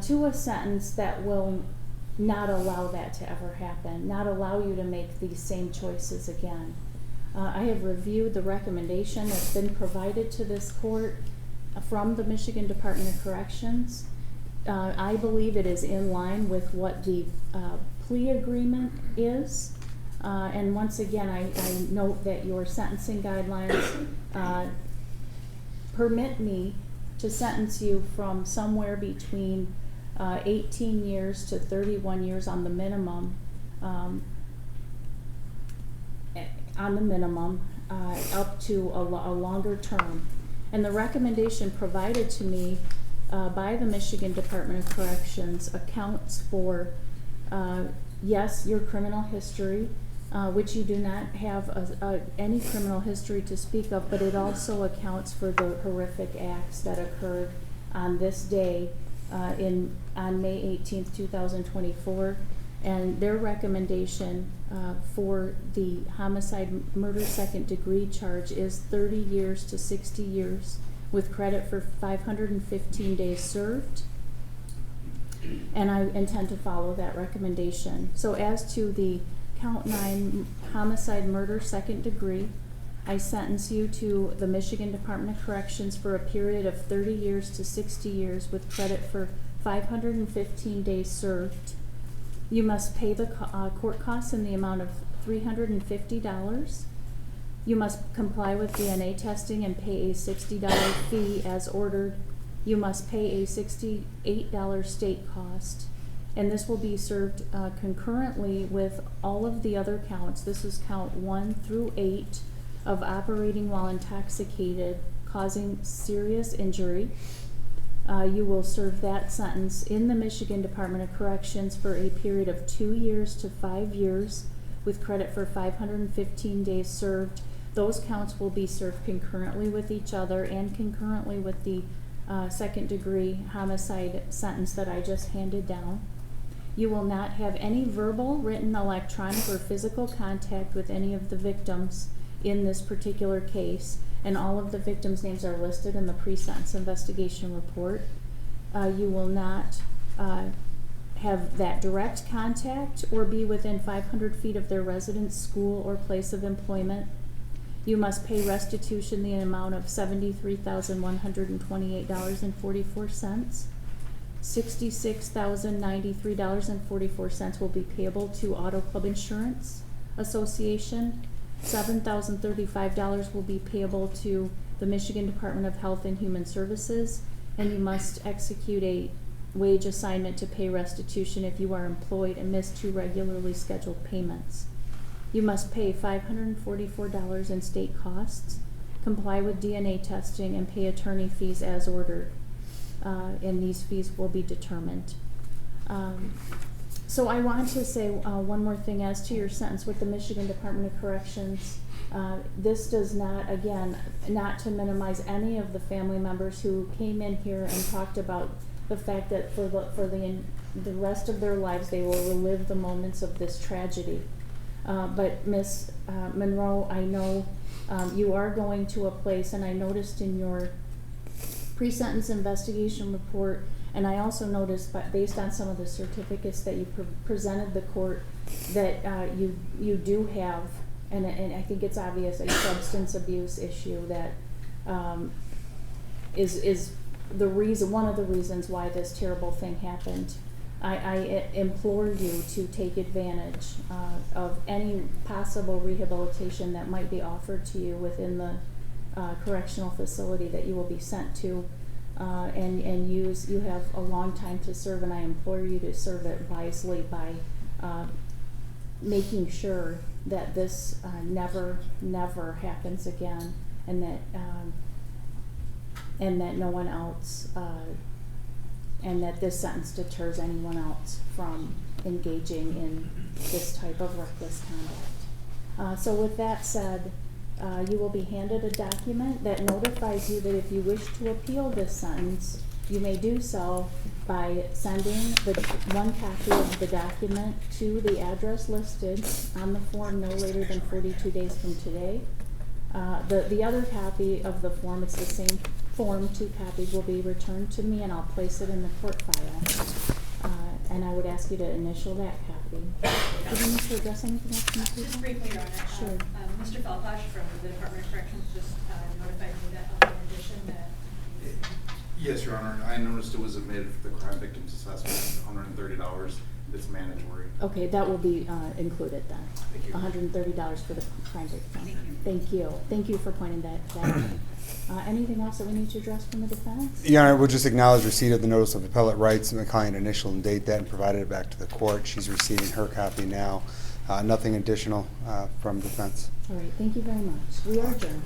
to a sentence that will not allow that to ever happen, not allow you to make these same choices again. I have reviewed the recommendation that's been provided to this court from the Michigan Department of Corrections. I believe it is in line with what the plea agreement is. And once again, I note that your sentencing guidelines permit me to sentence you from somewhere between 18 years to 31 years on the minimum, up to a longer term. And the recommendation provided to me by the Michigan Department of Corrections accounts for, yes, your criminal history, which you do not have any criminal history to speak of, but it also accounts for the horrific acts that occurred on this day on May 18th, 2024. And their recommendation for the homicide murder second degree charge is 30 years to 60 years with credit for 515 days served. And I intend to follow that recommendation. So as to the count 9 homicide murder second degree, I sentence you to the Michigan Department of Corrections for a period of 30 years to 60 years with credit for 515 days served. You must pay the court costs in the amount of $350. You must comply with DNA testing and pay a $60 fee as ordered. You must pay a $68 state cost. And this will be served concurrently with all of the other counts. This is count 1 through 8 of operating while intoxicated, causing serious injury. You will serve that sentence in the Michigan Department of Corrections for a period of 2 years to 5 years with credit for 515 days served. Those counts will be served concurrently with each other and concurrently with the second degree homicide sentence that I just handed down. You will not have any verbal, written, electronic, or physical contact with any of the victims in this particular case, and all of the victims' names are listed in the pre-sentence investigation report. You will not have that direct contact or be within 500 feet of their residence, school, or place of employment. You must pay restitution in the amount of $73,128.44. $66,093.44 will be payable to Auto Club Insurance Association. $7,035 will be payable to the Michigan Department of Health and Human Services, and you must execute a wage assignment to pay restitution if you are employed and miss 2 regularly scheduled payments. You must pay $544 in state costs, comply with DNA testing, and pay attorney fees as ordered. And these fees will be determined. So I want to say one more thing as to your sentence with the Michigan Department of Corrections. This does not, again, not to minimize any of the family members who came in here and talked about the fact that for the rest of their lives they will relive the moments of this tragedy. But Ms. Monroe, I know you are going to a place, and I noticed in your pre-sentence investigation report, and I also noticed, based on some of the certificates that you presented the court, that you do have, and I think it's obvious, a substance abuse issue that is the reason, one of the reasons why this terrible thing happened. I implore you to take advantage of any possible rehabilitation that might be offered to you within the correctional facility that you will be sent to, and you have a long time to serve, and I implore you to serve it wisely by making sure that this never happens again, and that no one else and that this sentence deters anyone else from engaging in this type of reckless conduct. So with that said, you will be handed a document that notifies you that if you wish to appeal this sentence, you may do so by sending one copy of the document to the address listed on the form no later than 42 days from today. The other copy of the form, it's the same form, 2 copies will be returned to me, and I'll place it in the court file. And I would ask you to initial that copy. Do you need to address anything else? Just briefly, Your Honor. Sure. Mr. Falposh from the Department of Corrections just notified me that in addition that. Yes, Your Honor. I noticed it was omitted for the crime victims assessment, $130. It's mandatory. Okay, that will be included then. Thank you. $130 for the crime victim. Thank you. Thank you for pointing that out. Anything else that we need to address from the defense? Your Honor, we'll just acknowledge receipt of the notice of appellate rights, and the client initial and date that and provided it back to the court. She's receiving her copy now. Nothing additional from defense. All right, thank you very much. We are adjourned.